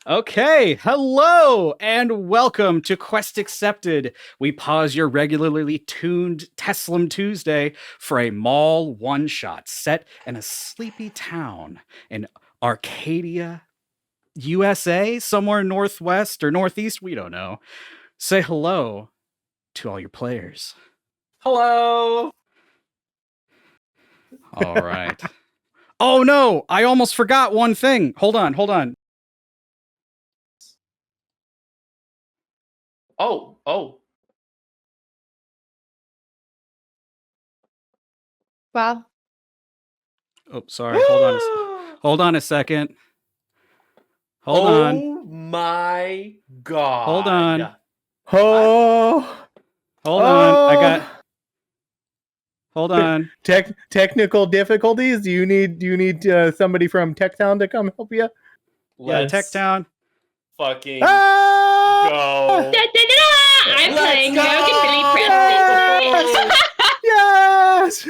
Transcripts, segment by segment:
Okay, hello and welcome to Quest Accepted. We pause your regularly tuned Teslam Tuesday for a mall one-shot set in a sleepy town in Arcadia, USA, somewhere northwest or northeast, we don't know. Say hello to all your players. Hello. All right. Oh no, I almost forgot one thing. Hold on. Oh. Wow. Oh, sorry. Hold on a second. Hold on. Oh my god. Hold on. Oh. Hold on. Hold on. Technical difficulties. Do you need somebody from Techtown to come help you? Yeah, Tech Town. Fucking Ah! go. I'm Let's playing go! Broken Billy Preston. Yes.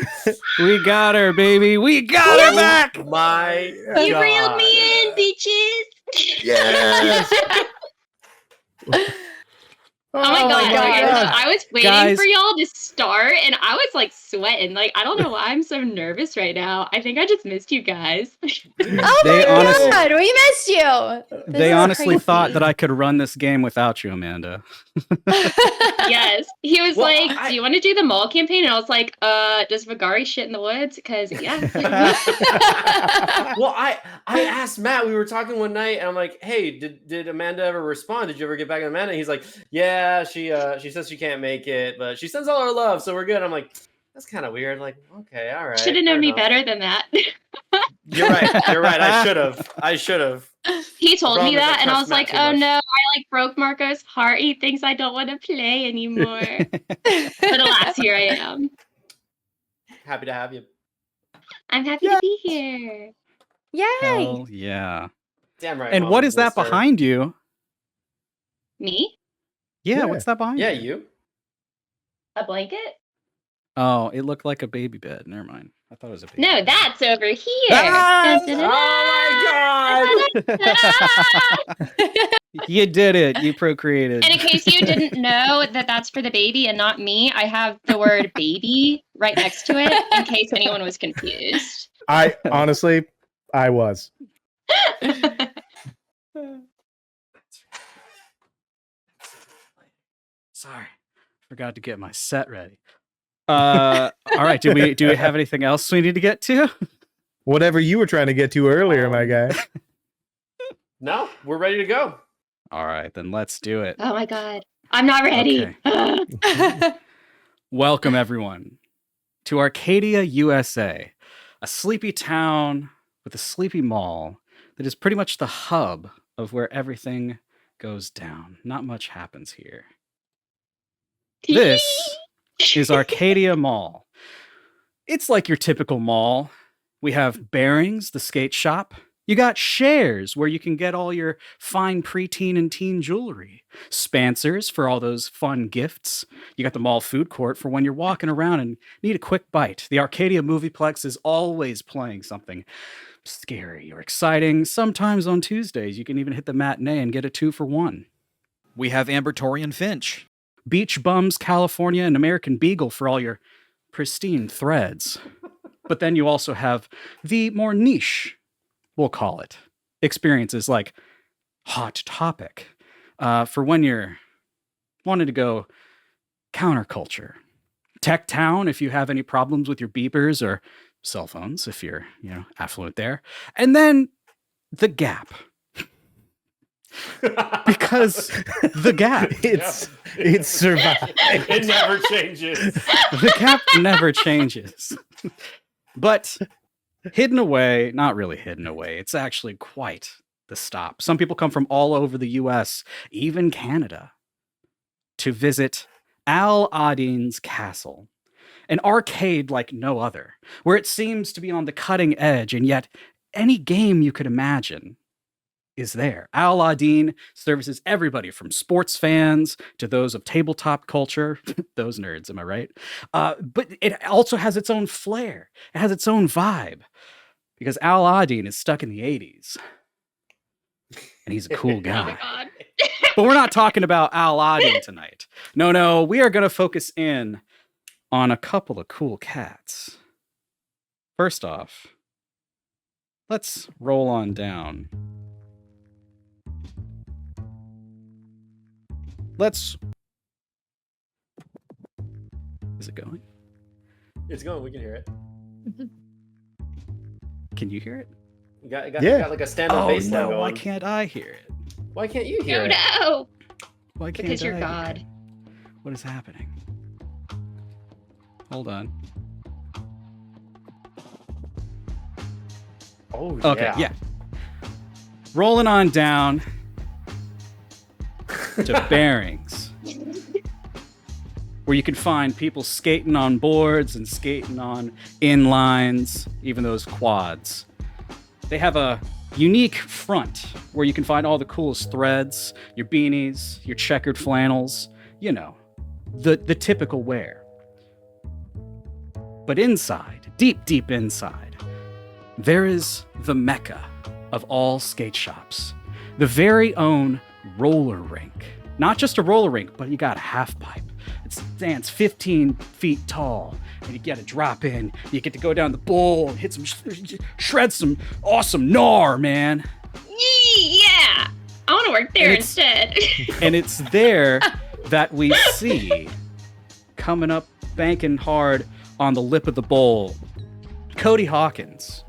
We got her, baby. We got her back. My You god. reeled me in, bitches. Yes. Oh my god. God. I was waiting Guys. for y'all to start and I was like sweating. Like, I don't know why I'm so nervous right now. I think I just missed you guys. Oh They my honestly- god, we missed you. They is honestly crazy. thought that I could run this game without you, Amanda. Yes. He was Well, like, do you want to do the mall campaign? And I was like, does Vagari shit in the woods? Because, yeah. Well, I asked Matt. We were talking one night, and I'm like, "Hey, did Amanda ever respond? Did you ever get back to Amanda?" And he's like, "Yeah, she says she can't make it, but she sends all her love, so we're good." I'm like, "That's kind of weird." Like, okay, all right. Should have known fair me enough. better than that. You're right. I should have. He told problem me is I that, and I trust was Matt like, too oh much. no, I like broke Marco's heart. He thinks I don't want to play anymore. But alas, here I am. Happy to have you. I'm happy to be here. Yay! Hell yeah. Damn right. And Mom, what is that mister. behind you? Me? Yeah, Yeah. what's that behind Yeah, you? you. A blanket? Oh, it looked like a baby bed. Never mind. I thought it was a baby No, bed. that's over here. Ah! Dun, dun, dun, dun. Oh my god! You did it. You procreated. And in case you didn't know that that's for the baby and not me, I have the word baby right next to it in case anyone was confused. I honestly, I was. Sorry. Forgot to get my set ready. All right. Do we have anything else we need to get to? Whatever you were trying to get to earlier, my guy. No, we're ready to go. All right, then let's do it. Oh my god. I'm not ready. Welcome, everyone, to Arcadia, USA, a sleepy town with a sleepy mall that is pretty much the hub of where everything goes down. Not much happens here. This is Arcadia Mall. It's like your typical mall. We have Bearings, the skate shop. You got Shares, where you can get all your fine preteen and teen jewelry. Spencer's for all those fun gifts. You got the mall food court for when you're walking around and need a quick bite. The Arcadia Movieplex is always playing something scary or exciting. Sometimes on Tuesdays, you can even hit the matinee and get a 2-for-1. We have Ambertorian Finch. Beach Bums, California, and American Beagle for all your pristine threads. But then you also have the more niche, we'll call it, experiences like Hot Topic, for when you're wanting to go counterculture. Tech Town, if you have any problems with your beepers, or cell phones, if you're, affluent there. And then The Gap. Because The Gap. It's survived. It never changes. The Gap never changes. But hidden away, not really hidden away, it's actually quite the stop. Some people come from all over the US, even Canada, to visit Al Addin's castle, an arcade like no other, where it seems to be on the cutting edge, and yet any game you could imagine is there. Al Addin services everybody from sports fans to those of tabletop culture. Those nerds, am I right? But it also has its own flair. It has its own vibe. Because Al Addin is stuck in the 80s. and he's a cool Oh guy. my god. But we're not talking about Addin tonight. No, we are going to focus in on a couple of cool cats. First off, let's roll on down. Is it going? It's going. We can hear it. Can you hear it? You got like a stand-up Oh bass line no, going. why can't I hear it? Why can't you hear Oh it? no! Why can't Because you're I? God. What is happening? Hold on. Oh, Okay, yeah. Rolling on down to Bearings, where you can find people skating on boards and skating on inlines, even those quads. They have a unique front where you can find all the coolest threads, your beanies, your checkered flannels, you know, the typical wear. But inside, deep inside, there is the mecca of all skate shops, the very own roller rink. Not just a roller rink, but you got a half pipe. It stands 15 feet tall, and you get a drop in. You get to go down the bowl and hit some, shred some awesome gnar, man. Yeah! I want to work there And it's- instead. And it's there that we see coming up, banking hard on the lip of the bowl, Cody Hawkins.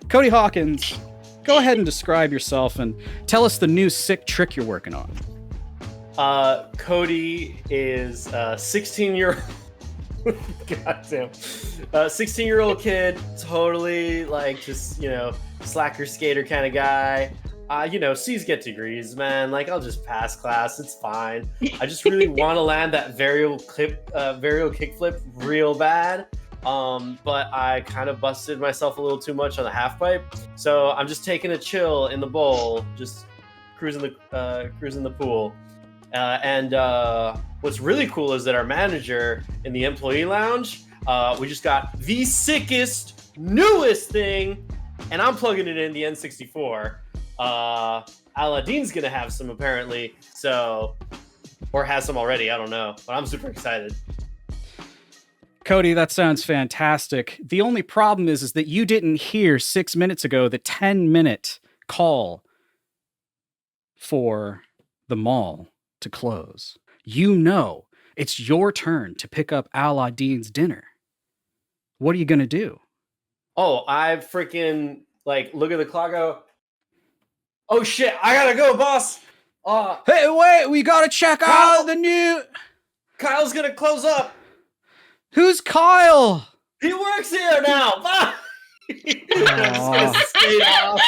Cody Hawkins, go ahead and describe yourself and tell us the new sick trick you're working on. Cody is a 16-year-old. Goddamn. 16-year-old kid, totally like just, slacker skater kind of guy. C's get degrees, man. Like, I'll just pass class. It's fine. I just really want to land that varial kickflip real bad. But I kind of busted myself a little too much on the half pipe. So I'm just taking a chill in the bowl, just cruising the pool. What's really cool is that our manager in the employee lounge, we just got the sickest, newest thing, and I'm plugging it in the N64. Aladdin's gonna have some apparently, or has some already, I don't know, but I'm super excited. Cody, that sounds fantastic. The only problem is that you didn't hear 6 minutes ago the 10-minute call for the mall to close. It's your turn to pick up Aladdin's dinner. What are you gonna do? Oh, I freaking look at the clock, go, oh shit, I gotta go, boss. Hey, wait, we gotta check out the new... Kyle's gonna close up. Who's Kyle? He works here now. Bye. I'm just gonna skate off.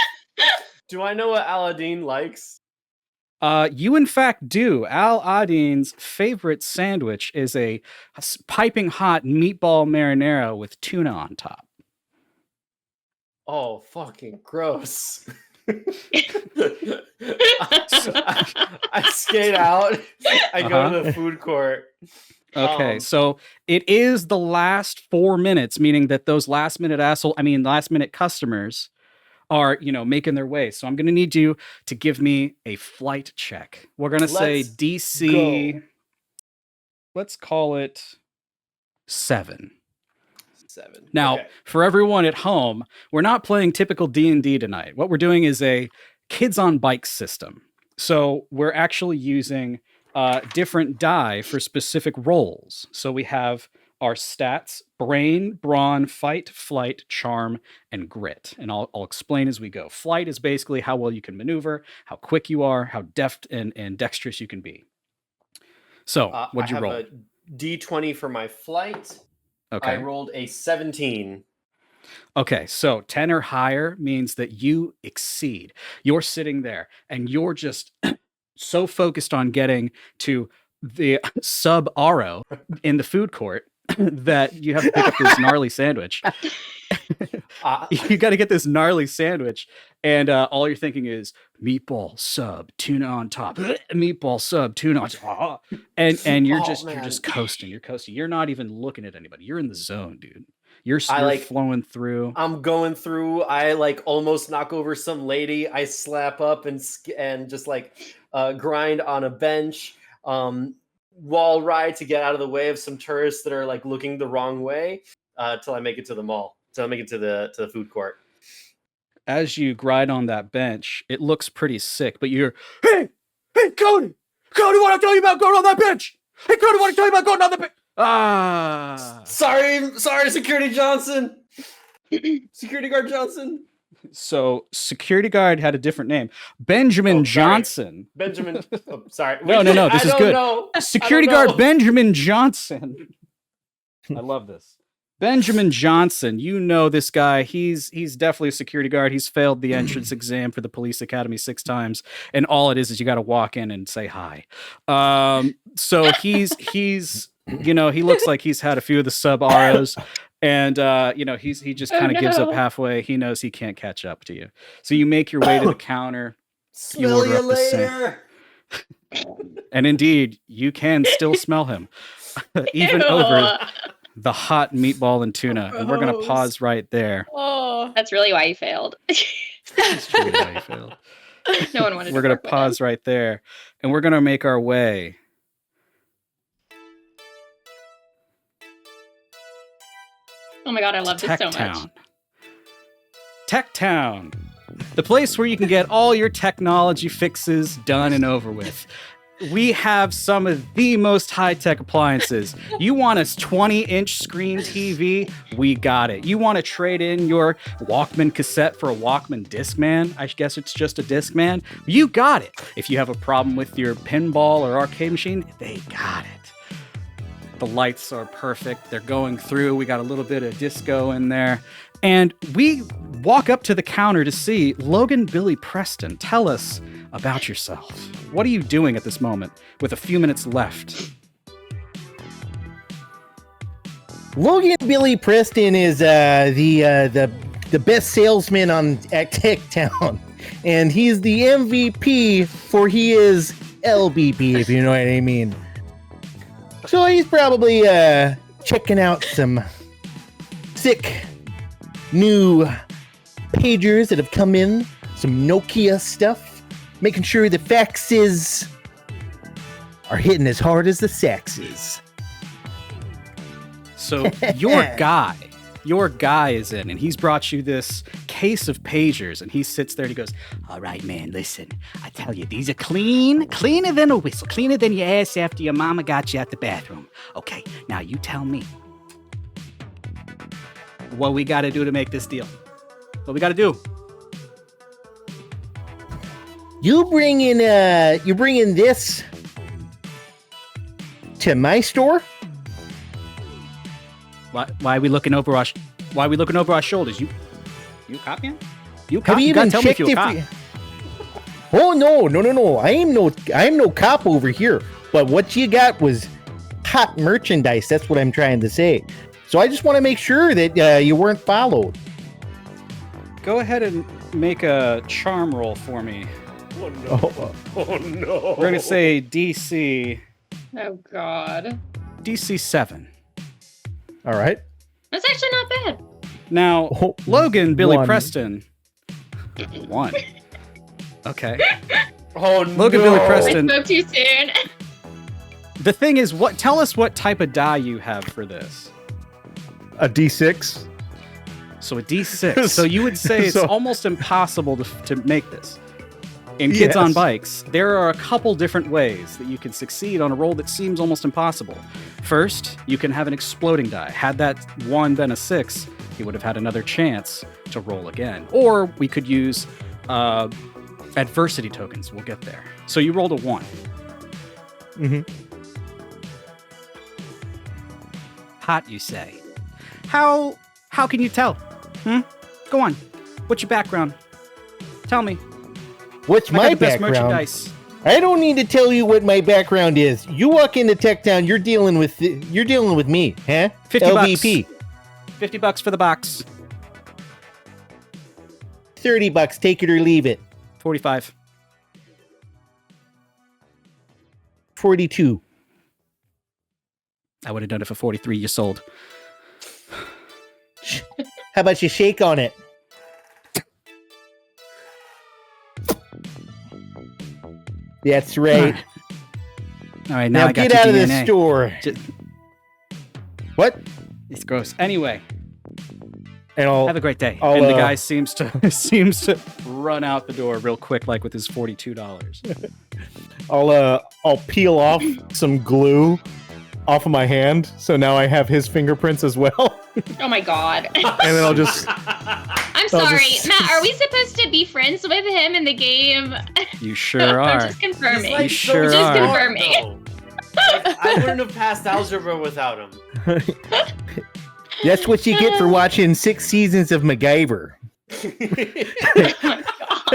Do I know what Aladdin likes? You in fact do. Aladdin's favorite sandwich is a piping hot meatball marinara with tuna on top. Oh, fucking gross. I skate out. I go to the food court. Okay, so it is the last 4 minutes, meaning that those last minute customers are, making their way. So I'm going to need you to give me a flight check. We're going to say Let's DC. go. Let's call it 7. 7. Now, Okay. for everyone at home, we're not playing typical D&D tonight. What we're doing is a kids on bikes system. So we're actually using different die for specific roles. So we have our stats: brain, brawn, fight, flight, charm, and grit. And I'll explain as we go. Flight is basically how well you can maneuver, how quick you are, how deft and dexterous you can be. So what'd you roll? I have a D20 for my flight. Okay. I rolled a 17. Okay, so 10 or higher means that you exceed. You're sitting there and you're just so focused on getting to the sub Aro in the food court that you have to pick up this gnarly sandwich. You got to get this gnarly sandwich, and all you're thinking is meatball sub, tuna on top, meatball sub, tuna on top, and you're Oh, just man. coasting. You're coasting. You're not even looking at anybody. You're in the zone, dude. You're like- flowing through. I'm going through. I like almost knock over some lady. I slap up and just like grind on a bench. Wall ride to get out of the way of some tourists that are like looking the wrong way till I make it to the mall. Till I make it to the food court. As you grind on that bench, it looks pretty sick, but you're, hey, Cody, what I'm telling you about going on that bench? Hey, Cody, what I'm telling you about going on that bench? Ah. Sorry, Security Johnson. Security guard Johnson. So security guard had a different name. Benjamin Johnson. Benjamin. Oh, sorry. No. This is good. Know. Security guard Benjamin Johnson. I love this. Benjamin Johnson, you know this guy. He's definitely a security guard. He's failed the entrance exam for the police academy 6 times, and all it is you got to walk in and say hi. So he's he looks like he's had a few of the sub ROs, and he just kind of gives up halfway. He knows he can't catch up to you. So you make your way to the counter. Smell you order up the same- later. And indeed, you can still smell him, even Ew. over the hot meatball and tuna. And we're going to pause right there. Oh. That's really why you failed. That's truly why you failed. No one wanted We're to going to work with pause right there. And we're going to make our way. him. Oh my god, I love this Tech so much. Town. Tech Town. The place where you can get all your technology fixes done and over with. We have some of the most high-tech appliances. You want a 20-inch screen TV? We got it. You want to trade in your Walkman cassette for a Walkman Discman? I guess it's just a Discman. You got it. If you have a problem with your pinball or arcade machine, they got it. The lights are perfect. They're going through. We got a little bit of disco in there. And we walk up to the counter to see Logan Billy Preston. Tell us about yourself. What are you doing at this moment with a few minutes left? Logan Billy Preston is the best salesman at Tech Town, and he's the MVP for he is LBP, if you know what I mean. So he's probably checking out some sick new pagers that have come in, some Nokia stuff, making sure the faxes are hitting as hard as the saxes. So your guy is in, and he's brought you this case of pagers, and he sits there and he goes, all right, man, listen, I tell you, these are cleaner than a whistle, cleaner than your ass after your mama got you at the bathroom. Okay, now you tell me what we got to do to make this deal. What we got to do? You bring in this to my store? Why are we looking over our shoulders? You copying? You Have cop? you You gotta even tell me if checked you're a if cop. Oh no. I am no cop over here. But what you got was hot merchandise. That's what I'm trying to say. So I just want to make sure that you weren't followed. Go ahead and make a charm roll for me. Oh no. Oh no. We're gonna say DC Oh god. 7. All right. That's actually not bad. Now, Oh, Logan Billy one. Preston. 1. Okay. Oh Logan no. Billy I Preston. spoke too soon. The thing is, tell us what type of die you have for this. A D6. So a D6. So you would say it's So- almost impossible to make this. In Kids on Yes. Bikes, there are a couple different ways that you can succeed on a roll that seems almost impossible. First, you can have an exploding die. Had that 1 been a 6, you would have had another chance to roll again. Or we could use adversity tokens. We'll get there. So you rolled a 1. Mm-hmm. Hot, you say? How can you tell? Go on. What's your background? Tell me. What's I got my the best background? merchandise. I don't need to tell you what my background is. You walk into Tech Town, you're dealing with me, huh? 50 LVP. bucks. $50 for the box. $30. Take it or leave it. 45. 42. I would have done it for 43. You sold. How about you shake on it? That's right. All right, now Now I got get out of your the DNA. store. What? It's gross. Anyway, And I'll have a great day. I'll, And the guy seems to run out the door real quick, like with his $42. I'll peel off some glue off of my hand, so now I have his fingerprints as well. Oh my god. And then I'll just I'm sorry, Matt. Are we supposed to be friends with him in the game? You sure I'm are. just confirming. You sure just are. confirming. Like, I wouldn't have passed algebra without him. That's what you get for watching 6 seasons of MacGyver. Oh my god.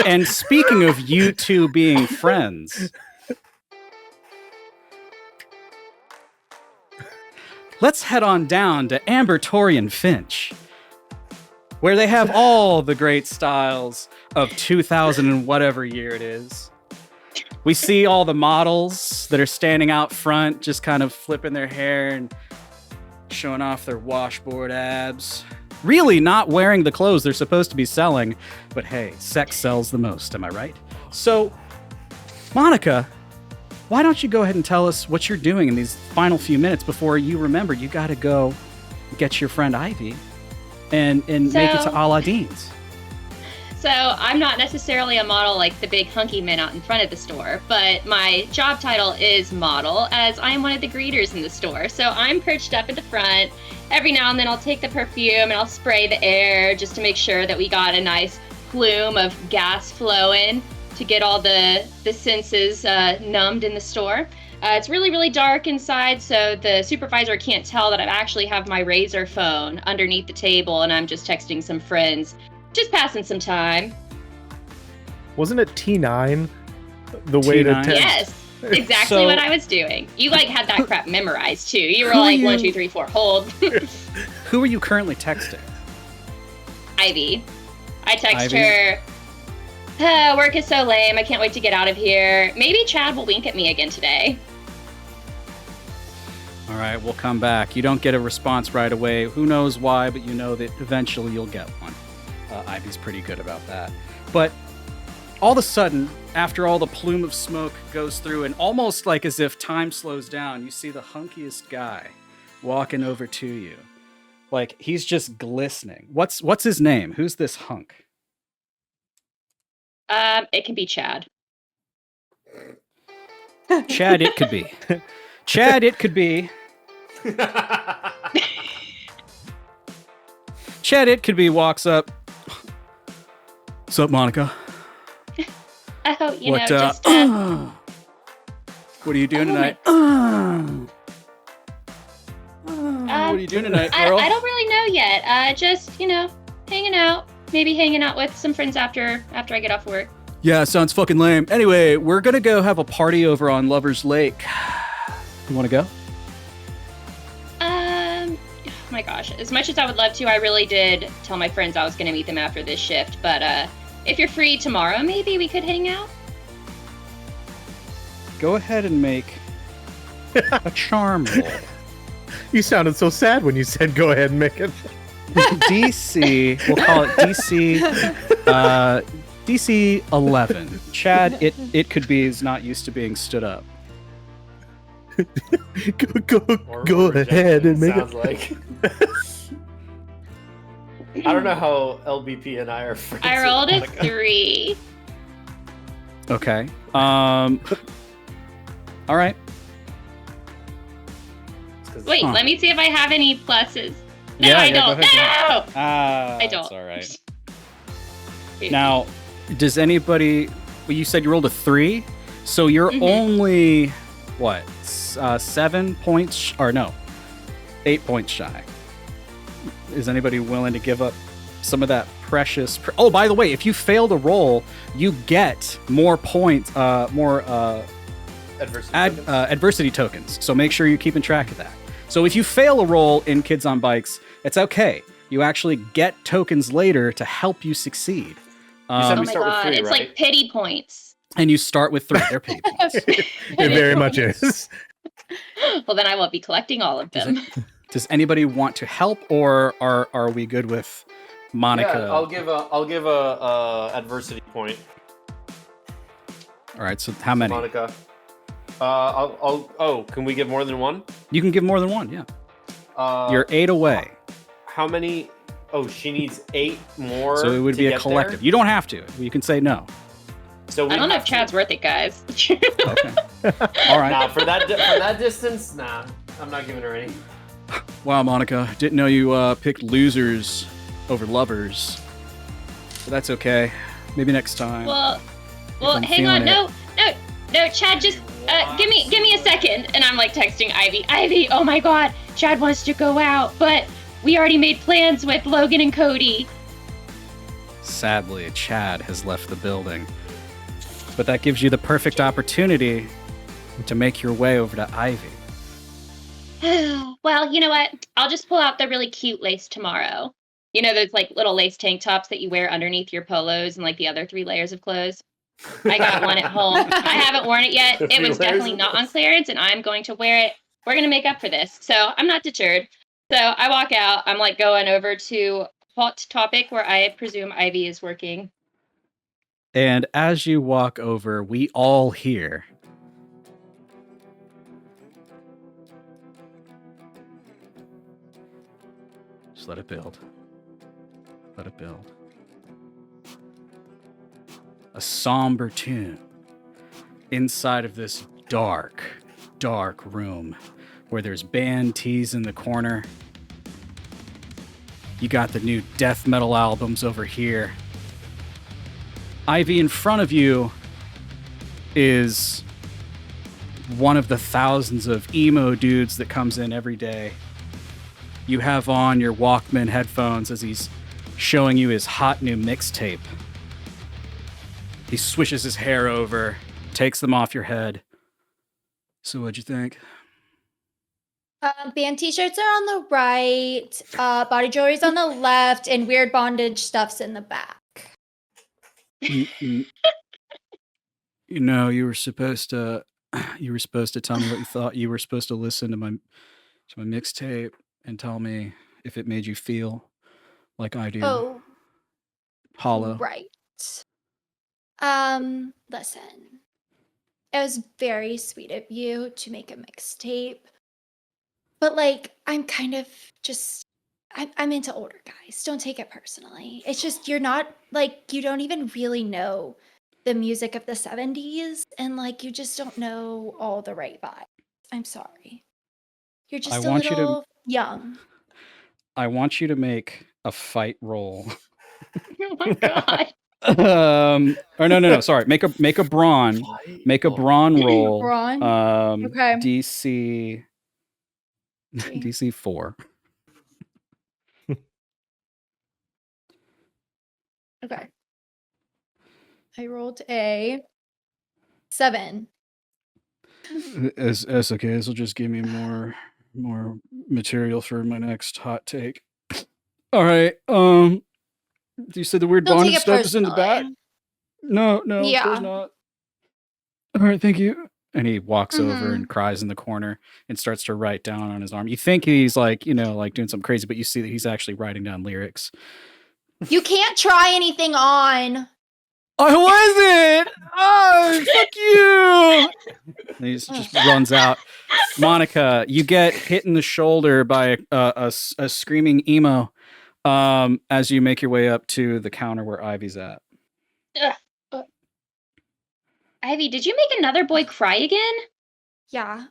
And speaking of you two being friends, let's head on down to Ambertorian Finch, where they have all the great styles of 2000 and whatever year it is. We see all the models that are standing out front, just kind of flipping their hair and showing off their washboard abs. Really not wearing the clothes they're supposed to be selling, but hey, sex sells the most, am I right? So, Monica, why don't you go ahead and tell us what you're doing in these final few minutes before you remember you got to go get your friend Ivy and make it to Aladdin's. So I'm not necessarily a model like the big hunky men out in front of the store, but my job title is model, as I am one of the greeters in the store. So I'm perched up at the front. Every now and then I'll take the perfume and I'll spray the air just to make sure that we got a nice plume of gas flowing to get all the senses numbed in the store. It's really, really dark inside, so the supervisor can't tell that I actually have my Razr phone underneath the table and I'm just texting some friends. Just passing some time. Wasn't it T9? The way to T9? text? Yes, exactly So- what I was doing. You like had that crap memorized too. You were Who are like you? 1, 2, 3, 4, hold. Who are you currently texting? Ivy. I text Ivy? her. Work is so lame. I can't wait to get out of here. Maybe Chad will wink at me again today. All right, we'll come back. You don't get a response right away. Who knows why, but you know that eventually you'll get one. Ivy's pretty good about that. But all of a sudden, after all the plume of smoke goes through, and almost like as if time slows down, you see the hunkiest guy walking over to you. Like, he's just glistening. What's his name? Who's this hunk? It can be Chad. Chad, it could be. Chad, it could be. Chad, it could be, walks up. What's up, Monica? Oh, you know, What, just what are you doing tonight? What are you doing tonight, I girl? don't really know yet. Just, you know, hanging out. Maybe hanging out with some friends after I get off work. Yeah, sounds fucking lame. Anyway, we're gonna go have a party over on Lover's Lake. You wanna go? Oh my gosh. As much as I would love to, I really did tell my friends I was going to meet them after this shift. But if you're free tomorrow, maybe we could hang out. Go ahead and make a charm roll. You sounded so sad when you said go ahead and make it. DC, we'll call it DC 11. Chad, it could be, is not used to being stood up. Go ahead and make sounds it. like. I don't know how LBP and I are friends. I with rolled a Monica. 3. Okay. All right. It's 'cause- Wait, Huh. let me see if I have any pluses. No, Yeah, I yeah, go don't. ahead, No! I I don't. It's all right. Now, does anybody? Well, you said you rolled a 3, so you're Mhm. only what? 7 points, or no, 8 points shy. Is anybody willing to give up some of that precious? Oh, by the way, if you fail to roll, you get more points, more Adversity tokens. adversity tokens. So make sure you're keeping track of that. So if you fail a roll in Kids on Bikes, it's okay. You actually get tokens later to help you succeed. said Oh we my start with god, 3, it's right? like pity points. And you start with 3. They're paid points. It very much is. Well, then I won't be collecting all of them. Does anybody want to help, or are we good with Monica. Yeah, I'll give a adversity point. All right, so how many? Monica. Can we give more than one? You can give more than one, yeah. You're 8 away. How many? Oh, she needs 8 more. So it would be a collective. There? You don't have to. You can say no. So I don't know if Chad's worth it, guys. Okay. All right. Nah, for that distance, nah. I'm not giving her any. Wow, Monica, didn't know you picked losers over lovers. But that's okay. Maybe next time. Well, I'm hang on. feeling No, Chad, just give me a second. And I'm like texting Ivy. Ivy, oh my God, Chad wants to go out, but we already made plans with Logan and Cody. Sadly, Chad has left the building. But that gives you the perfect opportunity to make your way over to Ivy. Well, you know what? I'll just pull out the really cute lace tomorrow. You know those like little lace tank tops that you wear underneath your polos and like the other 3 layers of clothes? I got one at home. I haven't worn it yet. It was definitely not on clearance, and I'm going to wear it. We're going to make up for this. So I'm not deterred. So I walk out. I'm like going over to Hot Topic where I presume Ivy is working. And as you walk over, we all hear. Just let it build. Let it build. A somber tune inside of this dark, dark room where there's band tees in the corner. You got the new death metal albums over here. Ivy, in front of you is one of the thousands of emo dudes that comes in every day. You have on your Walkman headphones as he's showing you his hot new mixtape. He swishes his hair over, takes them off your head. So what'd you think? Band t-shirts are on the right, body jewelry's on the left, and weird bondage stuff's in the back. You know, you were supposed to tell me what you thought. You were supposed to listen to my mixtape and tell me if it made you feel like I do. Oh, Hollow. right. Listen. It was very sweet of you to make a mixtape. But like, I'm kind of just I'm into older guys. Don't take it personally. It's just you're not like you don't even really know the music of the 70s and like you just don't know all the right vibes. I'm sorry. You're just a little young. I want you to make a fight roll. Oh my God. Or no, sorry. Make a brawn roll. Brawn? Okay. DC 4. Okay. I rolled a 7. That's okay. This will just give me more material for my next hot take. All right. You said the weird Don't take bondage it stuff is in the back? personally. No, Yeah. there's not. All right, thank you. And he walks over Mhm. and cries in the corner and starts to write down on his arm. You think he's like, like doing something crazy, but you see that he's actually writing down lyrics. You can't try anything on. I wasn't! Oh, fuck you! And he just runs out. Monica, you get hit in the shoulder by a screaming emo as you make your way up to the counter where Ivy's at. Ivy, did you make another boy cry again? Yeah.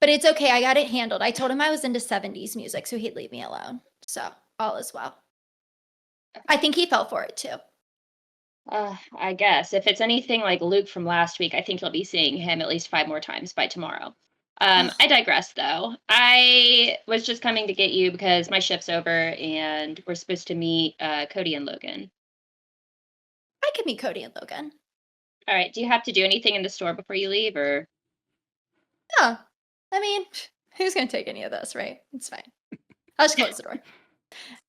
But it's okay. I got it handled. I told him I was into 70s music, so he'd leave me alone. So, all is well. I think he fell for it too. I guess. If it's anything like Luke from last week, I think you'll be seeing him at least 5 more times by tomorrow. I digress, though. I was just coming to get you because my shift's over and we're supposed to meet Cody and Logan. I could meet Cody and Logan. All right. Do you have to do anything in the store before you leave, or? No. I mean, who's going to take any of this, right? It's fine. I'll just close the door.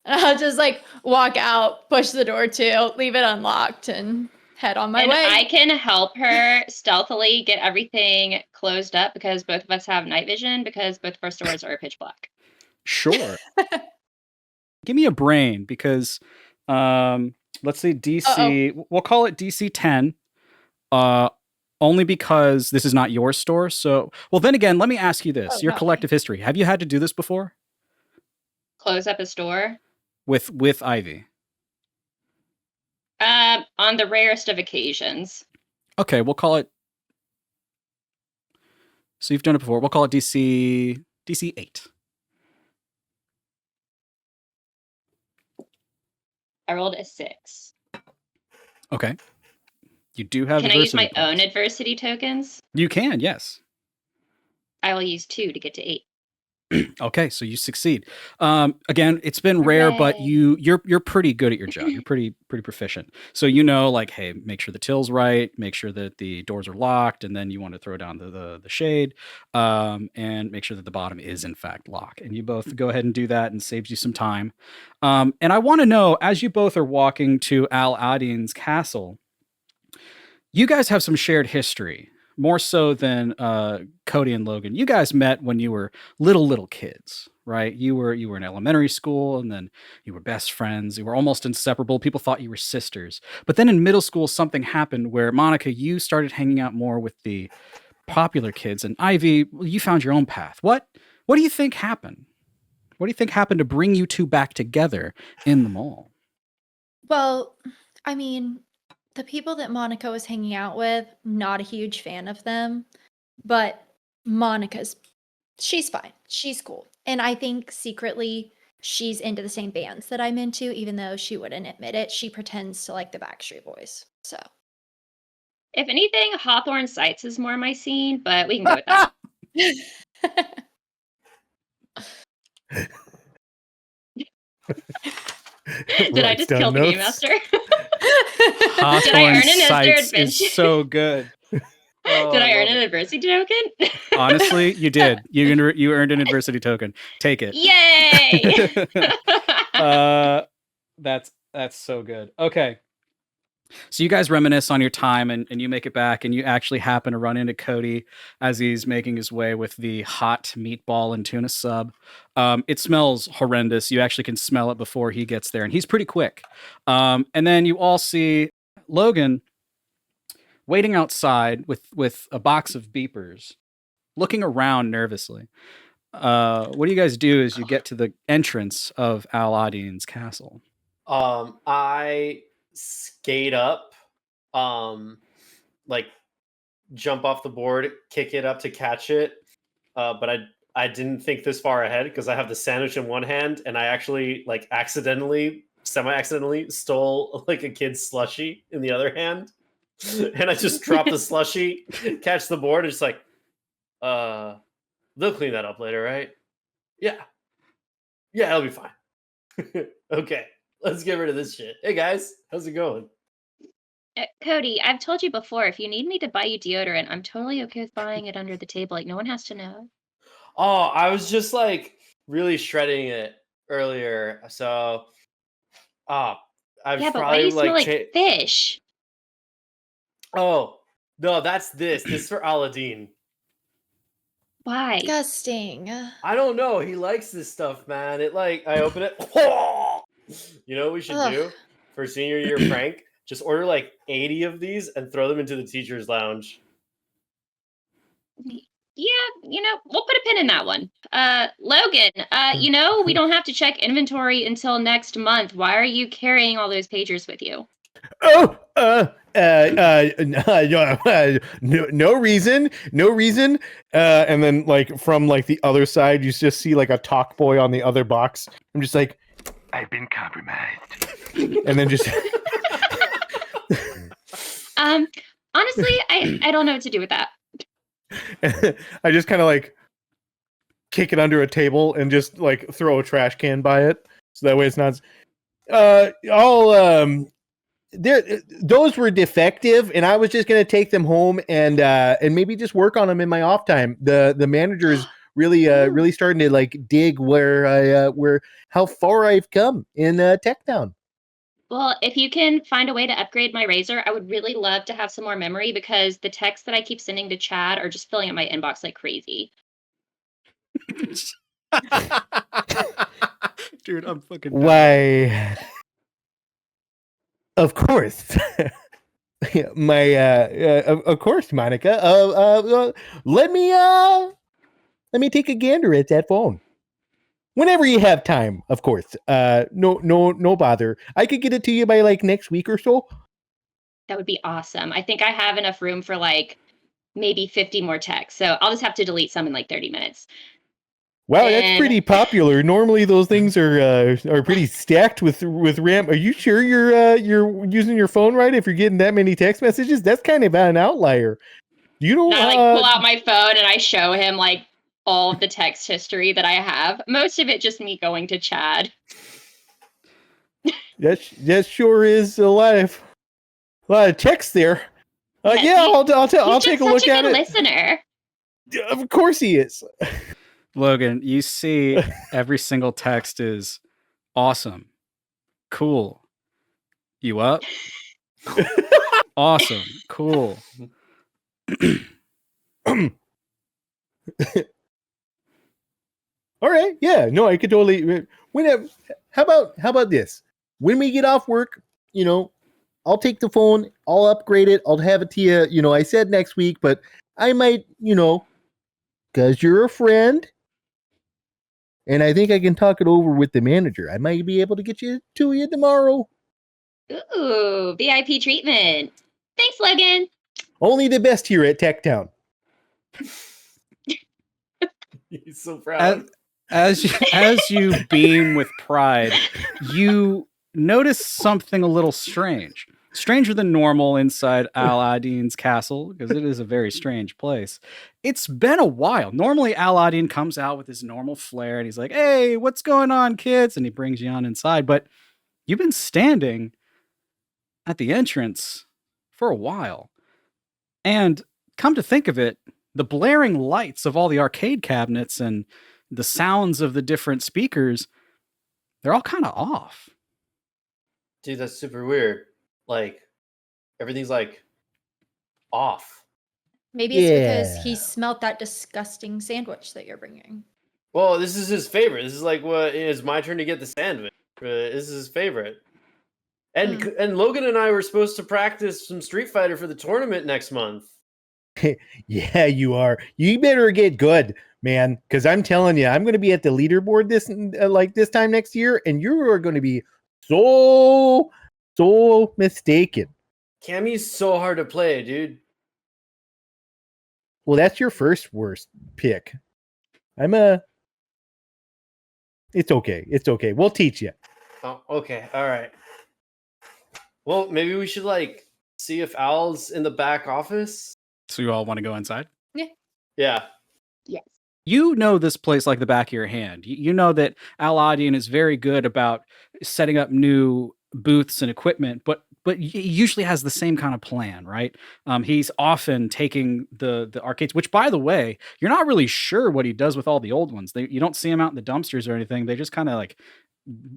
And I'll just like walk out, push the door too, leave it unlocked, and head on my way. I can help her stealthily get everything closed up because both of us have night vision because both of our stores are pitch black. Sure. Give me a brain because Let's see, DC. We'll call it DC 10. Only because this is not your store. So, well, then again, let me ask you this: your collective history. Have you had to do this before Close up a store? with Ivy? On the rarest of occasions. Okay, we'll call it. So you've done it before. We'll call it DC 8. I rolled a 6. Okay. You do have. Can I use my points. own adversity tokens? You can, yes. I will use 2 to get to 8. Okay, so you succeed. Again, it's been rare, but Hooray. you're pretty good at your job. You're pretty proficient. So you know, like, hey, make sure the till's right, make sure that the doors are locked, and then you want to throw down the shade, and make sure that the bottom is in fact locked. And you both go ahead and do that, and saves you some time. And I want to know, as you both are walking to Al Addin's castle, you guys have some shared history. More so than Cody and Logan. You guys met when you were little kids, right? You were in elementary school, and then you were best friends. You were almost inseparable. People thought you were sisters. But then in middle school, something happened where, Monica, you started hanging out more with the popular kids, and Ivy, you found your own path. What do you think happened? What do you think happened to bring you two back together in the mall? Well, I mean, the people that Monica was hanging out with, not a huge fan of them, but she's fine. She's cool. And I think secretly she's into the same bands that I'm into, even though she wouldn't admit it. She pretends to like the Backstreet Boys. So, If anything, Hawthorne Sights is more my scene, but we can go with that. Did I just kill the game master? Did I earn an Sights adventure? is so good. Did I earn an adversity token? Honestly, you did. You earned an adversity token. Take it. Yay! That's so good. Okay. So you guys reminisce on your time, and you make it back, and you actually happen to run into Cody as he's making his way with the hot meatball and tuna sub. It smells horrendous. You actually can smell it before he gets there, and he's pretty quick. And then you all see Logan waiting outside with a box of beepers, looking around nervously. What do you guys do as you get to the entrance of Al Addin's castle? I skate up, like jump off the board, kick it up to catch it. But I didn't think this far ahead because I have the sandwich in one hand, and I actually like semi-accidentally stole like a kid's slushie in the other hand. And I just drop the slushie, catch the board, and just like, they'll clean that up later, right? Yeah, it'll be fine. Okay, let's get rid of this shit. Hey guys, how's it going? Cody, I've told you before, if you need me to buy you deodorant, I'm totally okay with buying it under the table. Like, no one has to know. Oh, I was just like really shredding it earlier. So, I've Yeah, but why do probably you smell like like fish? Oh, no, that's this. This is for Aladdin. Why? disgusting. I don't know. He likes this stuff, man. It like I open it. You know what we should do for senior year prank? Just order like 80 of these and throw them into the teacher's lounge. Yeah, we'll put a pin in that one. Logan, we don't have to check inventory until next month. Why are you carrying all those pagers with you? No reason. And then like from like the other side, you just see like a talk boy on the other box. I'm just like, I've been compromised. And then just honestly, I don't know what to do with that. I just kind of like kick it under a table and just like throw a trash can by it, so that way it's not. Those were defective, and I was just gonna take them home and maybe just work on them in my off time. The manager's really starting to like dig where how far I've come in Tech Town. Well, if you can find a way to upgrade my razor, I would really love to have some more memory because the texts that I keep sending to Chad are just filling up my inbox like crazy. Dude, I'm fucking Why? Of course. My of course, Monica. Let me take a gander at that phone. Whenever you have time, of course. No bother. I could get it to you by like next week or so. That would be awesome. I think I have enough room for like maybe 50 more texts. So I'll just have to delete some in like 30 minutes. Wow, that's pretty popular. Normally, those things are pretty stacked with RAM. Are you sure you're using your phone right? If you're getting that many text messages, that's kind of an outlier. You don't. I like pull out my phone and I show him like all of the text history that I have. Most of it just me going to Chad. That sure is a lot of text there. I'll take a look at it. Listener. Of course he is. Logan, you see every single text is awesome, cool. You up? Awesome, cool. All right, yeah, no, I could totally. How about this? When we get off work, I'll take the phone, I'll upgrade it, I'll have it to you. I said next week, but I might, because you're a friend. And I think I can talk it over with the manager. I might be able to get you to you tomorrow. Ooh, VIP treatment. Thanks, Logan. Only the best here at Tech Town. He's so proud. As you beam with pride, you notice something a little strange. Stranger than normal inside Addin's castle, because it is a very strange place. It's been a while. Normally, Addin comes out with his normal flair, and he's like, "Hey, what's going on, kids?" And he brings you on inside. But you've been standing at the entrance for a while. And come to think of it, the blaring lights of all the arcade cabinets and the sounds of the different speakers, they're all kind of off. Dude, that's super weird. Like, everything's like off. Maybe it's because he smelt that disgusting sandwich that you're bringing. Well, this is his favorite. This is like what it's my turn to get the sandwich. This is his favorite. And Logan and I were supposed to practice some Street Fighter for the tournament next month. Yeah, you are. You better get good, man, because I'm telling you, I'm going to be at the leaderboard this time next year, and you are going to be so mistaken. Cammy's so hard to play, dude. Well, that's your first worst pick. It's okay. It's okay. We'll teach you. Oh, okay. All right. Well, maybe we should see if Al's in the back office. So you all want to go inside? Yeah. Yes. You know this place like the back of your hand. You know that Addin is very good about setting up new booths and equipment, but he usually has the same kind of plan, right? He's often taking the arcades, which, by the way, you're not really sure what he does with all the old ones. You don't see him out in the dumpsters or anything. They just kind of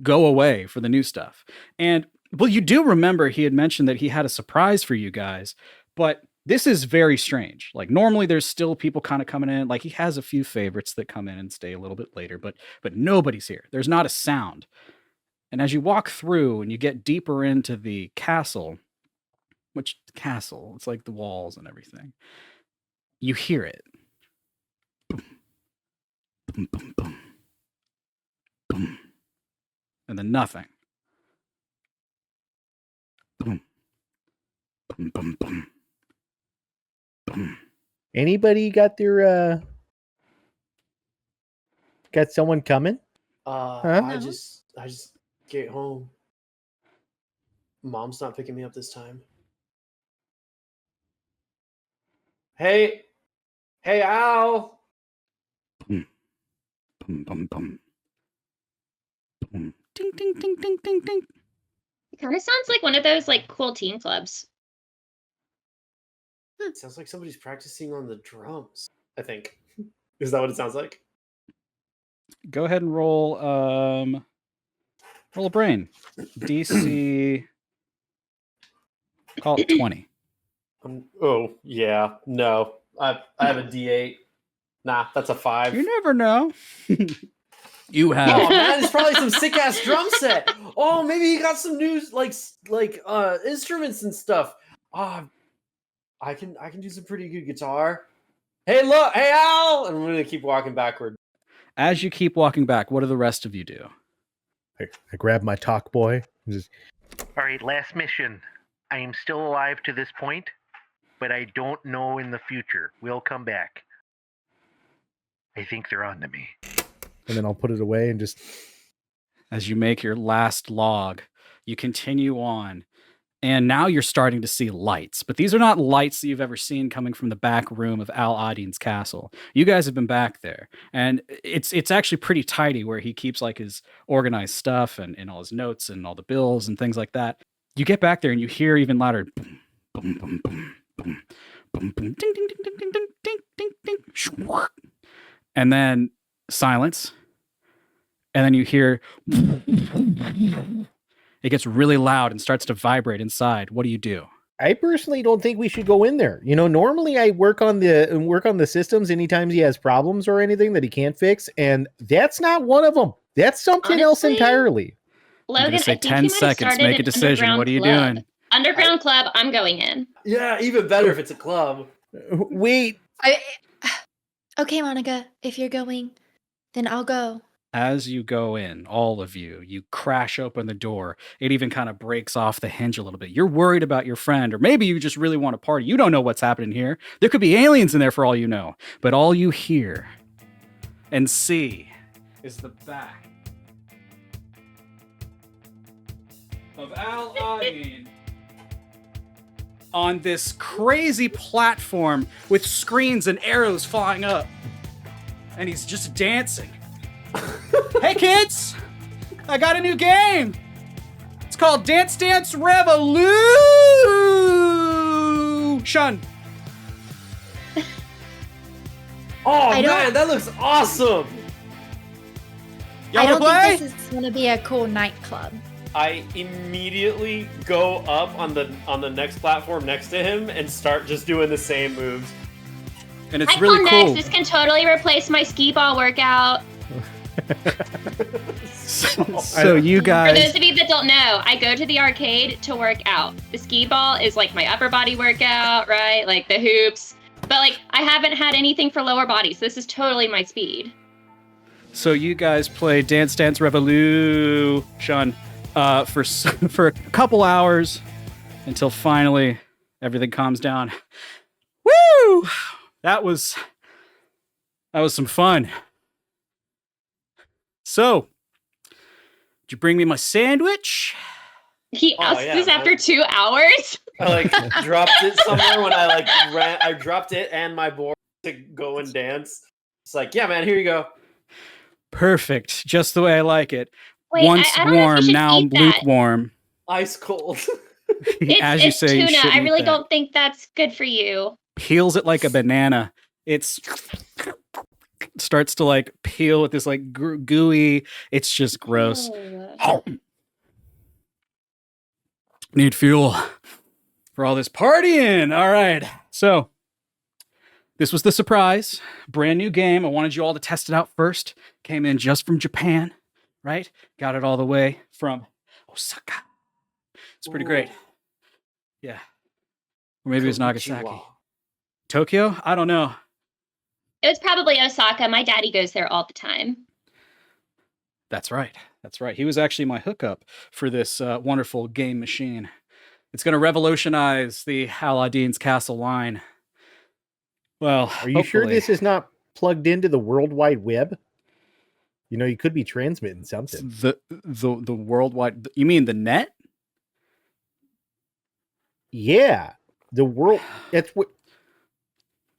go away for the new stuff. And well, you do remember he had mentioned that he had a surprise for you guys, but this is very strange. Like, normally there's still people kind of coming in. Like, he has a few favorites that come in and stay a little bit later, but nobody's here. There's not a sound. And as you walk through and you get deeper into the castle, it's like the walls and everything, you hear it. Boom, boom, boom, boom, boom. And then nothing. Boom, boom, boom, boom. Boom. Anybody got got someone coming? I just get home. Mom's not picking me up this time. Hey, Al. Boom, boom, boom, boom, boom. Ding, ding, ding, ding, ding, ding. It kind of sounds like one of those cool teen clubs. It sounds like somebody's practicing on the drums, I think. Is that what it sounds like? Go ahead and roll a brain. DC, call it 20. Oh, yeah. No. I have a D8. Nah, that's a 5. You never know. You have Oh man, it's probably some sick ass drum set. Oh, maybe he got some new instruments and stuff. Ah, I can do some pretty good guitar. Hey, look, hey Al, and I'm gonna keep walking backward. As you keep walking back, what do the rest of you do? I grab my talk boy. Just, All right, last mission. I am still alive to this point, but I don't know in the future. We'll come back. I think they're on to me. and then I'll put it away and just. As you make your last log, you continue on. And now you're starting to see lights, but these are not lights that you've ever seen coming from the back room of Al Addin's castle. You guys have been back there, and it's actually pretty tidy where he keeps like his organized stuff and all his notes and all the bills and things like that. You get back there and you hear even louder boom, boom, boom, boom, boom, boom, boom, ding, ding, ding, ding, ding, ding, ding, ding, ding, shwak. And then silence, and then you hear. It gets really loud and starts to vibrate inside. What do you do? I personally don't think we should go in there. You know, normally I work on the systems anytime he has problems or anything that he can't fix, and that's not one of them. That's something else Honestly, entirely. I'm Logan, gonna say I think 10 you might have seconds. started Make a an decision. underground What are you club. doing? Underground club, I'm going in. Yeah, even better if it's a club. Wait, Okay, Monica, if you're going, then I'll go. As you go in, all of you crash open the door. It even kind of breaks off the hinge a little bit. You're worried about your friend, or maybe you just really want to party. You don't know what's happening here. There could be aliens in there for all you know. But all you hear and see is the back of Al Addin on this crazy platform with screens and arrows flying up. And he's just dancing. Hey kids, I got a new game. It's called Dance Dance Revolution. Oh I don't- man, that looks awesome. Y'all I don't wanna play? think this is gonna be a cool nightclub. I immediately go up on the next platform next to him and start just doing the same moves. And it's I really call cool. next. This can totally replace my skee ball workout. So you For guys, those of you that don't know, I go to the arcade to work out. The skee ball is like my upper body workout, right? Like the hoops. But like I haven't had anything for lower body, so this is totally my speed. so you guys play Dance Dance Revolution for a couple hours until finally everything calms down. Woo! That was some fun. So, did you bring me my sandwich? He Oh, asked yeah, this man. after 2 hours. I dropped it somewhere when I ran. I dropped it and my board to go and dance. It's like, yeah, man, here you go. Perfect, just the way I like it. Wait, Once I don't know if you warm, should now eat that. lukewarm. Ice cold. As you It's say, you tuna. shouldn't I eat really that. don't think that's good for you. Peels it like a banana. It's starts to like peel with this like gooey. It's just gross. Oh. Need fuel for all this partying. All right. So this was the surprise. Brand new game. I wanted you all to test it out first. Came in just from Japan, right? Got it all the way from Osaka. It's pretty great. Yeah. Or maybe it was Nagasaki. Konnichiwa. Tokyo? I don't know. It was probably Osaka. My daddy goes there all the time. That's right. That's right. He was actually my hookup for this wonderful game machine. It's going to revolutionize the Aladdin's Castle line. Well, are you sure hopefully. this is not plugged into the World Wide Web? You know, you could be transmitting something. The worldwide? You mean the net? Yeah, the world. That's what.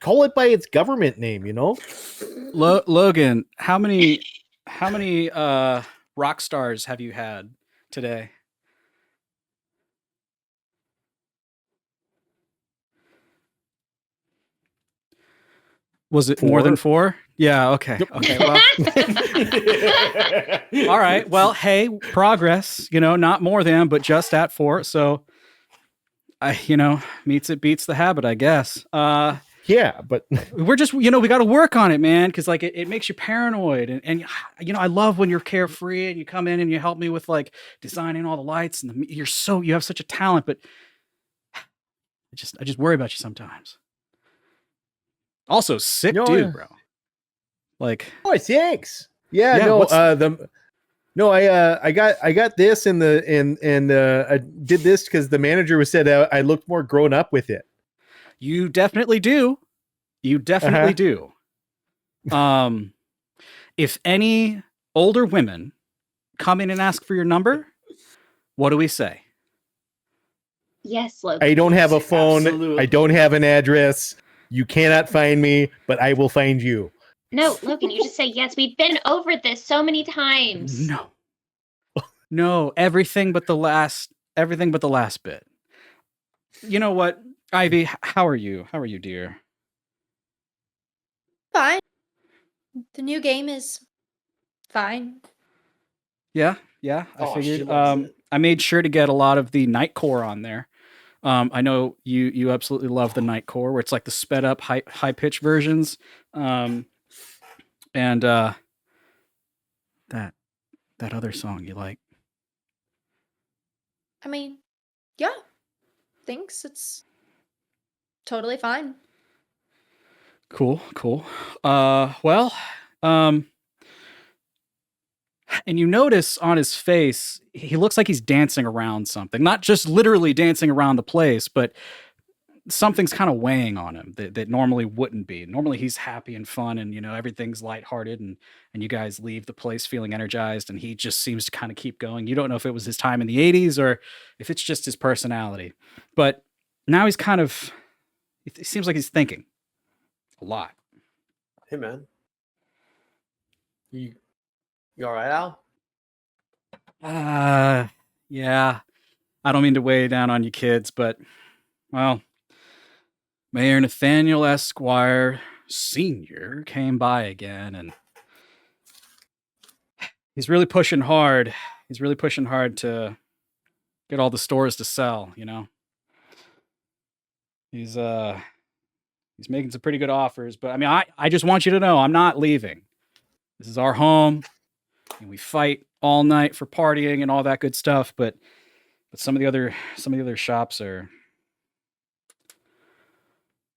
Call it by its government name. You know. Logan, how many rock stars have you had today? Was it more than 4? Yeah, okay. Okay. Well, all right. Well, hey, progress, not more than, but just at 4. So beats the habit, I guess. Yeah, but We're just, we got to work on it, man. Cause like it makes you paranoid. And, I love when you're carefree and you come in and you help me with like designing all the lights and you have such a talent, but I just worry about you sometimes. Also, sick No, dude, yeah. bro. Like, oh, thanks. Yeah, Yeah, no, what's- I got this and I did this because the manager said I looked more grown up with it. you definitely do. You definitely do. If any older women come in and ask for your number, what do we say? Yes, Logan. I don't have a phone. Absolutely. I don't have an address. You cannot find me, but I will find you. No, Logan, you just say yes. We've been over this so many times. No, everything but the last bit. You know what, Ivy, how are you? How are you, dear? Fine. The new game is fine. Yeah, I Oh, she figured. loves it. I made sure to get a lot of the night core on there. I know you absolutely love the night core, where it's like the sped up high pitch versions. And that other song you like. I mean, yeah. Thanks. It's totally fine. Cool. Well, and you notice on his face, he looks like he's dancing around something. Not just literally dancing around the place, but something's kind of weighing on him that normally wouldn't be. Normally he's happy and fun and everything's lighthearted and you guys leave the place feeling energized and he just seems to kind of keep going. You don't know if it was his time in the 80s or if it's just his personality. But now he's kind of, it seems like he's thinking a lot. Hey, man. You all right, Al? Yeah. I don't mean to weigh down on you kids, but well, Mayor Nathaniel Esquire Sr. came by again and he's really pushing hard. He's really pushing hard to get all the stores to sell, He's making some pretty good offers, but I mean, I just want you to know I'm not leaving. This is our home and we fight all night for partying and all that good stuff, but some of the other shops are,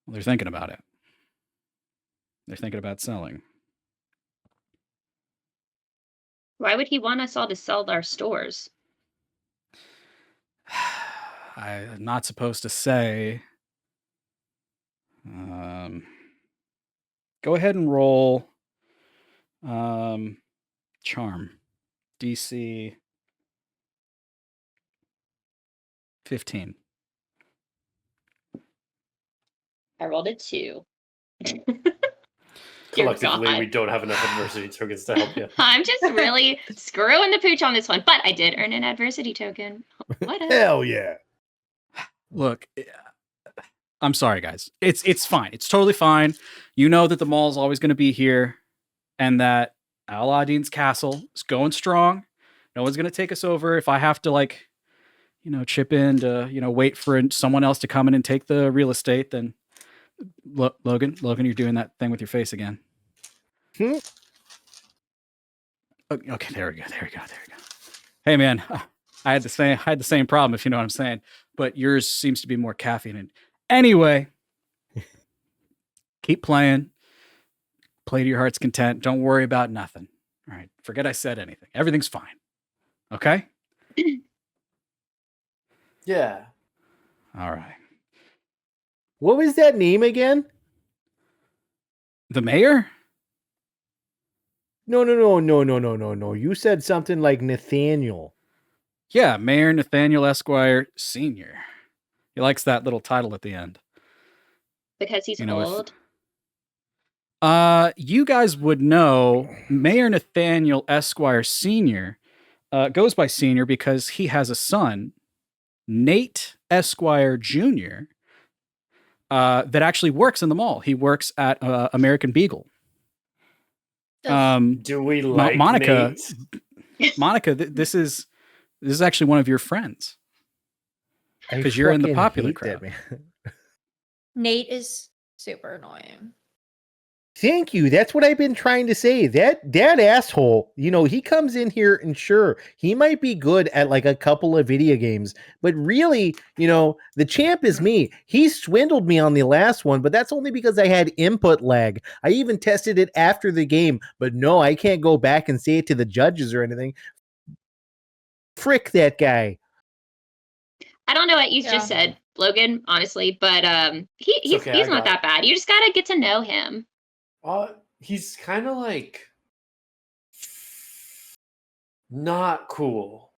well, they're thinking about it. They're thinking about selling. Why would he want us all to sell our stores? I'm not supposed to say. Go ahead and roll charm. DC 15. I rolled a 2. Collectively, God. we don't have enough adversity tokens to help you. I'm just really screwing the pooch on this one, but I did earn an adversity token. What? Hell yeah. Look, I'm sorry, guys. It's fine. It's totally fine. You know that the mall is always going to be here and that Addin's castle is going strong. No one's going to take us over. If I have to chip in to, wait for someone else to come in and take the real estate, then Logan, you're doing that thing with your face again. Okay, there we go. Hey, man, I had the same problem, if you know what I'm saying, but yours seems to be more caffeine. Anyway, keep playing. Play to your heart's content. Don't worry about nothing. All right, forget I said anything. Everything's fine. Okay? Yeah. All right. What was that name again? The mayor? No. You said something like Nathaniel. Yeah, Mayor Nathaniel Esquire Sr. He likes that little title at the end. Because he's You know, if- old. You guys would know Mayor Nathaniel Esquire Sr. Goes by Senior because he has a son, Nate Esquire Jr., that actually works in the mall. He works at American Beagle. Do we like Monica? Nate? Monica, this is actually one of your friends. Because you're in the fucking popular hate that, crowd. man. Nate is super annoying. Thank you. That's what I've been trying to say. That asshole, he comes in here and sure, he might be good at like a couple of video games, but really, the champ is me. He swindled me on the last one, but that's only because I had input lag. I even tested it after the game, but no, I can't go back and say it to the judges or anything. Frick that guy. I don't know what you Yeah. just said, Logan, honestly, but he's okay, I not got that bad. You just gotta get to know him. He's kind of like not cool.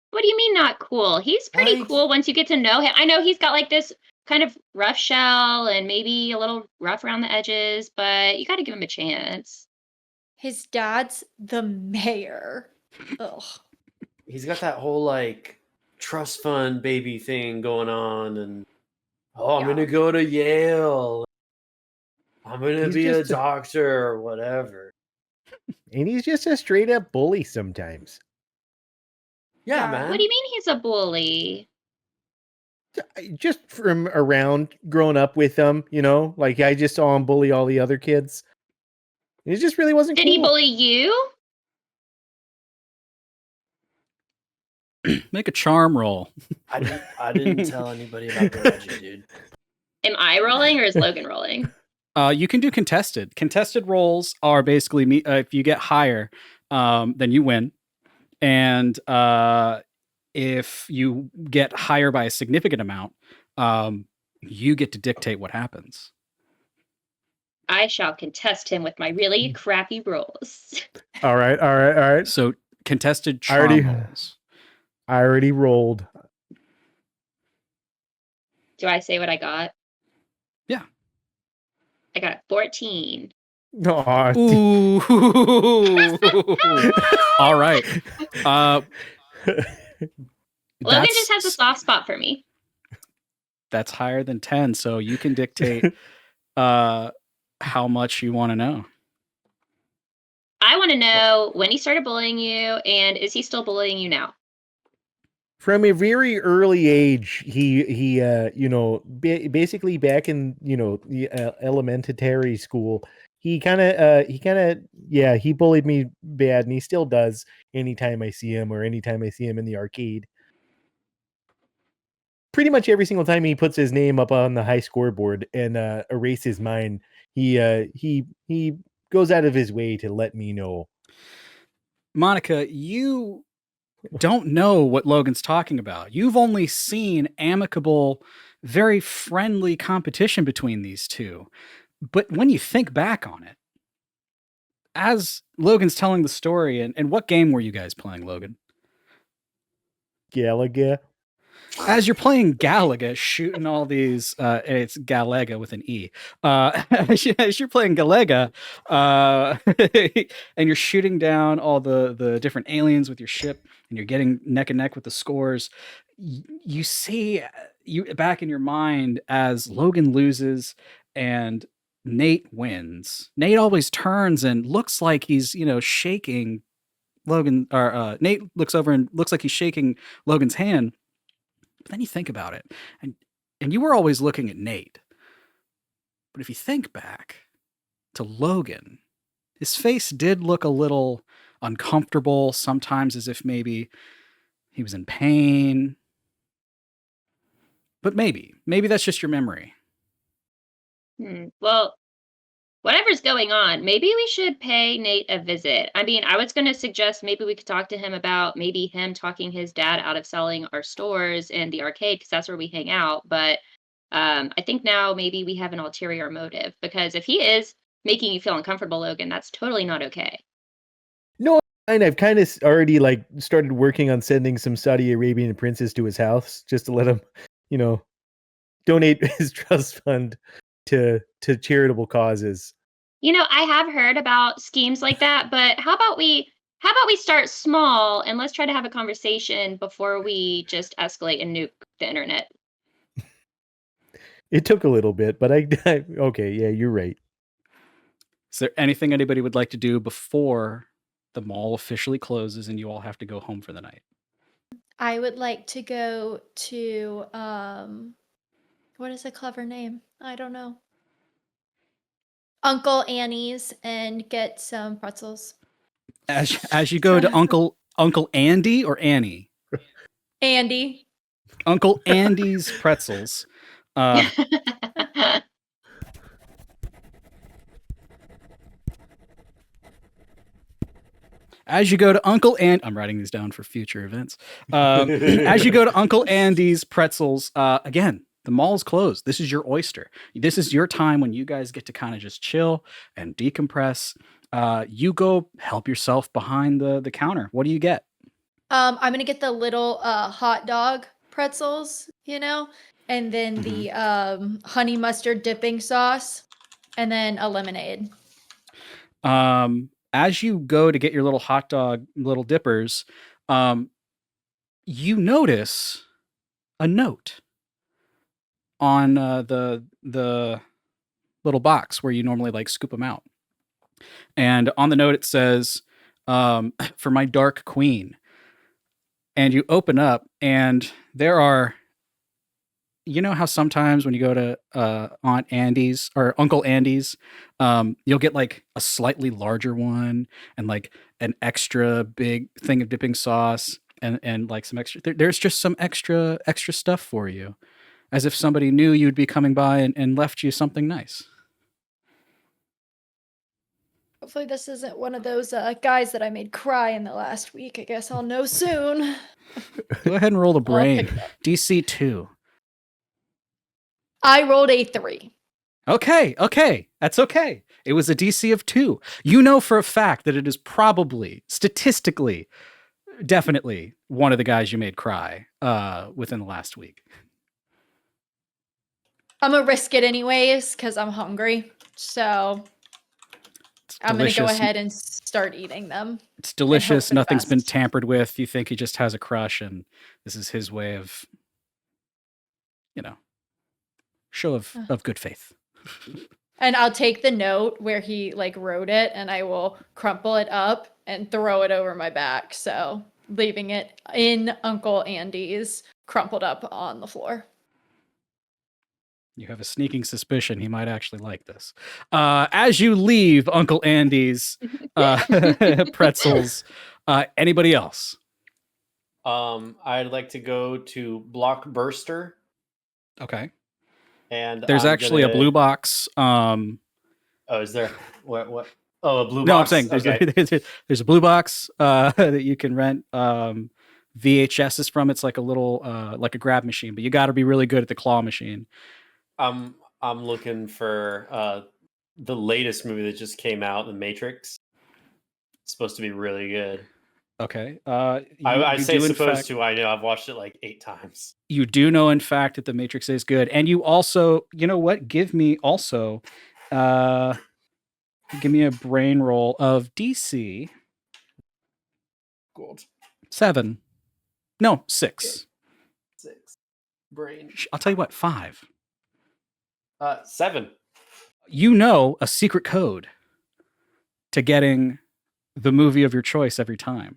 What do you mean not cool? He's pretty Like- cool once you get to know him. I know he's got like this kind of rough shell and maybe a little rough around the edges, but you gotta give him a chance. His dad's the mayor. Ugh. He's got that whole like trust fund baby thing going on, and I'm Yeah. gonna go to Yale. I'm gonna He's be a just a- doctor or whatever. And he's just a straight up bully sometimes. Yeah, Yeah. man. What do you mean he's a bully? Just from around growing up with them, like I just saw him bully all the other kids. It just really wasn't Did cool. he bully you? Make a charm roll. I didn't tell anybody about the Reggie, dude. Am I rolling or is Logan rolling? You can do contested. Contested rolls are basically if you get higher, then you win, and if you get higher by a significant amount, you get to dictate what happens. I shall contest him with my really crappy rolls. All right. So contested I already- charm rolls. I already rolled. Do I say what I got? Yeah. I got a 14. Aw, Ooh. All right. Logan just has a soft spot for me. That's higher than 10, so you can dictate how much you want to know. I want to know when he started bullying you, and is he still bullying you now? From a very early age, he basically back in the elementary school, he bullied me bad, and he still does anytime I see him or anytime I see him in the arcade. Pretty much every single time he puts his name up on the high scoreboard and erases mine, he goes out of his way to let me know. Monica, you don't know what Logan's talking about. You've only seen amicable, very friendly competition between these two. But when you think back on it, as Logan's telling the story, and what game were you guys playing, Logan? Galaga. As you're playing Galaga, shooting all these, it's Galaga with an E. As you're playing Galaga, and you're shooting down all the different aliens with your ship, and you're getting neck and neck with the scores, you see you back in your mind as Logan loses and Nate wins. Nate always turns and looks like he's, shaking Logan, or Nate looks over and looks like he's shaking Logan's hand. But then you think about it, and you were always looking at Nate. But if you think back to Logan, his face did look a little uncomfortable, sometimes as if maybe he was in pain. But maybe that's just your memory. Well, whatever's going on, maybe we should pay Nate a visit. I mean, I was going to suggest maybe we could talk to him about maybe him talking his dad out of selling our stores and the arcade, because that's where we hang out. But I think now maybe we have an ulterior motive, because if he is making you feel uncomfortable, Logan, that's totally not okay. No, and I've kind of already started working on sending some Saudi Arabian princes to his house just to let him, donate his trust fund to charitable causes. I have heard about schemes like that, but how about we start small and let's try to have a conversation before we just escalate and nuke the internet. It took a little bit, but okay, yeah, you're right. Is there anything anybody would like to do before the mall officially closes and you all have to go home for the night? I would like to go to What is a clever name? I don't know. Uncle Annie's and get some pretzels. As you go to Uncle Andy or Annie? Andy. Uncle Andy's pretzels. As you go to Uncle and I'm writing these down for future events. As you go to Uncle Andy's pretzels, again, the mall's closed. This is your oyster. This is your time when you guys get to kind of just chill and decompress. You go help yourself behind the counter. What do you get? I'm gonna get the little hot dog pretzels, and then the honey mustard dipping sauce, and then a lemonade. As you go to get your little hot dog, little dippers, you notice a note on the little box where you normally like scoop them out. And on the note it says, "For my dark queen." And you open up, and there are. You know how sometimes when you go to Aunt Andy's or Uncle Andy's, you'll get like a slightly larger one and like an extra big thing of dipping sauce and like some extra. There's just some extra stuff for you, as if somebody knew you'd be coming by and left you something nice. Hopefully this isn't one of those guys that I made cry in the last week. I guess I'll know soon. Go ahead and roll the I'll brain. pick it up. DC 2. I rolled a 3. Okay. That's okay. It was a DC of 2. You know for a fact that it is probably, statistically, definitely one of the guys you made cry within the last week. I'm gonna risk it anyways because I'm hungry. So I'm gonna go ahead and start eating them. It's delicious. for the Nothing's been best. tampered with. You think he just has a crush, and this is his way of, show of good faith. And I'll take the note where he like wrote it and I will crumple it up and throw it over my back. So leaving it in Uncle Andy's crumpled up on the floor. You have a sneaking suspicion he might actually like this. As you leave Uncle Andy's pretzels, anybody else? I'd like to go to Blockbuster. Okay. And there's actually a blue box. Oh, is there? What? Oh, a blue box. No, I'm saying there's a blue box that you can rent VHSs from. It's like a little like a grab machine, but you got to be really good at the claw machine. I'm looking for the latest movie that just came out, The Matrix. It's supposed to be really good. Okay. I say supposed to. I know. I've watched it like 8 times. You do know, in fact, that The Matrix is good. And you also, you know what? Give me also, give me a brain roll of DC. Gold. 7. No, 6. Okay. 6. Brain. I'll tell you what, 5. 7. You know a secret code to getting the movie of your choice every time.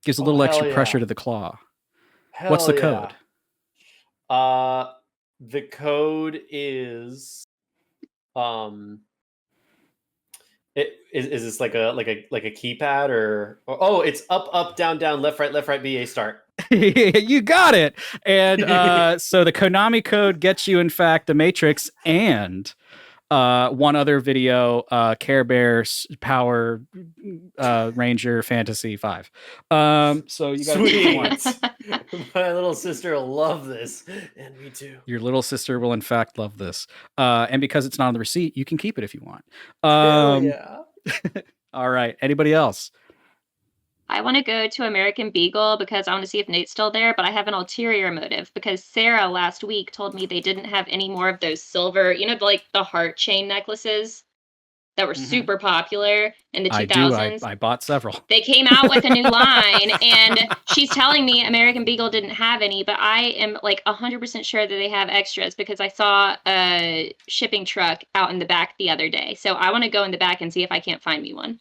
Gives a little extra pressure to the claw. What's the code? The code is is this like a keypad or it's up down left right BA start. You got it. And so the Konami code gets you, in fact, The Matrix and one other video, Care Bears Power Ranger Fantasy 5. So you got Sweet. My little sister will love this, and me too. Your little sister will, in fact, love this. And because it's not on the receipt, you can keep it if you want. Hell yeah. All right. Anybody else? I want to go to American Beagle because I want to see if Nate's still there, but I have an ulterior motive because Sarah last week told me they didn't have any more of those silver, like the heart chain necklaces that were super popular in the 2000s. I bought several. They came out with a new line, and she's telling me American Beagle didn't have any, but I am like 100% sure that they have extras because I saw a shipping truck out in the back the other day. So I want to go in the back and see if I can't find me one.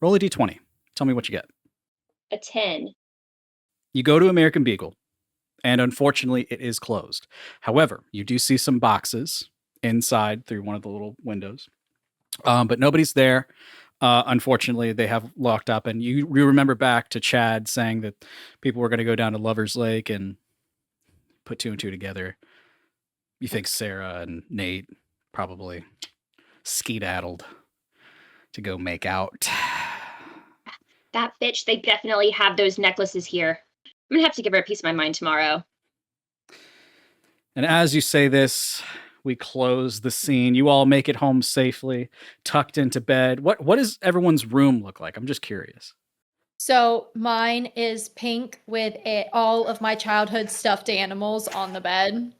Roll a d20. Tell me what you get. A 10. You go to American Beagle. And unfortunately, it is closed. However, you do see some boxes inside through one of the little windows, but nobody's there. Unfortunately, they have locked up. And you remember back to Chad saying that people were going to go down to Lover's Lake and put two and two together. You think Sarah and Nate probably skedaddled to go make out. That bitch, they definitely have those necklaces here. I'm gonna have to give her a piece of my mind tomorrow. And as you say this, we close the scene. You all make it home safely, tucked into bed. What does everyone's room look like? I'm just curious. So mine is pink with all of my childhood stuffed animals on the bed.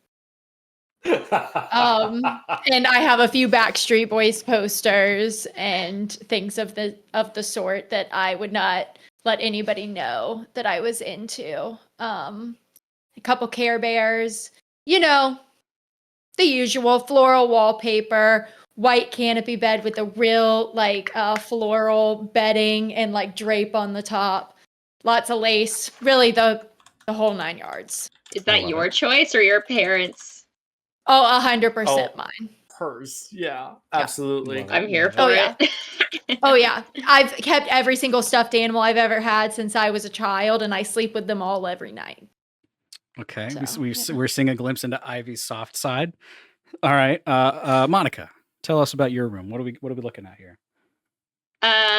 And I have a few Backstreet Boys posters and things of the sort that I would not let anybody know that I was into. A couple Care Bears, the usual floral wallpaper, white canopy bed with a real floral bedding and drape on the top, lots of lace, really the whole 9 yards. Is that your choice or your parents'? Oh, 100% mine. Hers. Yeah, absolutely. I'm here for it. Oh, yeah. I've kept every single stuffed animal I've ever had since I was a child, and I sleep with them all every night. Okay. So, We're seeing a glimpse into Ivy's soft side. All right. Monica, tell us about your room. What are we looking at here?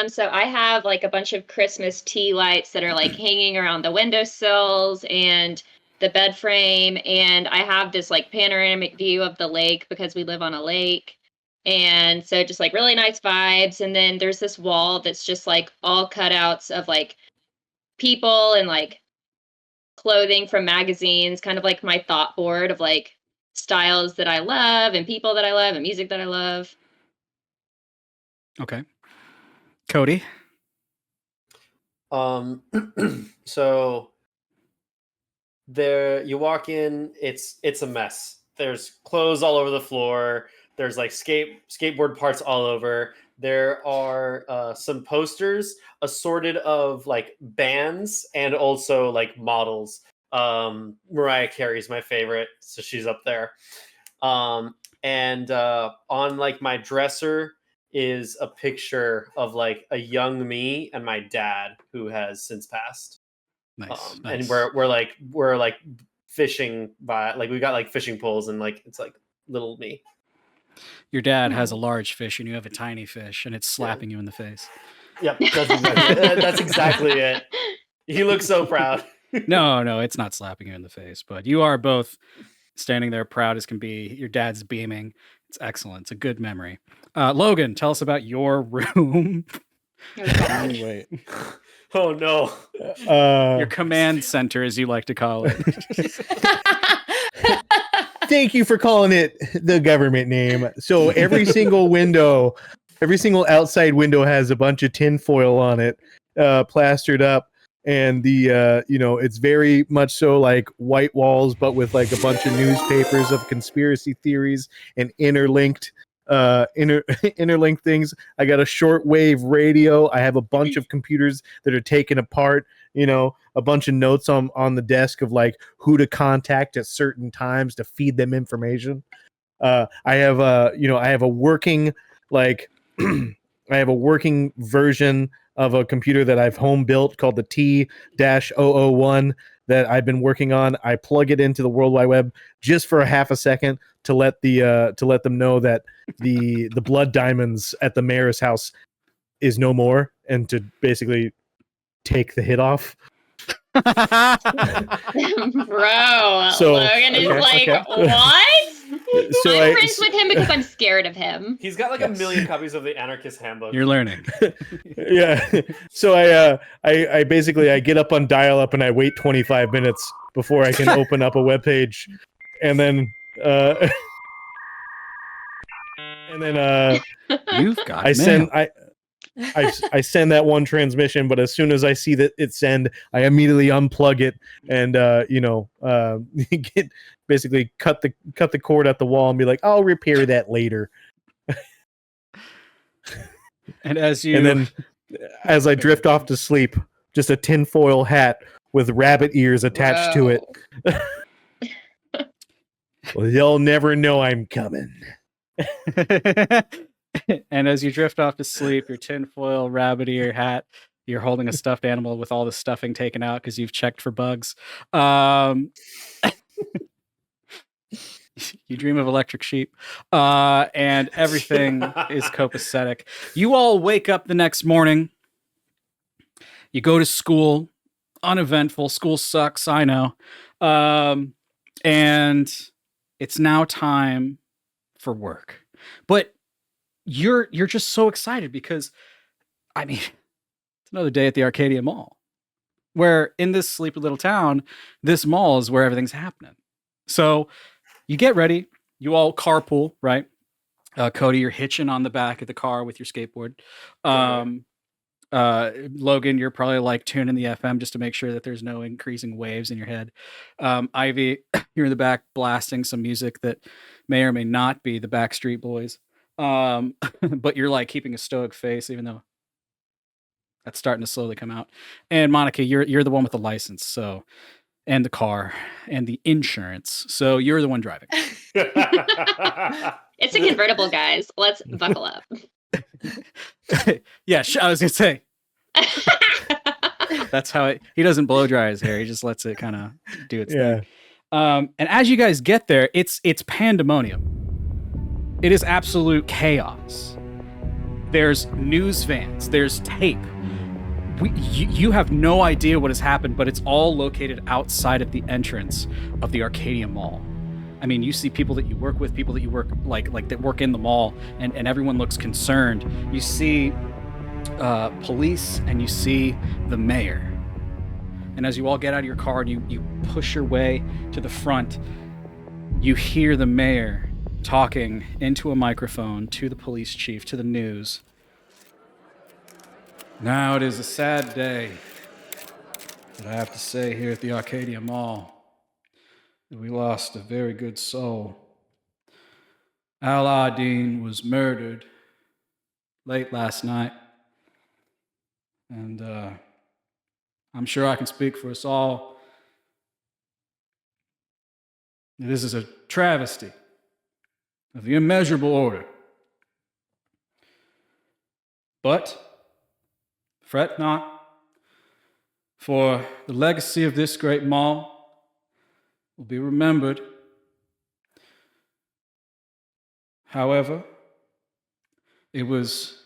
So I have a bunch of Christmas tea lights that are hanging around the windowsills and the bed frame, and I have this panoramic view of the lake because we live on a lake. And so just really nice vibes. And then there's this wall that's just all cutouts of people and clothing from magazines, kind of my thought board of styles that I love and people that I love and music that I love. Okay. Cody. So there you walk in, it's a mess. There's clothes all over the floor. There's skateboard parts all over. There are some posters assorted of bands and also models. Mariah Carey's my favorite, so she's up there. And on my dresser is a picture of a young me and my dad who has since passed. Nice. And we're fishing by we got fishing poles and it's little me. Your dad has a large fish and you have a tiny fish and it's slapping you in the face. Yep, that's exactly it. He looks so proud. No, it's not slapping you in the face, but you are both standing there proud as can be. Your dad's beaming. It's excellent. It's a good memory. Logan, tell us about your room. Wait. Oh no. Your command center, as you like to call it. Thank you for calling it the government name. So every single window, every single outside window has a bunch of tinfoil on it, plastered up. And it's very much so white walls, but with a bunch of newspapers of conspiracy theories and interlinked things. I got a shortwave radio. I have a bunch of computers that are taken apart. A bunch of notes on the desk of who to contact at certain times to feed them information. I have a working I have a working version of a computer that I've home built called the T-001 that I've been working on. I plug it into the World Wide Web just for a half a second to let them know that the blood diamonds at the mayor's house is no more, and to basically take the hit off. Bro, So, Logan is okay. What? So I'm friends with him because I'm scared of him. He's got a million copies of the Anarchist Handbook. You're learning. Yeah. So I basically I get up on dial-up and I wait 25 minutes before I can open up a web page, and then You've got I send mail. I send that one transmission, but as soon as I see that it send, I immediately unplug it and basically cut the cord at the wall and be like, I'll repair that later. And as then as I drift off to sleep, just a tinfoil hat with rabbit ears attached to it. Well, they'll never know I'm coming. And as you drift off to sleep, your tinfoil rabbit ear hat, you're holding a stuffed animal with all the stuffing taken out because you've checked for bugs. You dream of electric sheep, and everything is copacetic. You all wake up the next morning. You go to school, uneventful. School sucks, I know. And it's now time for work. But you're just so excited because, I mean, it's another day at the Arcadia Mall, where in this sleepy little town, this mall is where everything's happening. So you get ready. You all carpool, right? Cody, you're hitching on the back of the car with your skateboard. Logan, you're probably like tuning the FM just to make sure that there's no increasing waves in your head. Ivy, you're in the back blasting some music that may or may not be the Backstreet Boys. But you're like keeping a stoic face, even though that's starting to slowly come out. And Monica, you're the one with the license, so, and the car and the insurance, so you're the one driving. It's a convertible, guys. Let's buckle up. Yeah, I was gonna say. That's how he doesn't blow dry his hair. He just lets it kind of do its thing. And as you guys get there, it's pandemonium. It is absolute chaos. There's news vans. There's tape. You have no idea what has happened, but it's all located outside at the entrance of the Arcadia Mall. I mean, you see people that you work with, people that you work like that work in the mall, and everyone looks concerned. You see police and you see the mayor. And as you all get out of your car and you push your way to the front, you hear the mayor talking into a microphone to the police chief, to the news. Now it is a sad day that I have to say here at the Arcadia Mall that we lost a very good soul. Addin was murdered late last night. And I'm sure I can speak for us all. This is a travesty of the immeasurable order. But fret not, for the legacy of this great mall will be remembered. However, it was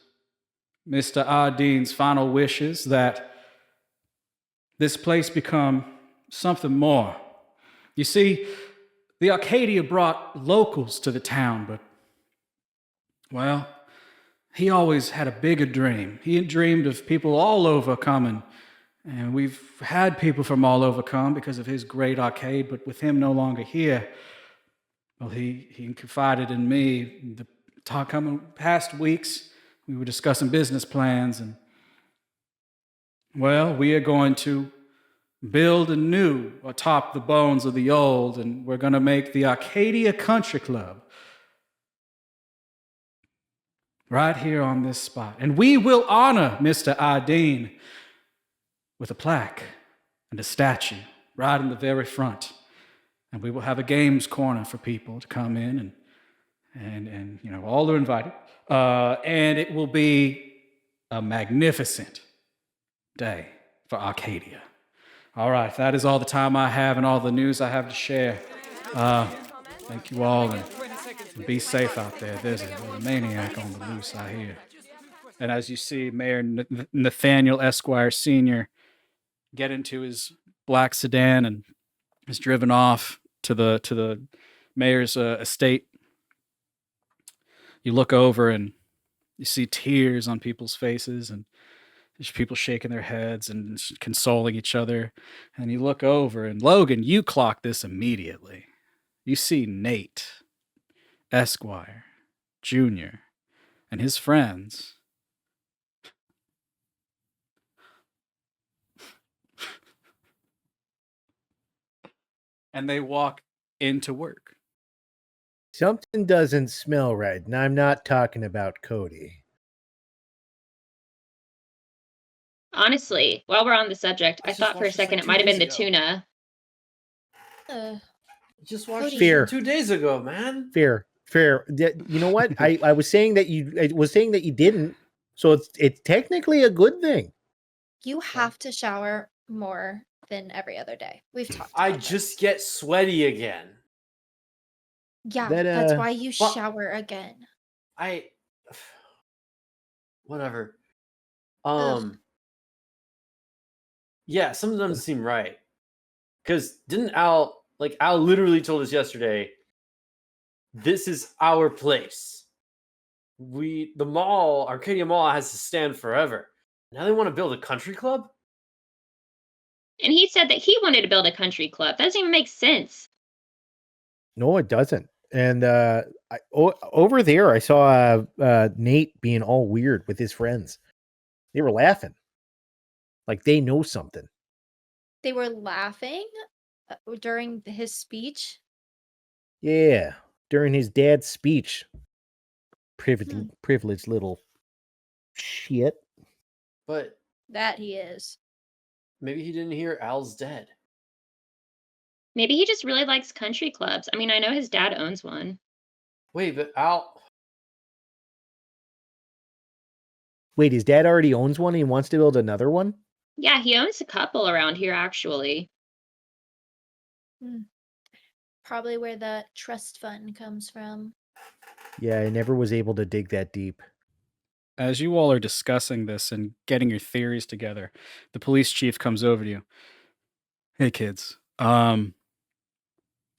Mr. Addin's final wishes that this place become something more. You see, the Arcadia brought locals to the town, but, well, he always had a bigger dream. He had dreamed of people all over coming, and we've had people from all over come because of his great arcade, but with him no longer here, well, he confided in me. The coming past weeks, we were discussing business plans, and, well, we are going to build anew atop the bones of the old, and we're going to make the Arcadia Country Club right here on this spot. And we will honor Mr. Addin with a plaque and a statue right in the very front. And we will have a games corner for people to come in, and you know, all are invited. And it will be a magnificent day for Arcadia. All right, that is all the time I have and all the news I have to share. Thank you all, and be safe out there. There's a maniac on the loose, I hear. And as you see Mayor Nathaniel Esquire Sr. get into his black sedan and is driven off to the mayor's estate, you look over and you see tears on people's faces, and there's people shaking their heads and consoling each other. And you look over, and Logan, you clock this immediately. You see Nate Esquire Jr. and his friends. And they walk into work. Something doesn't smell right, and I'm not talking about Cody. Honestly, while we're on the subject, I I just thought for a watched this, like, second it 2 might have been days the ago. tuna. Just watched this Fear. 2 days ago, man. Fair. You know what? I was saying that you didn't. So it's technically a good thing. You have to shower more than every other day. We've talked I about just this. get sweaty again. Yeah, That, that's why you but- shower again. Whatever. Ugh. Yeah, some of them doesn't seem right. Because didn't Al literally told us yesterday, this is our place. The mall, Arcadia Mall, has to stand forever. Now they want to build a country club? And he said that he wanted to build a country club. That doesn't even make sense. No, it doesn't. And over there, I saw Nate being all weird with his friends. They were laughing, like they know something. They were laughing during his speech. Yeah, during his dad's speech. Privileged little shit. But That he is. maybe he didn't hear Al's dead. Maybe he just really likes country clubs. I mean, I know his dad owns one. Wait, but Al... Wait, his dad already owns one and he wants to build another one? Yeah, he owns a couple around here, actually. Probably where the trust fund comes from. Yeah, I never was able to dig that deep. As you all are discussing this and getting your theories together, the police chief comes over to you. Hey, kids.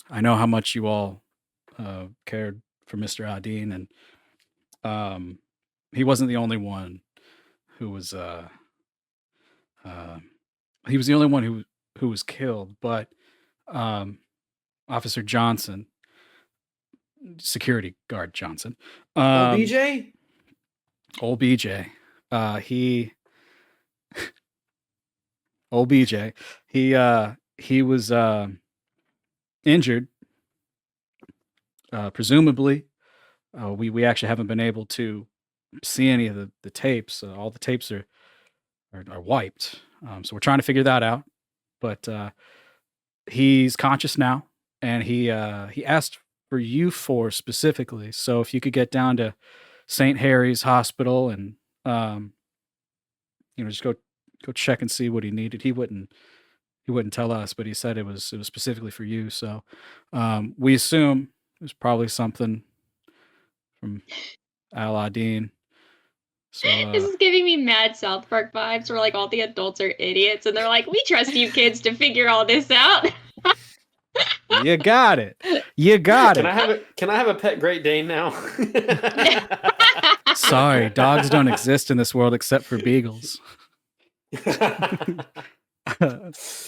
I know how much you all cared for Mr. Addin, and he wasn't the only one who was he was the only one who was killed, but Officer Johnson, security guard Johnson, BJ? old BJ, old BJ, he was injured, presumably. We actually haven't been able to see any of the tapes. All the tapes are wiped. So we're trying to figure that out. But he's conscious now, and he asked for you four specifically. So if you could get down to St. Harry's Hospital and just go check and see what he needed. He wouldn't tell us, but he said it was specifically for you. So we assume it was probably something from Al-Addin. So This is giving me mad South Park vibes where like all the adults are idiots and they're like, we trust you kids to figure all this out. you got it. You got Can it. I have a pet Great Dane now? Sorry, dogs don't exist in this world except for beagles.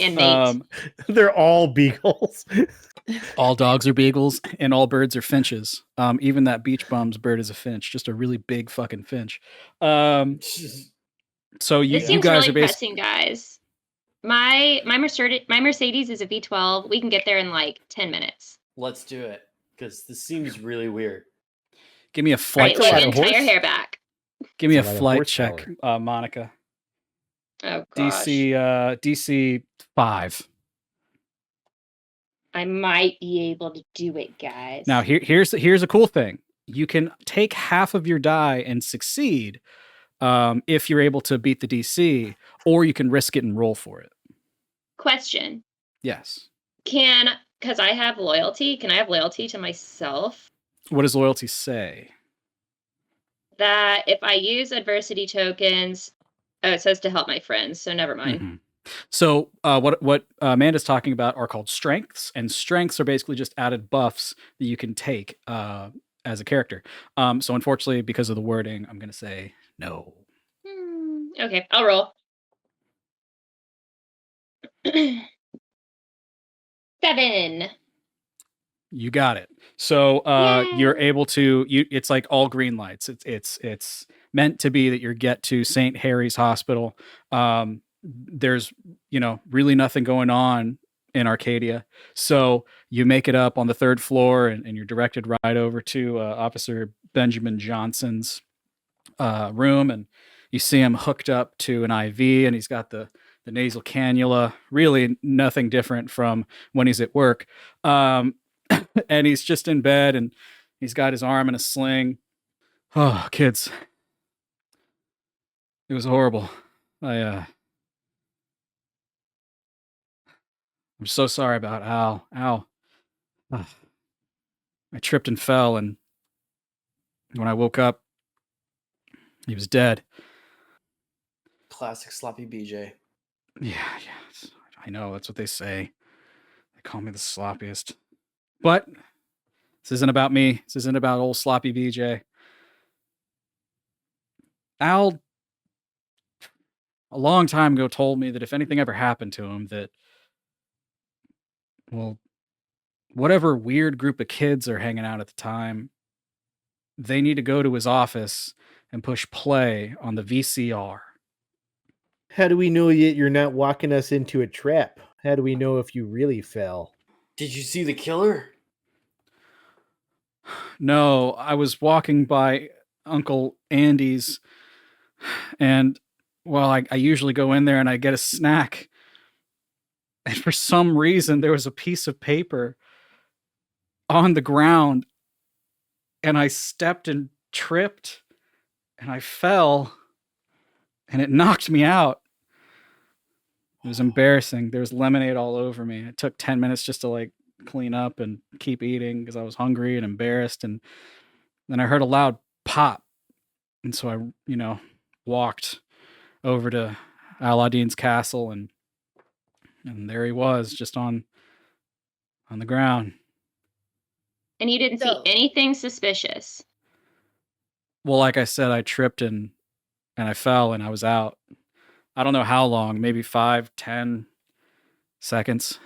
And Nate. They're all beagles. All dogs are beagles and all birds are finches. Even that beach bum's bird is a finch, just a really big fucking finch. So you This seems guys really are basically pressing, guys. My Mercedes is a V12. We can get there in like 10 minutes. Let's do it, because this seems really weird. give me a All flight right, check. Logan, tie your hair back. Give me a It's a lot of flight check, horsepower. Monica. Oh gosh. DC 5. I might be able to do it, guys. Now here's a cool thing. You can take half of your die and succeed if you're able to beat the DC, or you can risk it and roll for it. Question. Yes. Because I have loyalty, can I have loyalty to myself? What does loyalty say? That if I use adversity tokens, it says to help my friends, so never mind. Mhm. So what Amanda's talking about are called strengths, and strengths are basically just added buffs that you can take as a character. So unfortunately, because of the wording, I'm going to say no. Okay, I'll roll. 7. You got it. So you're Yay. able to. It's like all green lights. It's meant to be that you get to St. Harry's Hospital. There's really nothing going on in Arcadia, so you make it up on the 3rd floor, and you're directed right over to Officer Benjamin Johnson's room, and You see him hooked up to an IV, and he's got the nasal cannula. Really nothing different from when he's at work. And he's just in bed, and he's got his arm in a sling. Oh, kids. It was horrible. I'm so sorry about Al. Al. I tripped and fell, and when I woke up, he was dead. Classic sloppy BJ. Yeah. I know, that's what they say. They call me the sloppiest. But this isn't about me. This isn't about old sloppy BJ. Al, a long time ago, told me that if anything ever happened to him, that, well, whatever weird group of kids are hanging out at the time, they need to go to his office and push play on the VCR. How do we know that you're not walking us into a trap? How do we know if you really fell? Did you see the killer? No, I was walking by Uncle Andy's, and well, I usually go in there and I get a snack. And for some reason, there was a piece of paper on the ground, and I stepped and tripped, and I fell, and it knocked me out. It was embarrassing. There was lemonade all over me. It took 10 minutes just to like clean up and keep eating because I was hungry and embarrassed. And then I heard a loud pop. And so I, walked over to Aladdin's castle, and there he was, just on the ground. And you didn't see So- anything suspicious. Well, like I said, I tripped and I fell and I was out. I don't know how long, maybe 5-10 seconds.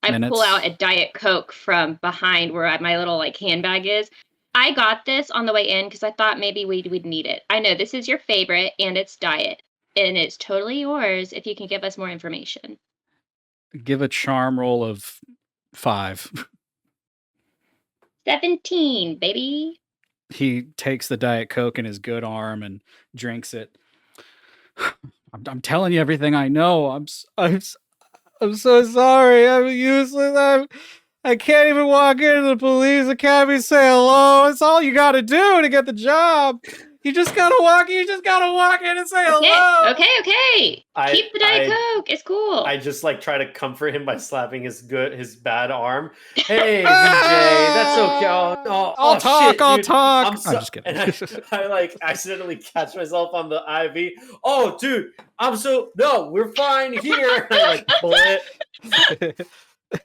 I pull Minutes. out a Diet Coke from behind where my little like handbag is. I got this on the way in because I thought maybe we would need it. I know this is your favorite and it's diet. And it's totally yours if you can give us more information. Give a charm roll of 5. 17, baby. He takes the Diet Coke in his good arm and drinks it. I'm telling you everything I know. I'm so sorry. I'm useless. I can't even walk into the police academy and say hello. It's all you got to do to get the job. You just gotta walk in and say hello. Okay. Keep the Diet Coke. It's cool. I just like try to comfort him by slapping his bad arm. Hey, VJ, that's okay. I'll talk. Shit, I'll dude. talk. I'm just kidding. And I like accidentally catch myself on the IV. Oh, dude, no, we're fine here. I like pull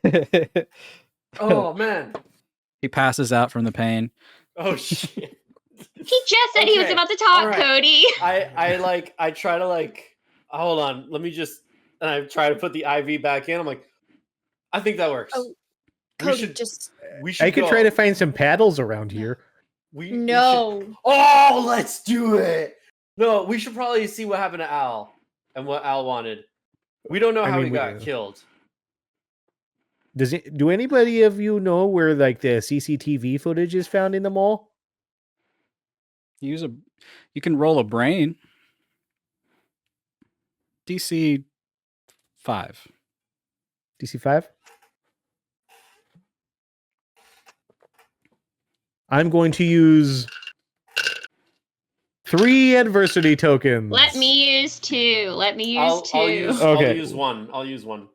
it. Oh man. He passes out from the pain. Oh shit. He just said he was Okay, about to talk, alright. Cody. I try to hold on, let me just, and I try to put the IV back in. I'm like, I think that works. Oh, we Cody, should just we I could go. try to find some paddles around here. We should- no. Oh, let's do it. No, we should probably see what happened to Al and what Al wanted. We don't know I how mean, he we got do. killed. Do anybody of you know where like the CCTV footage is found in the mall? You can roll a brain. DC 5. DC 5? I'm going to use 3 adversity tokens. Let me use 2. I'll use one. I'll use one.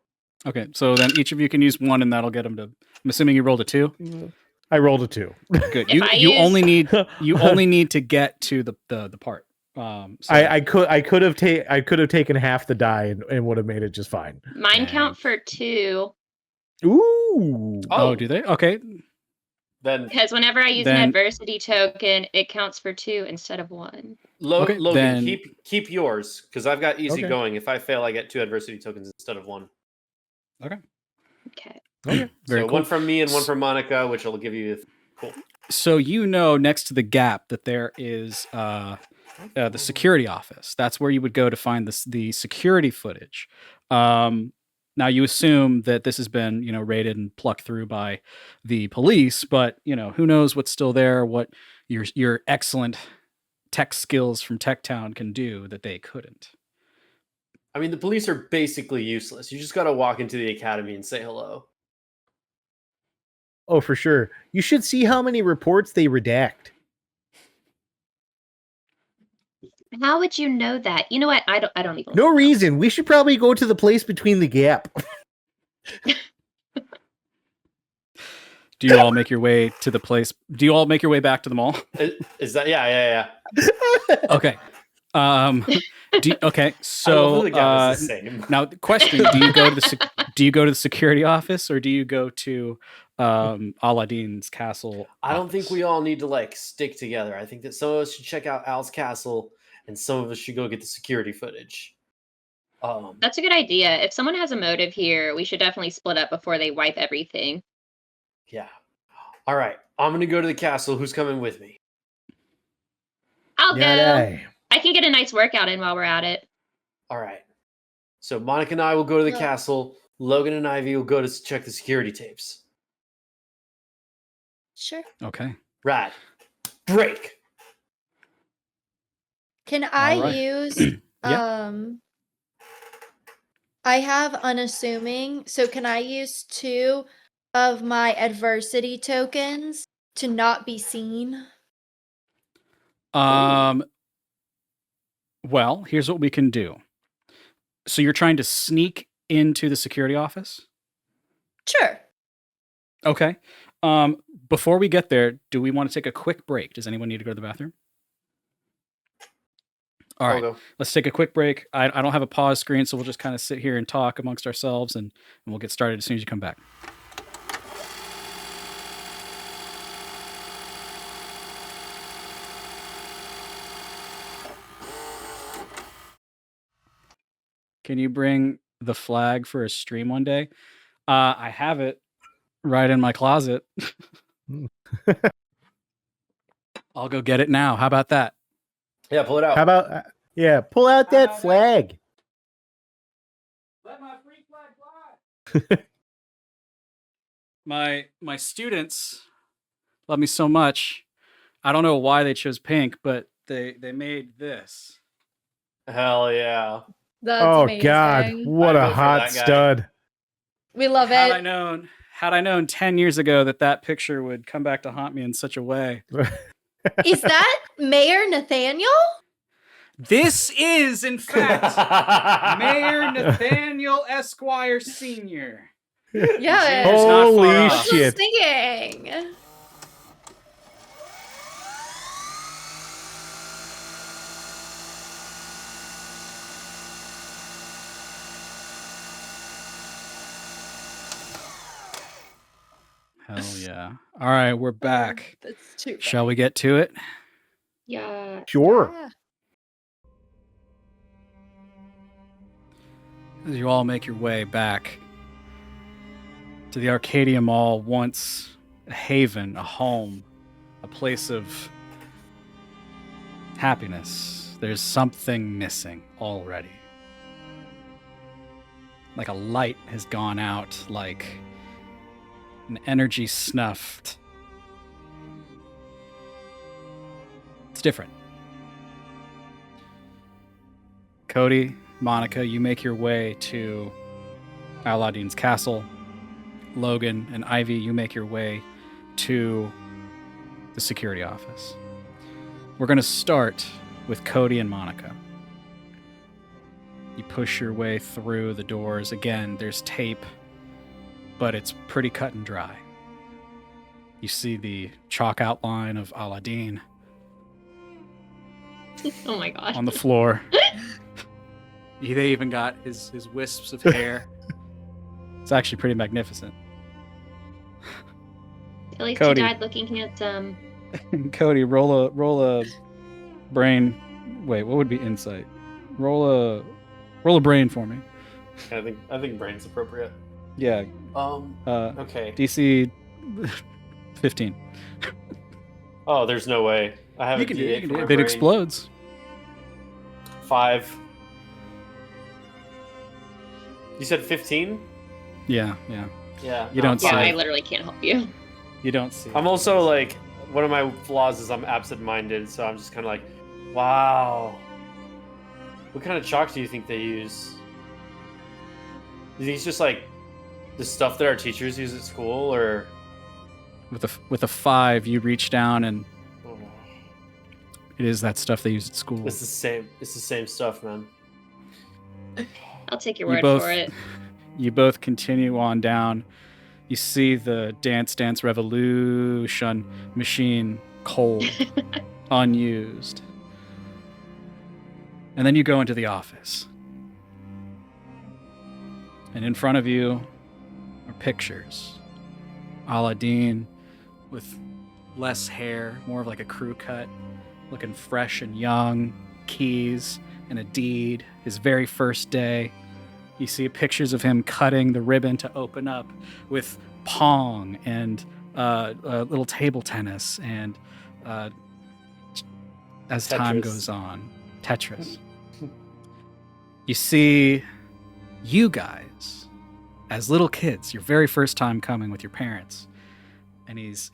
Okay, so then each of you can use 1, and that'll get them to. I'm assuming you rolled a 2. I rolled a 2. Good. If I You use- only need to get to the part. So I could have taken half the die and would have made it just fine. Mine Dang. count for 2 Ooh. Oh, do they? Okay. Then because whenever I use Then- an adversity token, it counts for 2 instead of 1. Okay, Logan, then- keep yours because I've got easy Okay. going. If I fail, I get 2 adversity tokens instead of 1. Okay. Very So cool. one from me and one from Monica, which will give you. Cool. So next to the gap that there is the security office. That's where you would go to find the security footage. Now you assume that this has been raided and plucked through by the police, but who knows what's still there? What your excellent tech skills from Tech Town can do that they couldn't. I mean, the police are basically useless. You just got to walk into the academy and say hello. Oh, for sure. You should see how many reports they redact. How would you know that? You know what? I don't even No know. reason. We should probably go to the place between the gap. Do you all make your way to the place? Do you all make your way back to the mall? Is that yeah? Okay. Okay. I love So that the gap is the same. now, the question: Do you go to the security office, or do you go to Aladdin's castle? I don't think office? we all need to like stick together. I think that some of us should check out Al's castle, and some of us should go get the security footage. That's a good idea. If someone has a motive here, we should definitely split up before they wipe everything. Yeah. All right. I'm gonna go to the castle. Who's coming with me? I'll go. Yeah. I can get a nice workout in while we're at it. All right. So Monica and I will go to the Yeah. castle. Logan and Ivy will go to check the security tapes. Sure. Okay. Rad. Break. Can I right. use Yeah. I have unassuming, so can I use 2 of my adversity tokens to not be seen? Well, here's what we can do. So you're trying to sneak into the security office? Sure. Okay. Before we get there, do we want to take a quick break? Does anyone need to go to the bathroom? All right. I'll go. Let's take a quick break. I don't have a pause screen, so we'll just kind of sit here and talk amongst ourselves, and we'll get started as soon as you come back. Can you bring the flag for a stream one day? I have it right in my closet. I'll go get it now. How about that? Yeah, pull it out. How about, pull out that flag. Let my free flag fly. My students love me so much. I don't know why they chose pink, but they made this. Hell yeah. That's Oh, amazing. God. What I a vote for hot that guy. stud. We love Had it. I known 10 years ago that picture would come back to haunt me in such a way. Is that Mayor Nathaniel? This is, in fact, Mayor Nathaniel Esquire Sr. Yeah. It's not far Holy off. That's shit. what's thinking. Hell yeah. All right, we're back. That's too Shall we get to it? Yeah. Sure. Yeah. As you all make your way back to the Arcadia Mall, once a haven, a home, a place of happiness, there's something missing already. Like a light has gone out, like an energy snuffed. It's different. Cody, Monica, you make your way to Aladdin's castle. Logan and Ivy, you make your way to the security office. We're going to start with Cody and Monica. You push your way through the doors. Again, there's tape, but it's pretty cut and dry. You see the chalk outline of Aladdin Oh my gosh. on the floor. They even got his wisps of hair. It's actually pretty magnificent. At least Cody. he died looking handsome. Cody, roll a brain. Wait, what would be insight? Roll a brain for me. I think brain's appropriate. Yeah. Okay. DC 15. Oh, there's no way. I have You a can do D8 it. You can for do my it. It brain. explodes. 5. You said 15? Yeah. Yeah. You don't Yeah, see I it. literally can't help you. You don't see. I'm also like, one of my flaws is I'm absent-minded, so I'm just kind of like, Wow. What kind of chalk do you think they use? Do you think it's just like the stuff that our teachers use at school, or With a 5, you reach down and oh, it is that stuff they use at school. it's the same? It's the same stuff, man. I'll take your You word both- for it. You both continue on down. You see the Dance Dance Revolution machine cold, unused. And then you go into the office. And in front of you are pictures. Addin with less hair, more of like a crew cut, looking fresh and young, keys and a deed, his very first day. You see pictures of him cutting the ribbon to open up with Pong and little table tennis and as time Tetris. goes on, Tetris. You see you guys as little kids, your very first time coming with your parents. And he's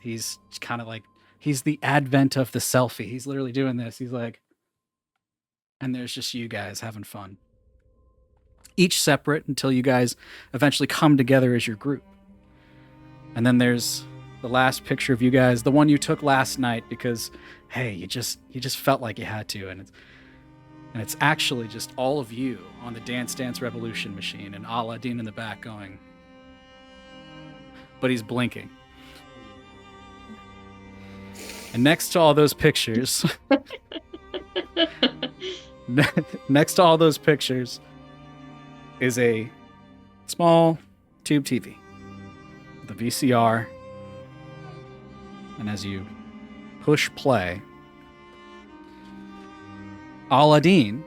kind of like, he's the advent of the selfie. He's literally doing this. He's like, and there's just you guys having fun. Each separate until you guys eventually come together as your group. And then there's the last picture of you guys, the one you took last night because, hey, you just felt like you had to. And it's actually just all of you on the Dance Dance Revolution machine and Addin in the back going. But he's blinking. And next to all those pictures, next to all those pictures is a small tube TV, the VCR. And as you push play, Addin,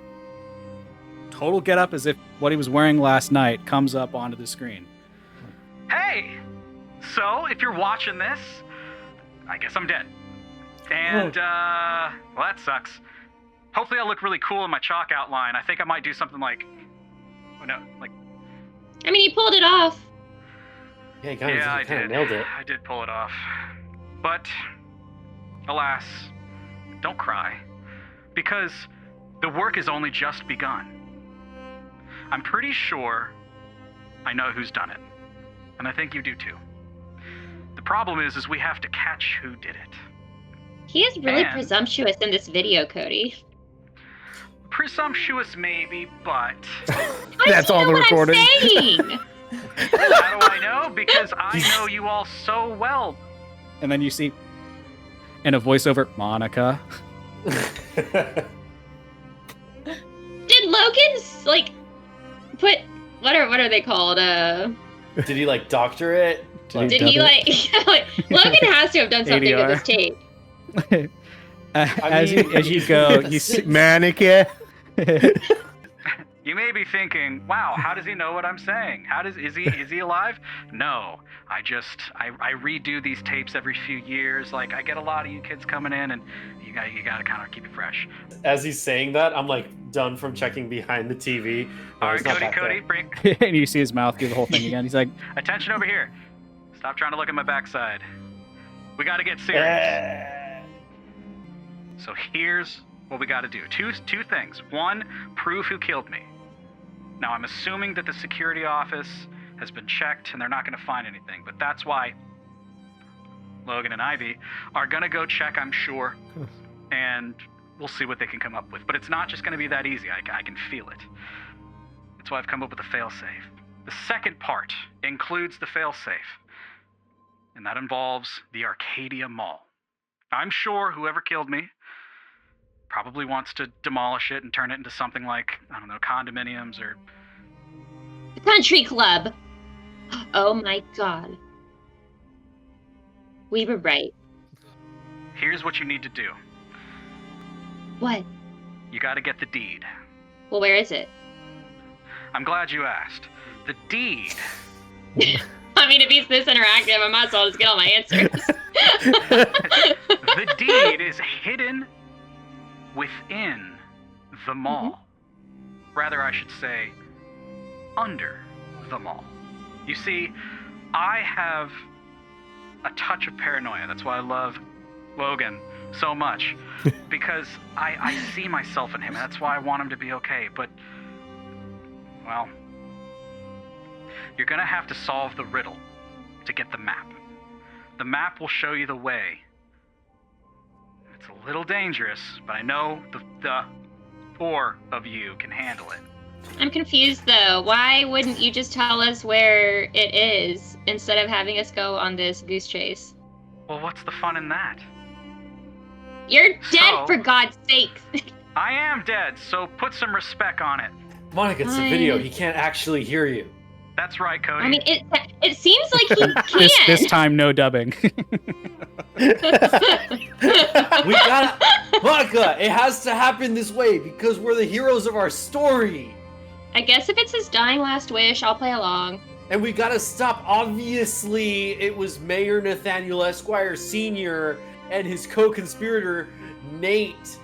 total get up as if what he was wearing last night, comes up onto the screen. Hey! So, if you're watching this, I guess I'm dead. And, well, that sucks. Hopefully I'll look really cool in my chalk outline. I think I might do something like... Oh, no, like... I mean, you pulled it off. Yeah, you kind I of did. nailed it. I did pull it off. But, alas, don't cry. Because the work has only just begun. I'm pretty sure I know who's done it. And I think you do too. The problem is we have to catch who did it. He is really And- presumptuous in this video, Cody. Presumptuous maybe, but That's all the recording. I'm saying. how do I know? Because I know you all so well. And then you see, in a voiceover, Monica. Did Logan's like put what are they called? Did he like doctor it? Did Did he like Logan has to have done something ADR. with his tape. As mean, you go, you see. Manica. You may be thinking, "Wow, how does he know what I'm saying? Is he alive?" No, I redo these tapes every few years. Like I get a lot of you kids coming in, and you got to kind of keep it fresh. As he's saying that, I'm like done from checking behind the TV. All He's right, not back Cody, there. bring And you see his mouth do the whole thing again. He's like, attention over here. Stop trying to look at my backside. We got to get serious. Eh. So here's what we got to do. Two things. One, prove who killed me. Now, I'm assuming that the security office has been checked and they're not going to find anything, but that's why Logan and Ivy are going to go check, I'm sure, and we'll see what they can come up with. But it's not just going to be that easy. I can feel it. That's why I've come up with a failsafe. The second part includes the failsafe, and that involves the Arcadia Mall. I'm sure whoever killed me probably wants to demolish it and turn it into something like, I don't know, condominiums or... The country club. Oh my god. We were right. Here's what you need to do. What? You got to get the deed. Well, where is it? I'm glad you asked. The deed. I mean, if he's this interactive, I might as well just get all my answers. The deed is hidden within the mall. Rather, I should say, under the mall. You see, I have a touch of paranoia. That's why I love Logan so much because I see myself in him, and that's why I want him to be okay. But, well, you're going to have to solve the riddle to get the map. The map will show you the way. It's a little dangerous, but I know the four of you can handle it. I'm confused though. Why wouldn't you just tell us where it is instead of having us go on this goose chase? Well, what's the fun in that? You're dead, So- for God's sakes. I am dead, so put some respect on it. Monica, it's a video. He can't actually hear you. That's right, Cody. I mean, it seems like he can. This time, no dubbing. We gotta, Monica. It has to happen this way because we're the heroes of our story, I guess if it's his dying last wish, I'll play along. and we gotta stop. Obviously, it was Mayor Nathaniel Esquire Sr. and his co-conspirator Nate.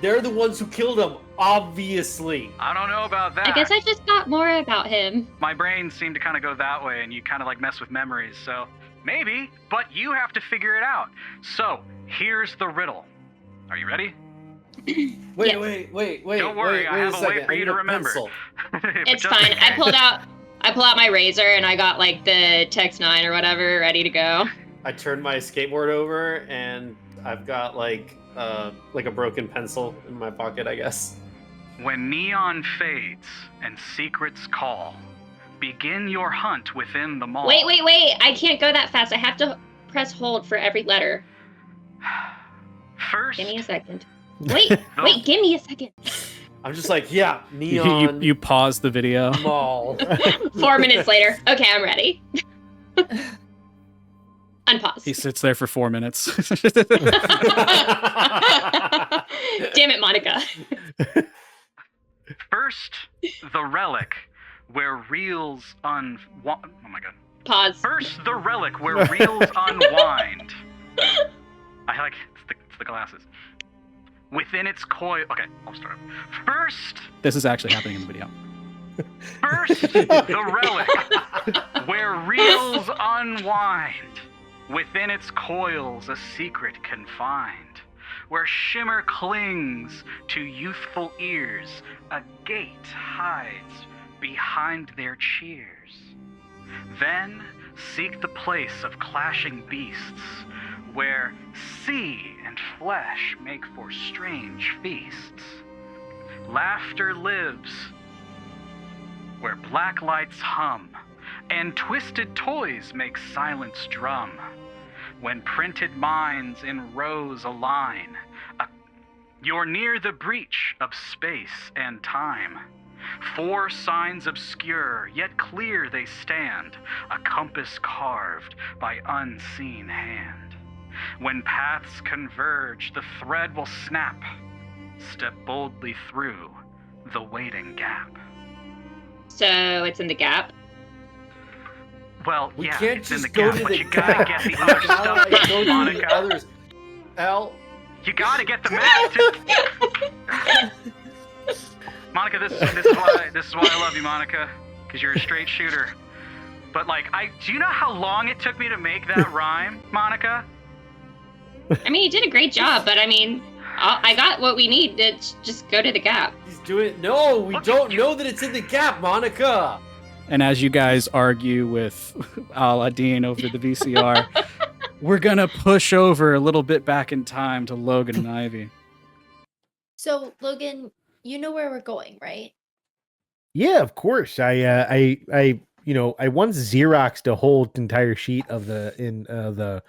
They're the ones who killed him. Obviously. I don't know about that. I guess I just got more about him. My brain seemed to kind of go that way, and you kind of like mess with memories, so maybe, but you have to figure it out. So, here's the riddle. Are you ready? Wait. Don't worry, I have a way for you to remember. It's fine. I pull out my razor and I got like the Tex 9 or whatever ready to go. I turned my skateboard over, and I've got like a broken pencil in my pocket, I guess. When neon fades and secrets call, begin your hunt within the mall. Wait. I can't go that fast. I have to press hold for every letter. First, Give me a second. Wait, give me a second. I'm just like, yeah, neon you pause the video. mall. 4 minutes later. Okay, I'm ready. Unpause. He sits there for 4 minutes. Damn it, Monica. First, the relic where reels oh my god. Pause. First, the relic where reels unwind. I like it's the glasses. Within its coil. Okay, I'll start. First, This is actually happening in the video. the relic where reels unwind. Within its coils, a secret confined. Where shimmer clings to youthful ears, a gate hides behind their cheers. Then seek the place of clashing beasts, where sea and flesh make for strange feasts. Laughter lives, where black lights hum, and twisted toys make silence drum. When printed minds in rows align, you're near the breach of space and time. 4 signs obscure, yet clear they stand, a compass carved by unseen hand. When paths converge, the thread will snap. Step boldly through the waiting gap. So it's in the gap. Well, We yeah, can't it's in the just go gap, to but the you gotta gap. get the We other gotta, stuff, like, go to the Monica. others. Al, You gotta get the map too. Monica, this is why I love you, Monica, because you're a straight shooter. But like, do you know how long it took me to make that rhyme, Monica? I mean, you did a great job, but I mean, I got what we need to just go to the gap. he's doing it. No, we don't know that it's in the gap, Monica. And as you guys argue with Addin over the VCR, we're going to push over a little bit back in time to Logan and Ivy. So, Logan, you know where we're going, right? Yeah, of course. I once Xeroxed a whole entire sheet of the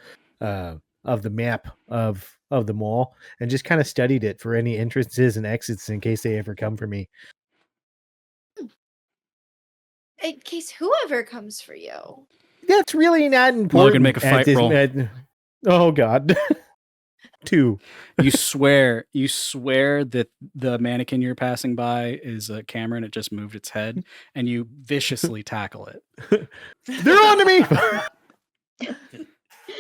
map of the mall and just kind of studied it for any entrances and exits in case they ever come for me. In case whoever comes for you. That's really not important. Logan, make a at fight this- roll. oh God. 2. You swear that the mannequin you're passing by is a camera and it just moved its head, and you viciously tackle it. They're on to me.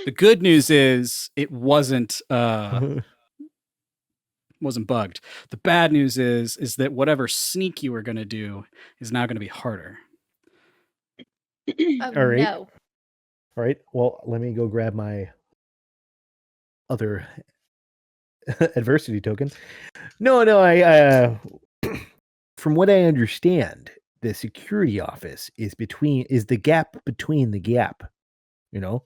The good news is it wasn't bugged. The bad news is that whatever sneak you were going to do is now going to be harder. Oh, All right. no. All right. Well, let me go grab my other adversity token. No, I from what I understand, the security office is the gap between the gap. You know?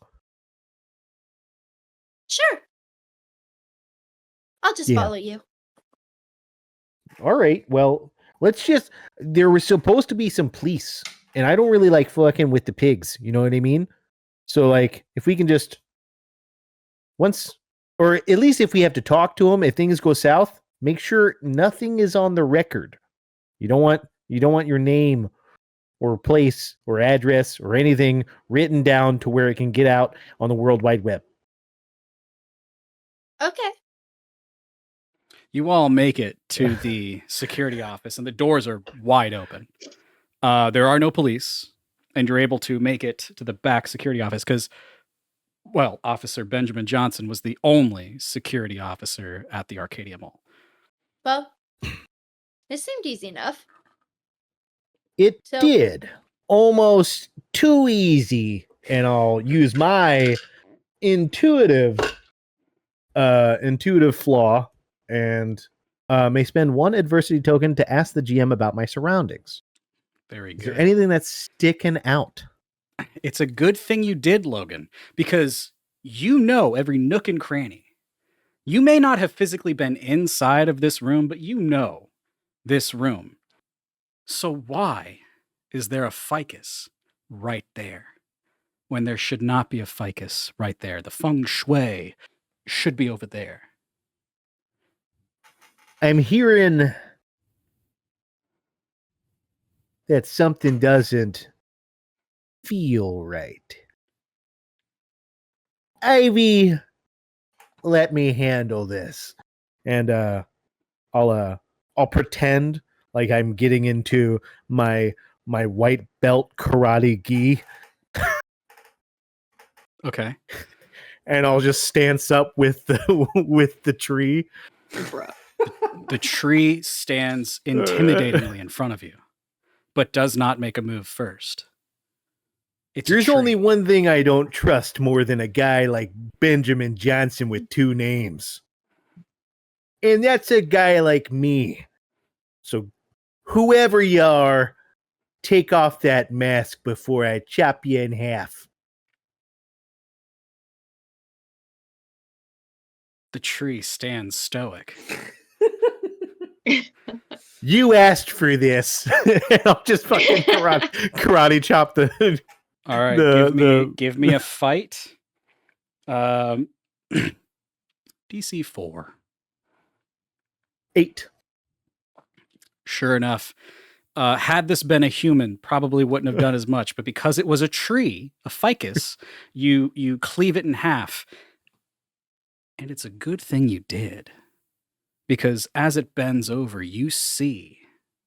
Sure. I'll just Yeah. follow you. All right. Well, there was supposed to be some police, and I don't really like fucking with the pigs. You know what I mean? So, like, if we can just or at least if we have to talk to them, if things go south, make sure nothing is on the record. You don't want your name or place or address or anything written down to where it can get out on the World Wide Web. Okay. You all make it to the security office, and the doors are wide open. There are no police, and you're able to make it to the back security office because, well, Officer Benjamin Johnson was the only security officer at the Arcadia Mall. Well, this seemed easy enough. It So- did. Almost too easy. And I'll use my intuitive flaw and may spend one adversity token to ask the GM about my surroundings. Very Is good. there anything that's sticking out? It's a good thing you did, Logan, because you know every nook and cranny. You may not have physically been inside of this room, but you know this room. So why is there a ficus right there when there should not be a ficus right there? The feng shui should be over there. I'm hearing that something doesn't feel right. Ivy, let me handle this. And I'll pretend like I'm getting into my white belt karate gi, Okay. and I'll just stance up with the tree. Bruh. The tree stands intimidatingly in front of you, but does not make a move first. It's a There's tree. only one thing I don't trust more than a guy like Benjamin Johnson with two names. And that's a guy like me. So whoever you are, take off that mask before I chop you in half. The tree stands stoic. You asked for this. And I'll just fucking karate chop the... All right, give me a fight. DC 4. 8. Sure enough, had this been a human, probably wouldn't have done as much. But because it was a tree, a ficus, you cleave it in half. And it's a good thing you did. Because as it bends over, you see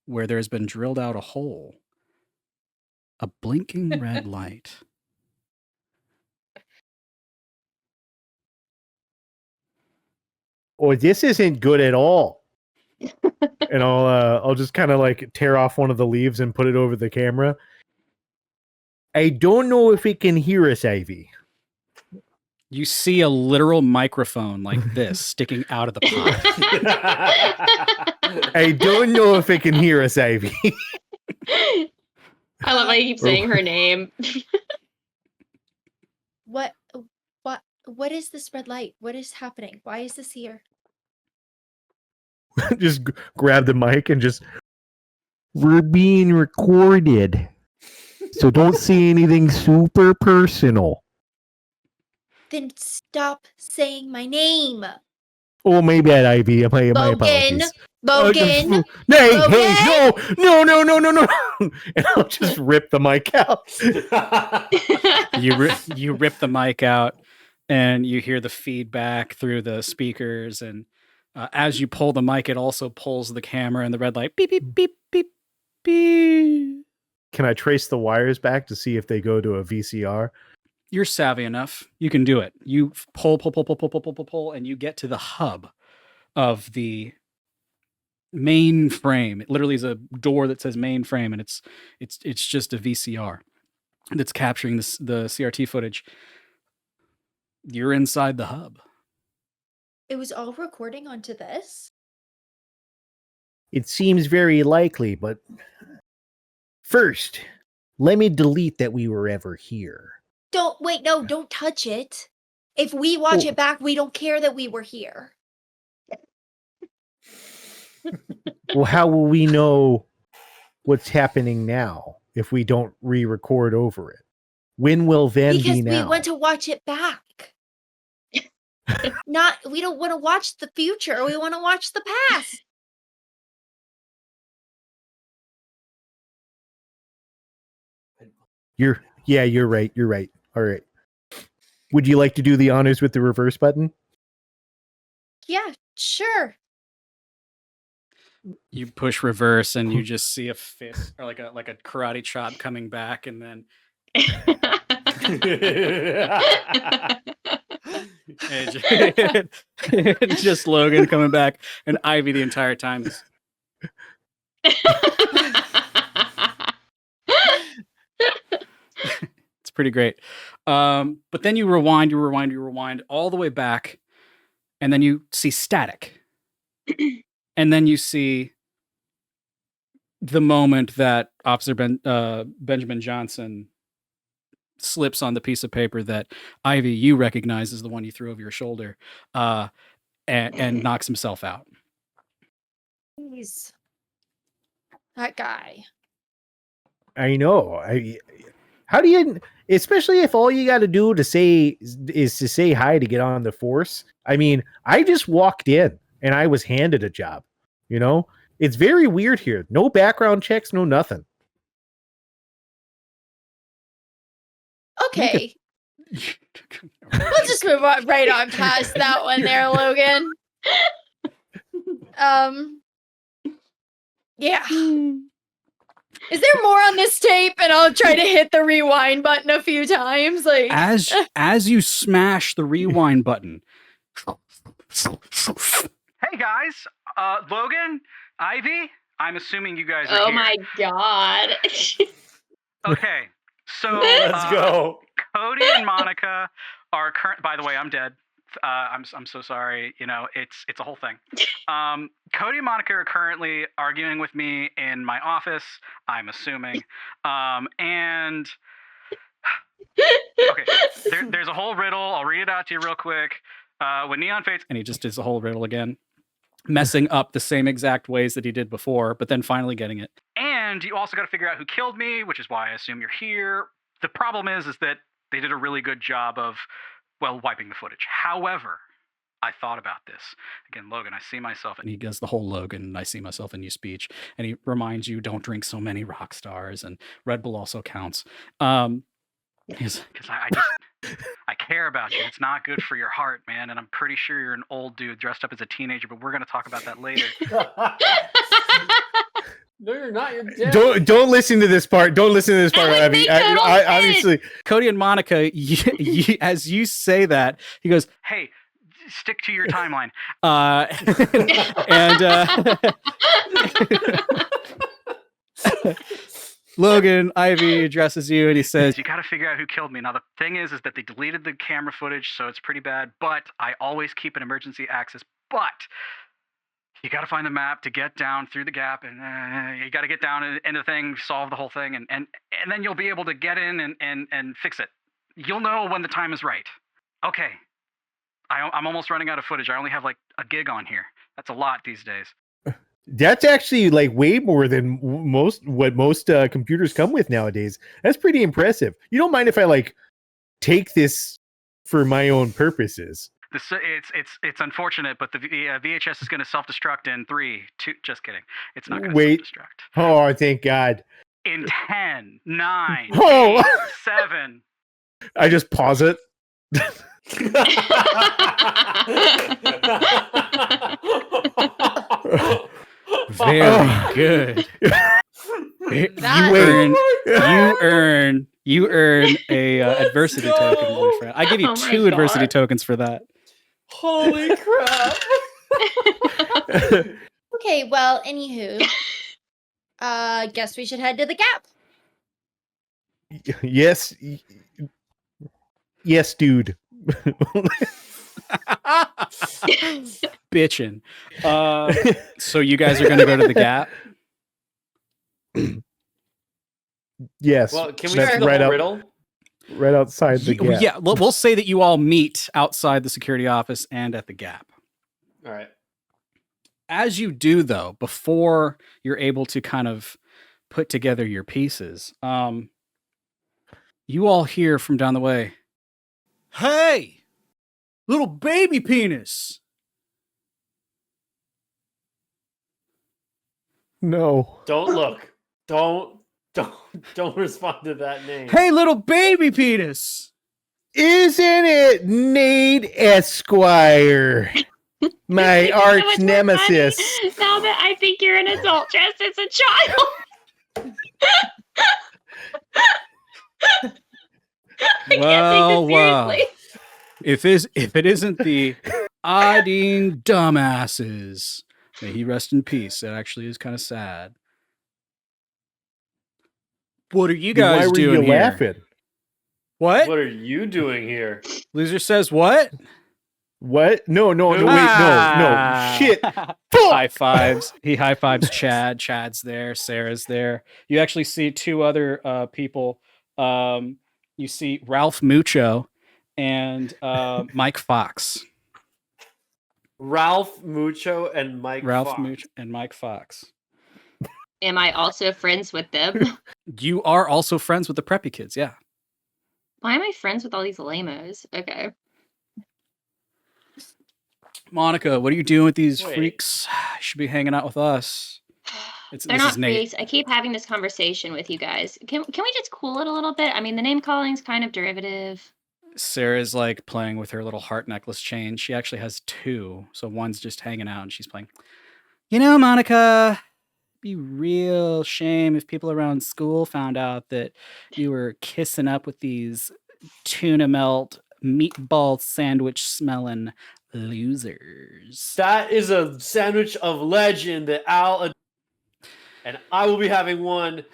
where there's been drilled out a hole. A blinking red light. Oh, this isn't good at all. And I'll just kind of like tear off one of the leaves and put it over the camera. I don't know if it can hear us, Ivy. You see a literal microphone like this sticking out of the pot. I don't know if it can hear us, Ivy. I love how you keep saying her name. What is this red light? What is happening? Why is this here? Just grab the mic and just... We're being recorded. So don't say anything super personal. Then stop saying my name. Oh, maybe at Ivy. My Logan. apologies. Logan. Hey, Logan? no. And I'll just rip the mic out. You rip the mic out, and you hear the feedback through the speakers. And as you pull the mic, it also pulls the camera and the red light. Beep, beep, beep, beep, beep. Can I trace the wires back to see if they go to a VCR? You're savvy enough. You can do it. You pull, and you get to the hub of the mainframe. It literally is a door that says mainframe, and it's just a VCR that's capturing the CRT footage. You're inside the hub. it was all recording onto this? It seems very likely, but first, let me delete that we were ever here. Don't touch it. If we watch it back, we don't care that we were here. Well, how will we know what's happening now if we don't re-record over it? When will then Because be now? we want to watch it back. We don't want to watch the future. We want to watch the past. You're right. You're right. All right. Would you like to do the honors with the reverse button? Yeah, sure. You push reverse and you just see a fist or like a karate chop coming back, and then it's just Logan coming back, and Ivy the entire time is. It's pretty great. But then you rewind all the way back, and then you see static. And then you see the moment that Officer Benjamin Johnson slips on the piece of paper that Ivy, you recognize as the one you threw over your shoulder, and knocks himself out. He's that guy. I know. How do you, especially if all you got to do to say is to say hi to get on the force? I mean, I just walked in and I was handed a job. You know, it's very weird here. No background checks, no nothing. Okay. We'll just move on right on past that one there, Logan. Yeah. Is there more on this tape? And I'll try to hit the rewind button a few times. Like as you smash the rewind button. Hey guys, Logan, Ivy. I'm assuming you guys are Oh here. my god. Okay, so Let's go. Cody and Monica are current. By the way, I'm dead. I'm so sorry. You know, it's a whole thing. Cody and Monica are currently arguing with me in my office. I'm assuming, and okay, there's a whole riddle. I'll read it out to you real quick. When Neon fades, And he just does the whole riddle again, messing up the same exact ways that he did before, but then finally getting it. and you also got to figure out who killed me, which is why I assume you're here. The problem is that they did a really good job of, well, wiping the footage. However, I thought about this. Again, Logan, I see myself. And he does the whole Logan, I see myself in you speech. And he reminds you, don't drink so many rock stars. And Red Bull also counts. Because I care about you. It's not good for your heart, man. And I'm pretty sure you're an old dude dressed up as a teenager, but we're going to talk about that later. No, you're not. You're dead. Don't listen to this part. Don't listen to this part, That would Abby. make total Obviously, Cody and Monica, as you say that, he goes, Hey, stick to your timeline. and Logan, Ivy addresses you and he says, You got to figure out who killed me. Now, the thing is that they deleted the camera footage, so it's pretty bad. But I always keep an emergency access. But you got to find the map to get down through the gap, and you got to get down into the thing, solve the whole thing, and then you'll be able to get in and fix it. You'll know when the time is right. Okay. I'm almost running out of footage. I only have like a gig on here. That's a lot these days. that's actually like way more than most computers come with nowadays. That's pretty impressive. You don't mind if I like take this for my own purposes? It's unfortunate, but the VHS is going to self-destruct in 3, 2. Just kidding. It's not going to Wait. self-destruct. Oh, thank God. In 10, 9, Oh. 8, 7. I just pause it. very good. You earn a adversity token, my friend. I give you Oh my 2 adversity God. tokens for that. Holy crap. Okay, well, anywho. Guess we should head to the gap. Yes, dude. Bitchin'. So you guys are gonna go to the Gap. Yes. Well, can we that's see the right whole out, riddle? right outside the gap. Yeah, we'll say that you all meet outside the security office and at the Gap. All right. As you do, though, before you're able to kind of put together your pieces, you all hear from down the way, "Hey, little baby penis." No. Don't look. Don't respond to that name. "Hey, little baby penis." Isn't it Nate Esquire? My So arch much more nemesis. funny now that I think you're an adult dressed as a child. I can't take this seriously. If it isn't the Addin dumbasses, may he rest in peace. It actually is kind of sad. What are you Then guys why were doing you here? laughing? What? What are you doing here? Loser says what? What? No, wait, no. Shit. High fives. He high fives Chad. Chad's there. Sarah's there. You actually see two other people. You see Ralph Mucho and Mike Fox. Ralph Mucho and Mike Ralph Fox. Mucho and Mike Fox. Am I also friends with them? You are also friends with the preppy kids, yeah. Why am I friends with all these lamos? Okay. Monica, what are you doing with these Wait. freaks? You should be hanging out with us. They're this not is Nate. freaks. I keep having this conversation with you guys. Can we just cool it a little bit? I mean, the name calling's kind of derivative. Sarah's like playing with her little heart necklace chain. She actually has two, so one's just hanging out and she's playing. You know, Monica, it'd be real shame if people around school found out that you were kissing up with these tuna melt meatball sandwich smelling losers. That is a sandwich of legend that and I will be having one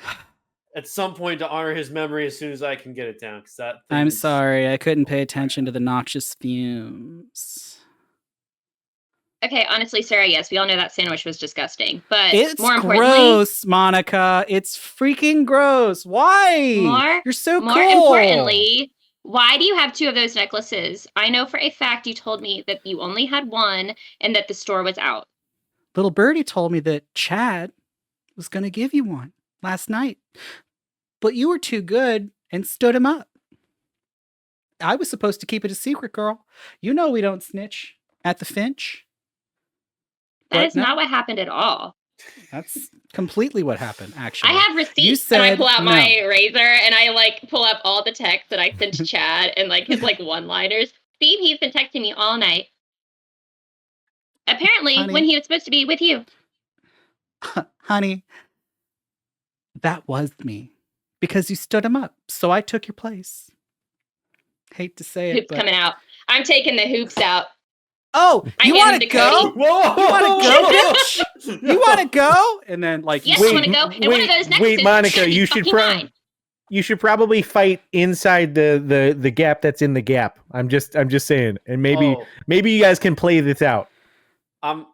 at some point to honor his memory as soon as I can get it down. I'm sorry, I couldn't pay attention to the noxious fumes. Okay, honestly, Sarah, yes, we all know that sandwich was disgusting. But It's more importantly, gross, Monica. It's freaking gross. Why? You're so more cool. importantly, why do you have two of those necklaces? I know for a fact you told me that you only had one and that the store was out. Little Birdie told me that Chad was going to give you one last night, but you were too good and stood him up. I was supposed to keep it a secret, girl. You know we don't snitch at the Finch. That is not what happened at all. That's completely what happened, actually. I have receipts and I pull out my razor and I like pull up all the texts that I sent to Chad and like his like one-liners. Steve, he's been texting me all night. Apparently, Honey. when he was supposed to be with you. Honey, that was me. Because you stood him up, so I took your place. Hate to say it, Hoops coming out. I'm taking the hoops out. Oh, you want to go? Whoa! You want to go, bitch? You want to go? And then, like, yes, I want to go. And one of those necklaces Wait, Monica, should you be should fucking mine. you should probably fight inside the gap that's in the gap. I'm just saying, and maybe you guys can play this out. Can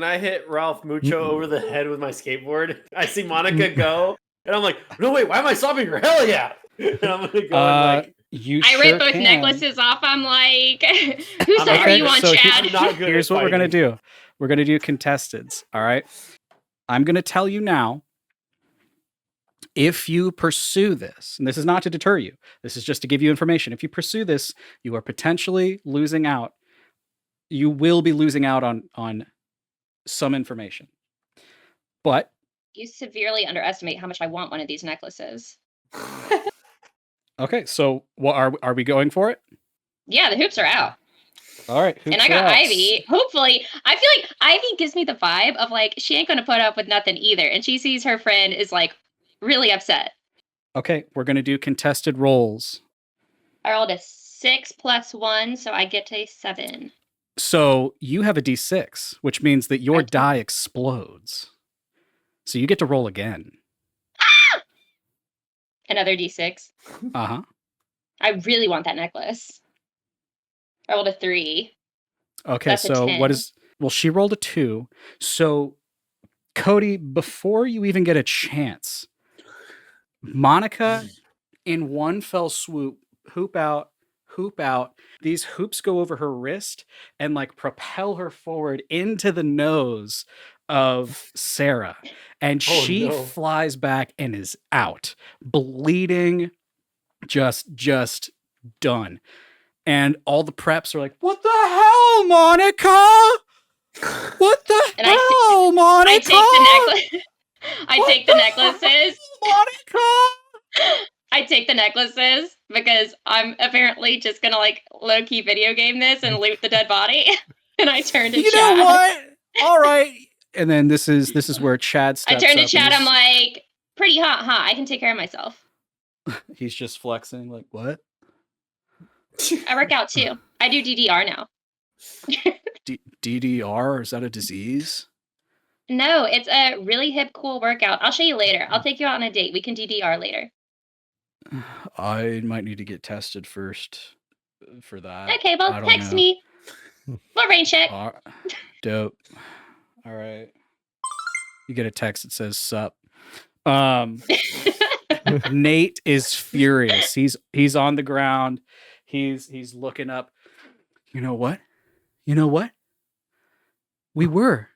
I hit Ralph Mucho over the head with my skateboard? I see Monica go, and I'm like, no wait, why am I stopping her? Hell yeah! And I'm gonna go and like. I rip both necklaces off. I'm like, whose side are you on, so Chad? Here's what we're going to do. We're going to do contesteds, all right? I'm going to tell you now, if you pursue this, and this is not to deter you, this is just to give you information. If you pursue this, you are potentially losing out. You will be losing out on some information. But You severely underestimate how much I want one of these necklaces. okay, so what are we going for it? Yeah, the hoops are out. All right, and I got Ivy. Hopefully, I feel like Ivy gives me the vibe of like she ain't gonna put up with nothing either, and she sees her friend is like really upset. Okay, we're gonna do contested rolls. I rolled a 6 + 1, so I get a 7. So you have a D6, which means that your die explodes. So you get to roll again. Another D6. Uh-huh. I really want that necklace. I rolled a 3. Okay, That's a so 10. what is... Well, she rolled a 2. So, Cody, before you even get a chance, Monica, in one fell swoop, hoop out. These hoops go over her wrist and like propel her forward into the nose of Sarah. And Oh, she no. flies back and is out, bleeding, just done. And all the preps are like, "What the hell, Monica? What the And hell, Monica? I take the necklace. I What take the the necklaces. Monica!" I take the necklaces because I'm apparently just gonna like low key video game this and loot the dead body. And I turn to You Chad. know what? All right. And then this is where Chad I steps turn to up. Chad. And I'm like, pretty hot, huh? I can take care of myself. he's just flexing, like, what? I work out too. I do DDR now. DDR? Is that a disease? No, it's a really hip, cool workout. I'll show you later. I'll take you out on a date. We can DDR later. I might need to get tested first for that. Okay, well, I don't text know. me. We'll rain check. Dope. All right. You get a text that says sup. Nate is furious. He's on the ground. He's looking up. You know what? We were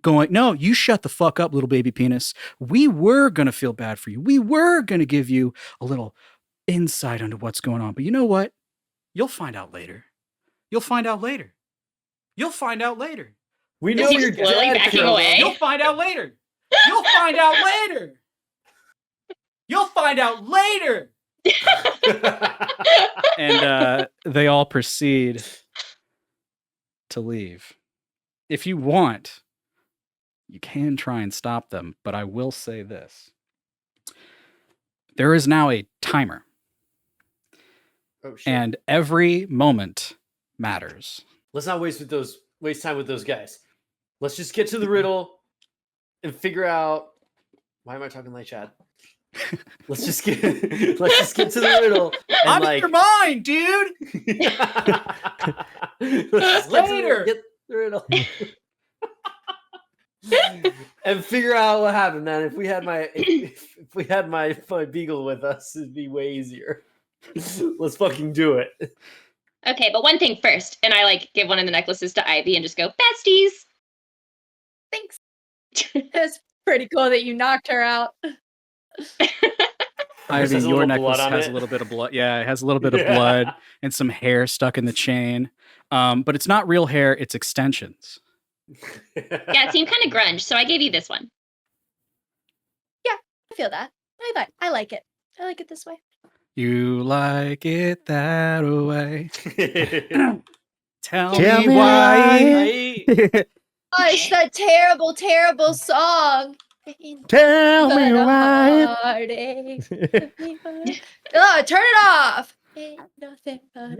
going, no, you shut the fuck up, little baby penis. We were going to feel bad for you. We were going to give you a little insight into what's going on. But you know what? You'll find out later. We Is know he your slowly dad backing killed away? him. You'll find out later. You'll find out later. You'll find out later. And they all proceed to leave. If you want, you can try and stop them, but I will say this. There is now a timer, Oh shit. and every moment matters. Let's not waste time with those guys. Let's just get to the riddle and figure out. Why am I talking like Chad? Let's just get to the riddle. And I'm in your mind, dude. Let's Later. get the riddle. And figure out what happened, man. If we had my beagle with us, it'd be way easier. Let's fucking do it. Okay, but one thing first. And I like give one of the necklaces to Ivy and just go, besties. Thanks. It's pretty cool that you knocked her out. Ivy, has a your little necklace blood on has it. a little bit of blood. Yeah, it has a little bit of blood and some hair stuck in the chain. But it's not real hair, it's extensions. Yeah, it seemed kind of grunge, so I gave you this one. I feel that. I like it. I like it this way. You like it that way. Tell Tell me me why. Oh, it's that terrible, terrible song. Tell me But a why. heartache. Oh, turn it off. Ain't nothing but a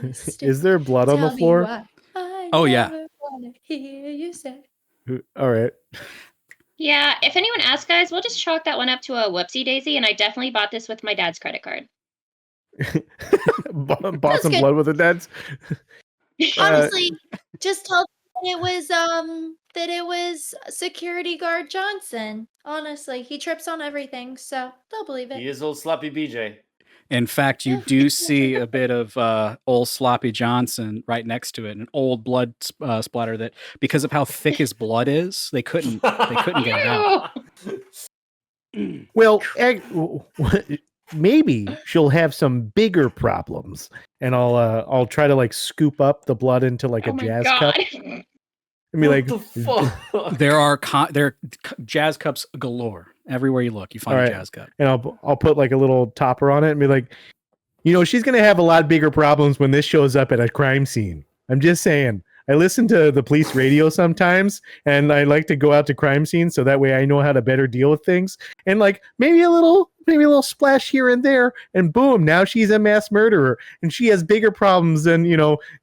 mistake. Is there blood on the Tell me floor? why I Oh, yeah. never wanna hear you say. All right. Yeah, if anyone asks, guys, we'll just chalk that one up to a whoopsie daisy, and I definitely bought this with my dad's credit card. Bought some good. blood with the dads. Honestly, just tell them that it was security guard Johnson. Honestly, he trips on everything, so they'll believe He it. is old sloppy BJ. In fact, you do see a bit of old Sloppy Johnson right next to it, an old blood splatter that, because of how thick his blood is, they couldn't get it out. Well, maybe she'll have some bigger problems, and I'll try to like scoop up the blood into like Oh a my jazz god. cup and be like, What the fuck? There are jazz cups galore. Everywhere you look, you find All a right. jazz cup. and I'll put like a little topper on it and be like, she's gonna have a lot bigger problems when this shows up at a crime scene. I'm just saying. I listen to the police radio sometimes, and I like to go out to crime scenes so that way I know how to better deal with things. And like maybe a little splash here and there, and boom, now she's a mass murderer, and she has bigger problems than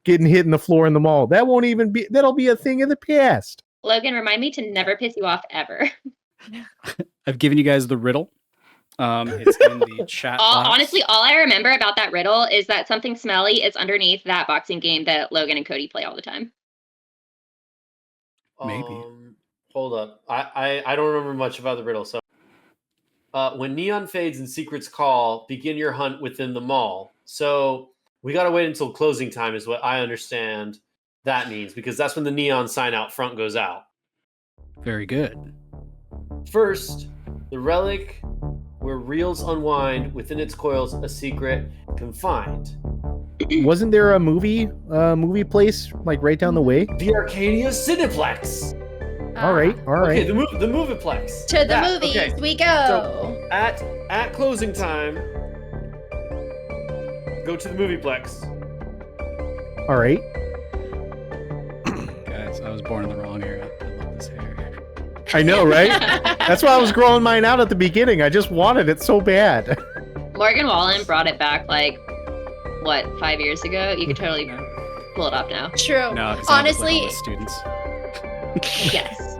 getting hit in the floor in the mall. That'll be a thing of the past. Logan, remind me to never piss you off ever. I've given you guys the riddle. It's in the chat box. Honestly, all I remember about that riddle is that something smelly is underneath that boxing game that Logan and Cody play all the time. Maybe. Hold up. I don't remember much about the riddle. So, when neon fades and secrets call, begin your hunt within the mall. So we gotta wait until closing time, is what I understand that means, because that's when the neon sign out front goes out. Very good. First, the relic where reels unwind within its coils, a secret confined. Wasn't there a movie place like right down the way? The Arcadia Cineplex. All right. Okay, the Movieplex. To the movies okay. we go. So at closing time, go to the Movieplex. All right. Guys, I was born in the wrong era. I love this hair. I know, right? That's why I was growing mine out at the beginning. I just wanted it so bad. Morgan Wallen brought it back 5 years ago? You could totally pull it off now. True. No, 'cause Honestly, all the students. Yes.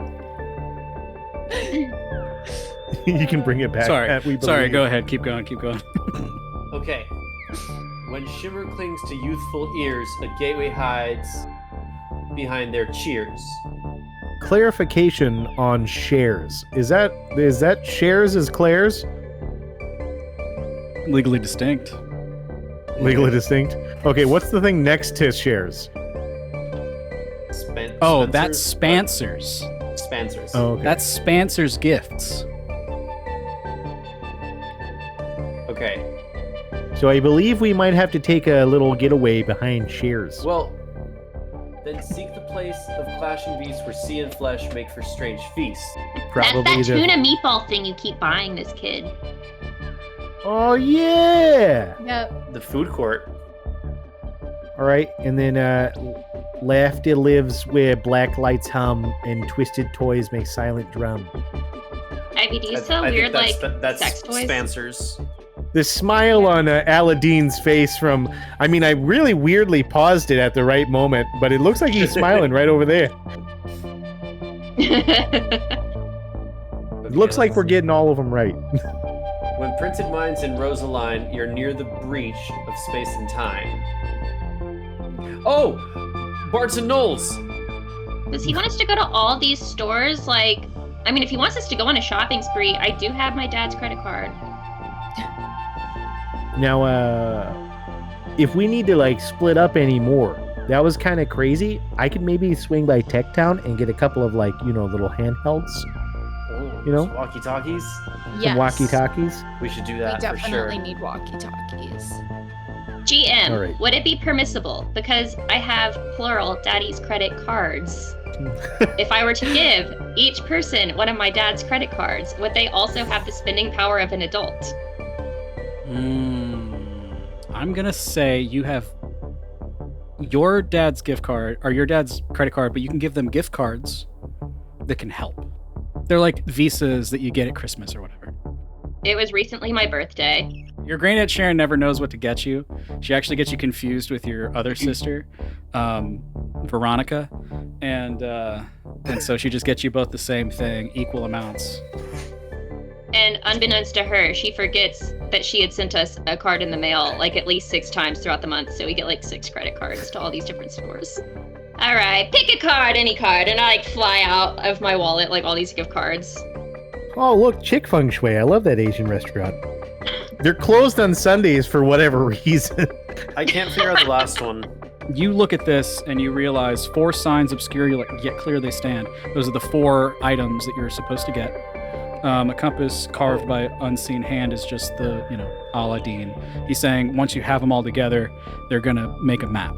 You can bring it back. Sorry, go ahead. Keep going. Okay. When shimmer clings to youthful ears, a gateway hides behind their cheers. Clarification on shares. Is that shares as Claire's? Legally distinct. Legally distinct? Okay, what's the thing next to shares? That's Spencer's. Spencer's. Oh, okay. That's Spencer's Gifts. Okay. So I believe we might have to take a little getaway behind shares. Well, then seek the place of clashing beasts where sea and flesh make for strange feasts. Probably That's that tuna meatball thing you keep buying this kid. Oh yeah! Yep. The food court. All right, and then laughter lives where black lights hum and twisted toys make silent drum. Ivy, do you I sell think weird that's sex toys? Spencer's. The smile on Aladdin's face I really weirdly paused it at the right moment, but it looks like he's smiling right over there. It looks like we're getting all of them right. When printed minds in rows align, you're near the breach of space and time. Oh! Barts and Knowles! Does he want us to go to all these stores? If he wants us to go on a shopping spree, I do have my dad's credit card. Now, if we need to split up anymore, that was kind of crazy. I could maybe swing by Tech Town and get a couple of little handhelds. Oh, walkie-talkies? Yes. Some walkie-talkies. We should do We that for sure. definitely need walkie-talkies. GM, All right. would it be permissible? Because I have plural daddy's credit cards. If I were to give each person one of my dad's credit cards, would they also have the spending power of an adult? I'm gonna say you have your dad's gift card or your dad's credit card, but you can give them gift cards that can help. They're like visas that you get at Christmas or whatever. It was recently my birthday. Your granddad Sharon never knows what to get you. She actually gets you confused with your other sister, Veronica, and so she just gets you both the same thing, equal amounts. And unbeknownst to her, she forgets that she had sent us a card in the mail at least 6 times throughout the month. So we get 6 credit cards to all these different stores. All right, pick a card, any card. And I fly out of my wallet all these gift cards. Oh, look, Chick Feng Shui. I love that Asian restaurant. They're closed on Sundays for whatever reason. I can't figure out the last one. You look at this and you realize 4 signs obscure, yet clear they stand. Those are the 4 items that you're supposed to get. A compass carved by unseen hand is just the, Aladdin. He's saying once you have them all together, they're gonna make a map.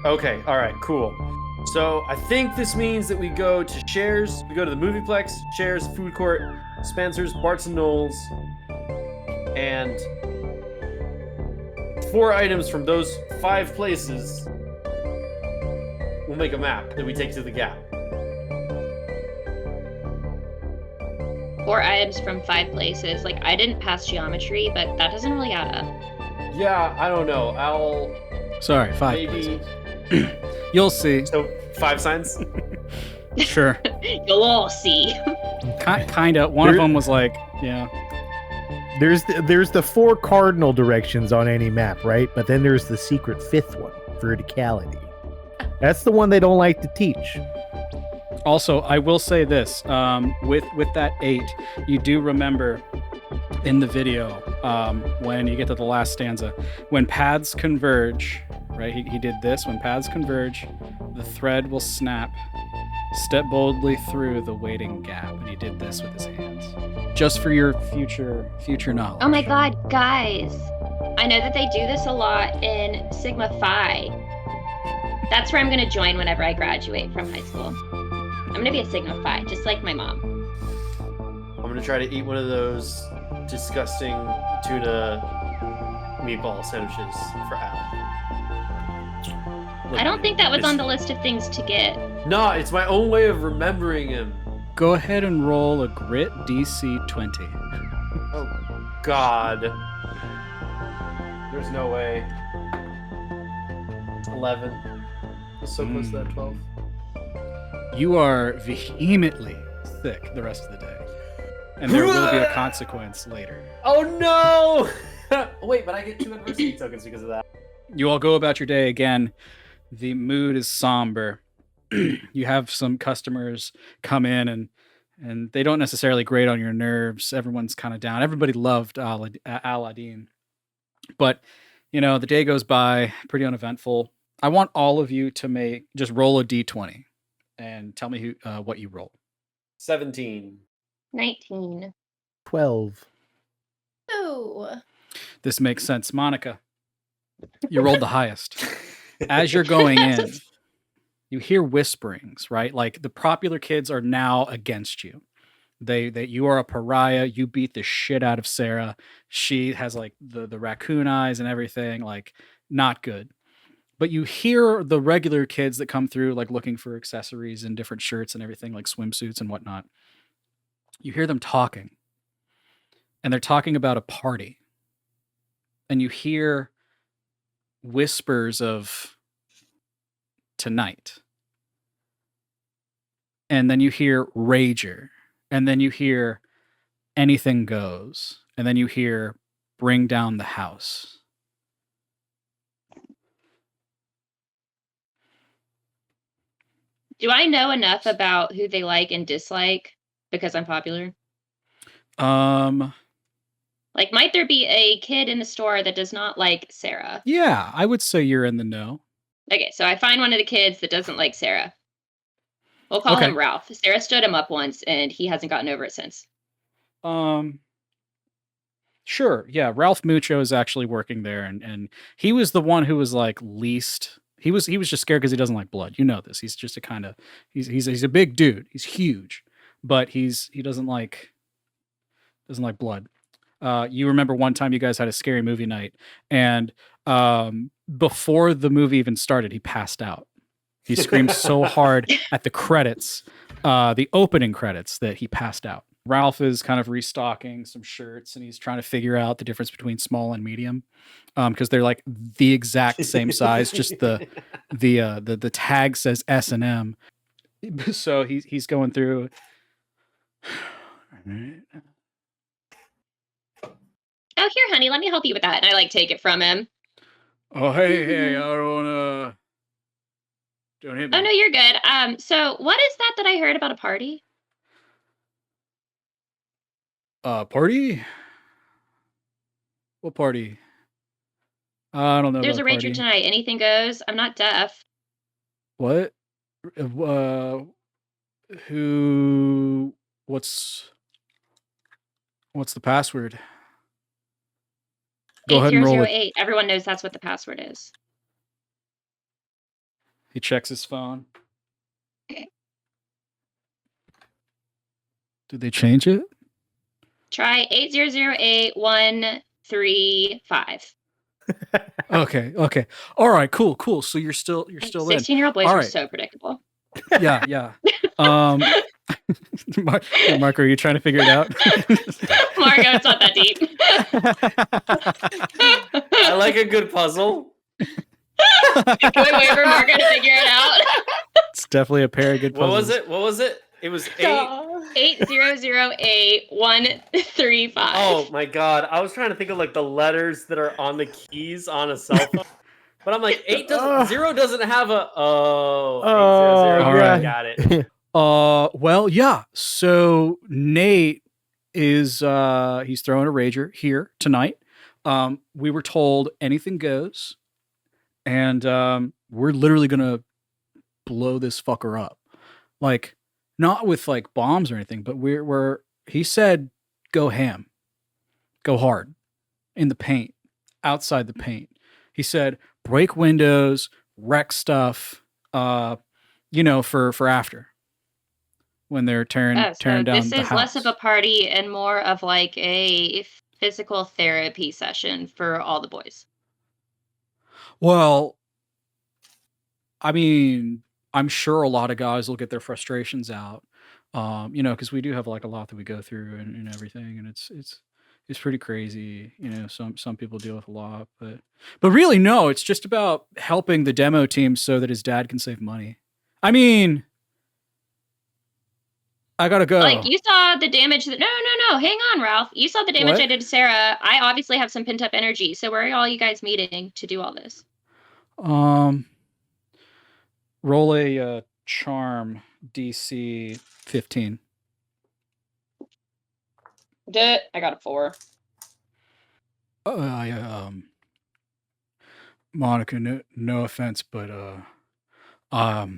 Okay, alright, cool. So I think this means that we go to Shares, we go to the Movieplex, Shares, Food Court, Spencer's, Barts and Knowles, and 4 items from those 5 places will make a map that we take to the Gap. 4 items from 5 places. I didn't pass geometry, but that doesn't really add up. Yeah, I don't know. Sorry, 5 maybe. places. You'll see. So 5 signs? Sure. You'll all see. Kinda. One of them was yeah. There's the 4 cardinal directions on any map, right? But then there's the secret 5th one, verticality. That's the one they don't like to teach. Also, I will say this: with that 8, you do remember in the video when you get to the last stanza, when paths converge, right? He did this. When paths converge, the thread will snap. Step boldly through the waiting gap, and he did this with his hands. Just for your future knowledge. Oh my god, guys. I know that they do this a lot in Sigma Phi. That's where I'm going to join whenever I graduate from high school. I'm going to be a Sigma Phi, just like my mom. I'm gonna try to eat one of those disgusting tuna meatball sandwiches for Al. I don't think that was on the list of things to get. No, it's my own way of remembering him. Go ahead and roll a grit DC 20. Oh, God. There's no way. 11. It's so close to that 12. You are vehemently sick the rest of the day. And there will be a consequence later. Oh, no! Wait, but I get 2 adversity tokens because of that. You all go about your day again. The mood is somber. You have some customers come in and they don't necessarily grate on your nerves. Everyone's kind of down. Everybody loved Addin. But, the day goes by pretty uneventful. I want all of you to just roll a d20 and tell me what you roll. 17. 19. 12. Oh. This makes sense. Monica, you rolled the highest. As you're going in, you hear whisperings, right? Like the popular kids are now against you. You are a pariah. You beat the shit out of Sarah. She has like the raccoon eyes and everything, like not good. But you hear the regular kids that come through, like looking for accessories and different shirts and everything, like swimsuits and whatnot. You hear them talking, and they're talking about a party. And you hear whispers of tonight. And then you hear Rager. And then you hear anything goes. And then you hear bring down the house. Do I know enough about who they like and dislike because I'm popular? Like, might there be a kid in the store that does not like Sarah? Yeah, I would say you're in the know. Okay, so I find one of the kids that doesn't like Sarah. We'll call him Ralph. Sarah stood him up once, and he hasn't gotten over it since. Sure. Yeah, Ralph Mucho is actually working there, and he was the one who was like least. He was just scared because he doesn't like blood. You know this. He's just he's a big dude. He's huge, but he doesn't like blood. You remember one time you guys had a scary movie night, and before the movie even started, he passed out. He screamed so hard at the credits, the opening credits, that he passed out. Ralph is kind of restocking some shirts, and he's trying to figure out the difference between small and medium, because they're like the exact same size. Just the tag says S&M. So he's going through. Oh, here, honey, let me help you with that. And I like take it from him. Oh, hey, I don't hit me. Oh, no, you're good. So what is that I heard about a party? Party? What party? I don't know. There's a about rager party. tonight. Anything goes. I'm not deaf. What? Who? What's the password? Go ahead and roll it. 8008. Everyone knows that's what the password is. He checks his phone. Did they change it? Try 8008135. Okay. All right, cool. So you're still in. 16-year-old boys All are right. so predictable. Yeah. Marco, are you trying to figure it out? Marco, it's not that deep. I like a good puzzle. Can we wait for Marco to figure it out? It's definitely a pair of good puzzles. What was it? It was 8. Duh. 8008135. Oh my god. I was trying to think of like the letters that are on the keys on a cell phone. But I'm like, 0 doesn't have a 800. All Okay, right. got it. Well, yeah. So Nate is he's throwing a rager here tonight. We were told anything goes, and we're literally gonna blow this fucker up. Like, not with like bombs or anything, but we're he said go ham. Go hard in the paint, outside the paint. He said break windows, wreck stuff, for after when they're tearing Oh, so down this the is house. less of a party and more of like a physical therapy session for all the boys. Well, I mean, I'm sure a lot of guys will get their frustrations out, because we do have like a lot that we go through and everything, and it's pretty crazy. Some people deal with a lot, but really, no, it's just about helping the demo team so that his dad can save money. I mean, I gotta go. Like, you saw the damage that... No, hang on, Ralph. You saw the damage What? I did to Sarah. I obviously have some pent-up energy, so where are all you guys meeting to do all this? Roll a charm DC 15. I got a 4. Monica, no offense, but I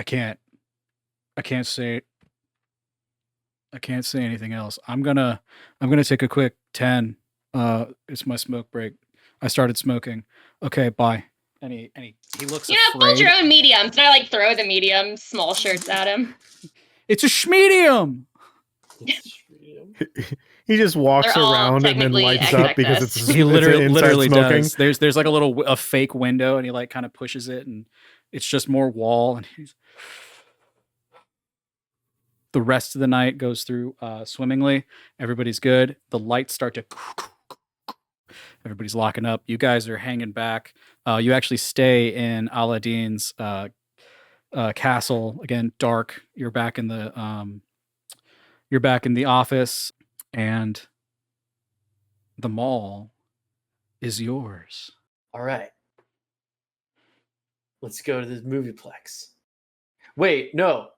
can't say anything else. I'm gonna take a quick 10. It's my smoke break. I started smoking. Okay, bye. And he looks Hold afraid. your own mediums. And I like throw the medium small shirts at him. It's a schmedium. He just walks They're all around and then technically lights up because XXS. it's He literally smoking. does. There's like a fake window, and he like kind of pushes it, and it's just more wall. And the rest of the night goes through swimmingly. Everybody's good. The lights start to. Everybody's locking up. You guys are hanging back. You actually stay in Aladdin's castle again. Dark. You're back in the office, and the mall is yours. All right. Let's go to this movieplex. Wait, no.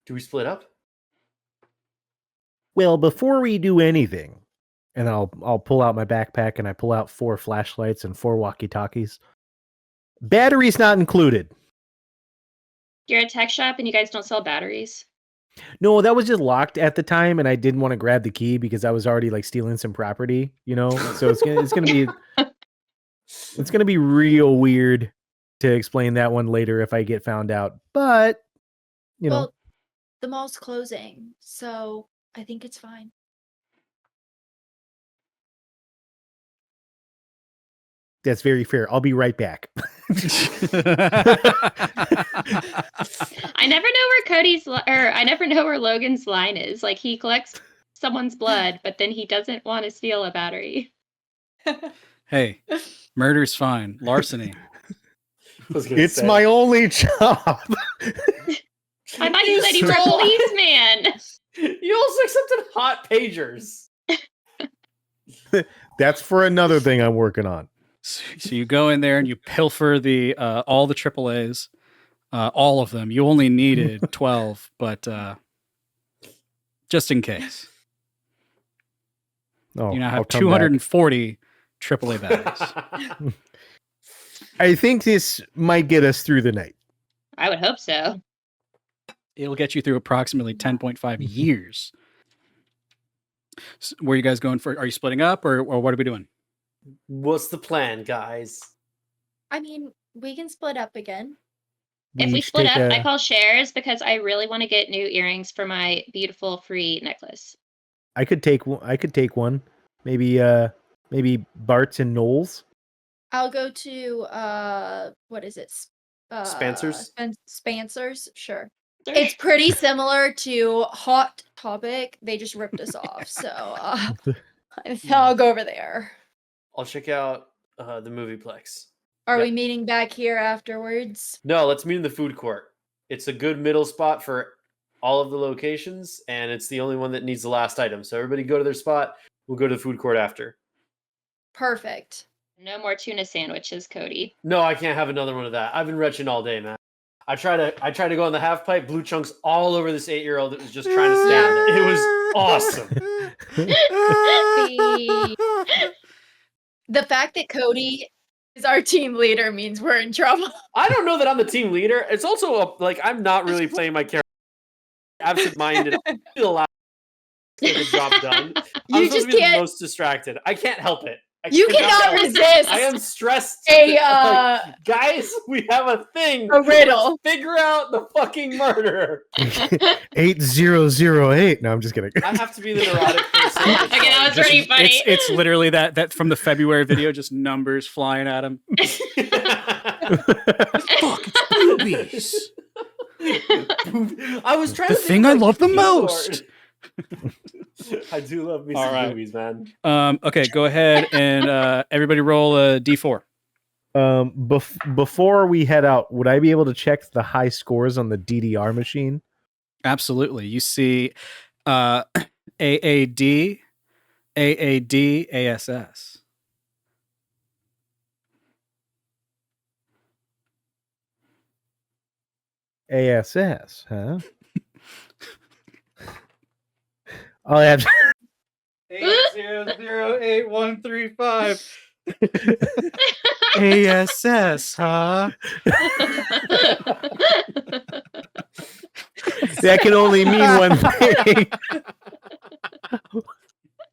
Do we split up? Well, before we do anything, and I'll pull out my backpack and I pull out 4 flashlights and 4 walkie-talkies. Batteries not included. You're a tech shop and you guys don't sell batteries? No, that was just locked at the time, and I didn't want to grab the key because I was already like stealing some property, So it's gonna be real weird to explain that one later if I get found out. But Well, the mall's closing, so I think it's fine. That's very fair. I'll be right back. I never know I never know where Logan's line is. Like, he collects someone's blood, but then he doesn't want to steal a battery. Hey, murder's fine. Larceny. It's my only job. I thought you said you were a policeman. You also accepted hot pagers. That's for another thing I'm working on. So you go in there and you pilfer the all the AAAs, all of them. You only needed 12, but just in case. Oh, You now I'll have come 240 AAA batteries. back. I think this might get us through the night. I would hope so. It'll get you through approximately 10.5 years. So where are you guys going for? Are you splitting up, or what are we doing? What's the plan, guys? I mean, we can split up again. If we should split take up, a- I call shares because I really want to get new earrings for my beautiful free necklace. I could take one. Maybe Bart's and Knowles. I'll go to what is it? Spencer's? Spencer's, sure. It's pretty similar to Hot Topic. They just ripped us off, so I'll go over there. I'll check out the movieplex. Are Yep. we meeting back here afterwards? No, let's meet in the food court. It's a good middle spot for all of the locations, and it's the only one that needs the last item. So everybody go to their spot. We'll go to the food court after. Perfect. No more tuna sandwiches, Cody. No, I can't have another one of that. I've been retching all day, man. I try to go on the half pipe, blue chunks all over this 8-year-old that was just trying to stand there. It was awesome. The fact that Cody is our team leader means we're in trouble. I don't know that I'm the team leader. It's also like I'm not really playing my character. Absent-minded. I feel allowed to get the job done. I'm You supposed just to be the can't. most distracted. I can't help it. You cannot resist. I am stressed. a Like, guys, we have a thing. a riddle. Figure out the fucking murderer. 8008. No, I'm just kidding. I have to be the neurotic person. Okay, that was pretty funny. It's literally that from the February video, just numbers flying at him. Fuck, it's boobies. I was trying The to think thing I like love the keyboard. most. I do love me All some right. movies, man. Okay, go ahead and everybody roll a d4. Before we head out, would I be able to check the high scores on the DDR machine? Absolutely. You see AAD, AAD, ASS. ASS, huh? I'll have 8008135. ASS, huh? that can only mean one thing.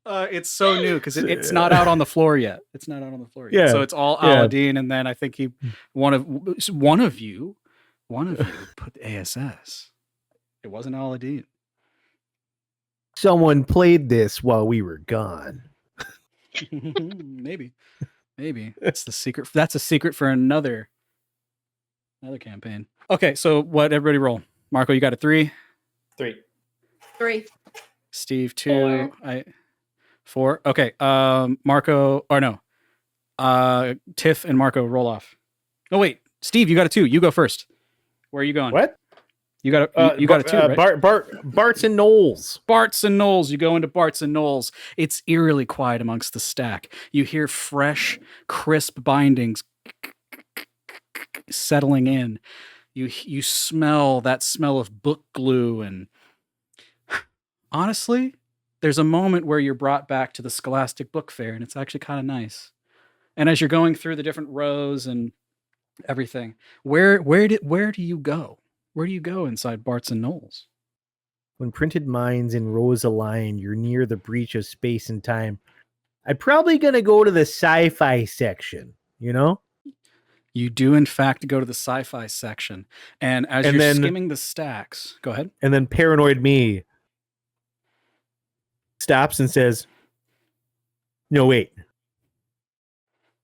It's so new because it's not out on the floor yet. It's not out on the floor yet. Yeah, So it's all yeah. Aladdin, and then I think one of you put ASS. It wasn't Aladdin. Someone played this while we were gone. Maybe. That's the secret. That's a secret for another campaign. Okay, so what? Everybody roll. Marco, you got a 3. 3. 3. Steve 2. 4. Okay. Marco or no. Tiff and Marco roll off. Oh wait, Steve, you got a 2. You go first. Where are you going? What? You got a you got a 2, right? Bart's and Knowles. Bart's and Knowles. You go into Bart's and Knowles. It's eerily quiet amongst the stack. You hear fresh, crisp bindings settling in. You smell that smell of book glue, and honestly, there's a moment where you're brought back to the Scholastic Book Fair, and it's actually kind of nice. And as you're going through the different rows and everything, where do you go? Where do you go inside Bart's and Knowles? When printed minds in rows align, you're near the breach of space and time. I'm probably gonna go to the sci-fi section, you know? You do, in fact, go to the sci-fi section. And as you're skimming the stacks, go ahead. And then paranoid me stops and says, no, wait.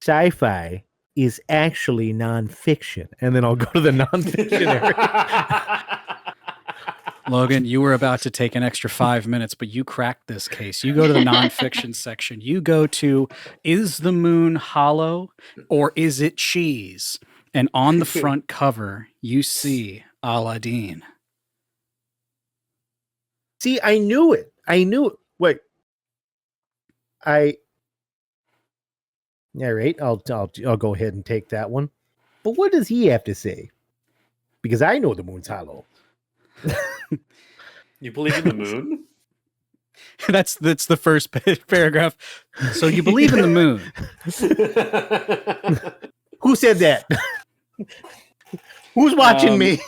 Sci-fi is actually nonfiction. And then I'll go to the nonfiction area. Logan, you were about to take an extra 5 minutes, but you cracked this case. You go to the nonfiction section. You go to, is the moon hollow or is it cheese? And on the front cover, you see Aladdin. See, I knew it. Wait. Yeah, right. I'll go ahead and take that one. But what does he have to say? Because I know the moon's hollow. You believe in the moon? That's the first paragraph. So you believe in the moon. Who said that? Who's watching me?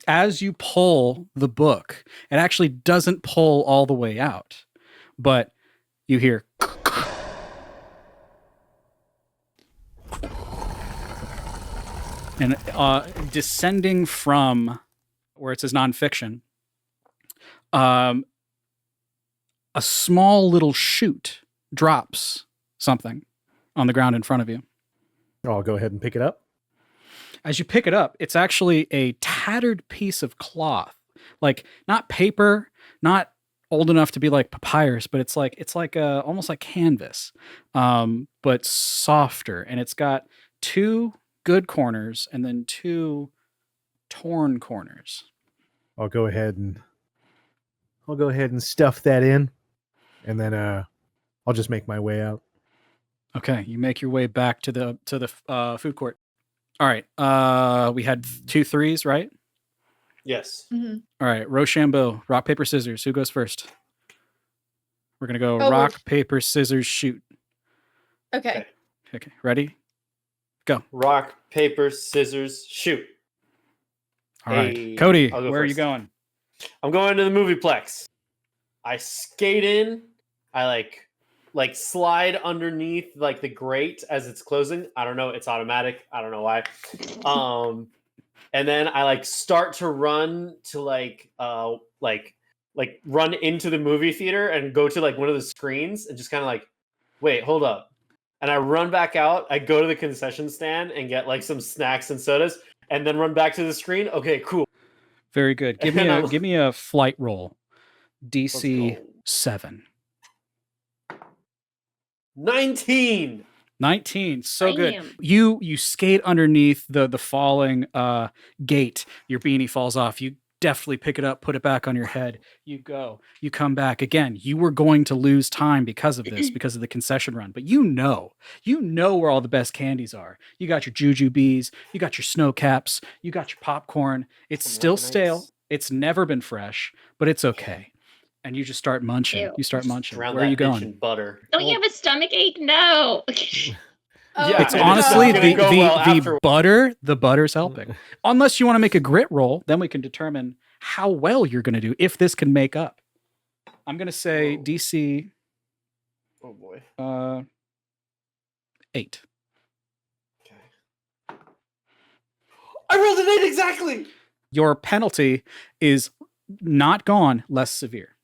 As you pull the book, it actually doesn't pull all the way out, but you hear and descending from where it says nonfiction, a small little chute drops something on the ground in front of you. I'll go ahead and pick it up. As you pick it up, it's actually a tattered piece of cloth, like not paper, not old enough to be like papyrus, but it's like almost like canvas, but softer, and it's got 2 good corners and then 2 torn corners. I'll go ahead and stuff that in, and then I'll just make my way out. Okay, you make your way back to the food court. All right, we had 2 threes, right? Yes. Mm-hmm. All right, Rochambeau, rock, paper, scissors. Who goes first? We're going to go Oh, rock, paper, scissors, shoot. Okay. Okay, ready? Go. Rock, paper, scissors, shoot. All right. Hey, Cody, I'll go where are you first. going? I'm going to the movieplex. I skate in. I like slide underneath like the grate as it's closing. I don't know. It's automatic. I don't know why. And then I like start to run to like run into the movie theater and go to like one of the screens and just kind of like, wait, hold up. And I run back out. I go to the concession stand and get like some snacks and sodas, and then run back to the screen. Okay, cool. Very good. Give me a flight roll. DC 7. 19. 19. So good. Damn. You skate underneath the falling gate. Your beanie falls off. You deftly pick it up, put it back on your head. You go. You come back again. You were going to lose time because of this, because of the concession run. But you know where all the best candies are. You got your jujubes. You got your snow caps. You got your popcorn. It's Some still Organites. stale. It's never been fresh, but it's okay. And you just start munching. Ew. You start munching. Drown Where are that you bitch going? in butter. Don't you have a stomach ache? No. Yeah, It's and honestly not gonna go well the afterwards. butter. The butter's helping. Unless you want to make a grit roll, then we can determine how well you're going to do if this can make up. I'm going to say Whoa. DC Oh boy. 8. Okay. I rolled an 8 exactly. Your penalty is not gone, less severe.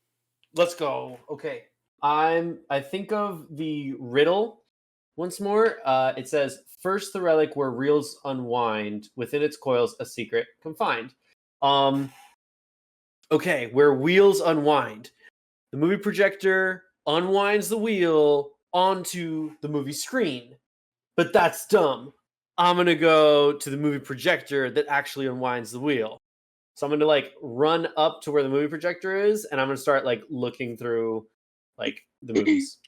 Let's go. Okay. I think of the riddle once more. It says, first the relic where reels unwind, within its coils a secret confined. Okay, where wheels unwind. The movie projector unwinds the wheel onto the movie screen. But that's dumb. I'm going to go to the movie projector that actually unwinds the wheel. So I'm going to like run up to where the movie projector is, and I'm going to start like looking through like the movies.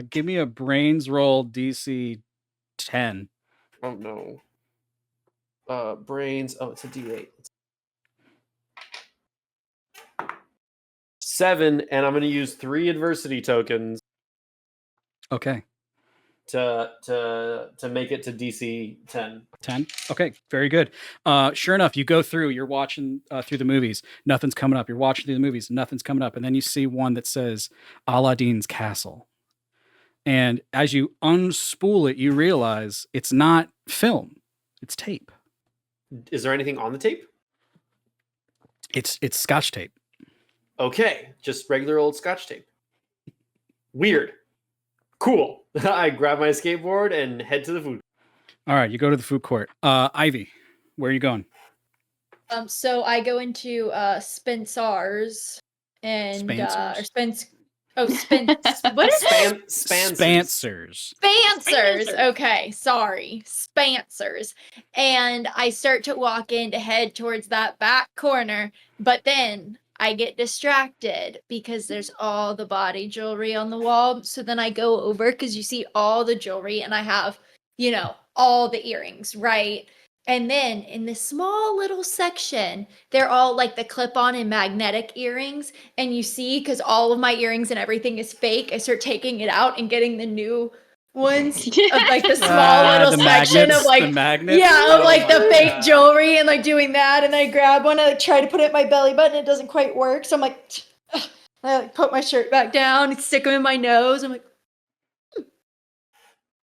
Give me a brains roll DC 10. Oh no. Brains. Oh, it's a D8. 7, and I'm going to use 3 adversity tokens Okay. to make it to DC 10. 10. Okay, very good. Sure enough, you go through, you're watching through the movies, nothing's coming up. You're watching through the movies, nothing's coming up. And then you see one that says Aladdin's Castle. And as you unspool it, you realize it's not film, it's tape. Is there anything on the tape? It's Scotch tape. Okay, just regular old Scotch tape. Weird. Cool. I grab my skateboard and head to the food. All right, you go to the food court. Ivy, where are you going? So I go into Spencer's and Spencer's? or Spence. Oh, Spence. What is it? Spencer's. Spencer's. Okay, sorry, Spencer's. And I start to walk in to head towards that back corner, but then I get distracted because there's all the body jewelry on the wall. So then I go over because you see all the jewelry, and I have, all the earrings, right? And then in this small little section, they're all like the clip-on and magnetic earrings. And you see, because all of my earrings and everything is fake, I start taking it out and getting the new ones of like the small little the section magnets, of like, the magnets. yeah, of like the my fake God. jewelry and like doing that. And I grab one and I try to put it in my belly button. It doesn't quite work. So I'm like, I like put my shirt back down and stick them in my nose. I'm like,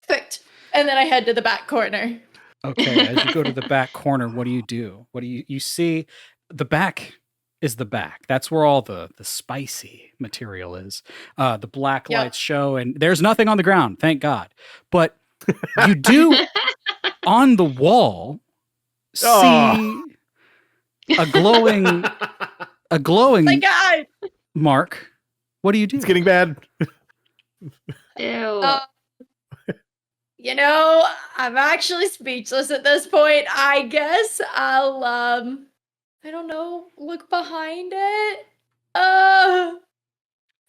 perfect. And then I head to the back corner. Okay, as you go to the back corner, what do? What do you see? The back is the back. That's where all the spicy material is. The black Yep. lights show, and there's nothing on the ground, thank God. But you do on the wall see Oh. a glowing My God. mark. What do you do? It's getting bad. Ew. Uh, You know, I'm actually speechless at this point. I guess I'll I don't know, look behind it.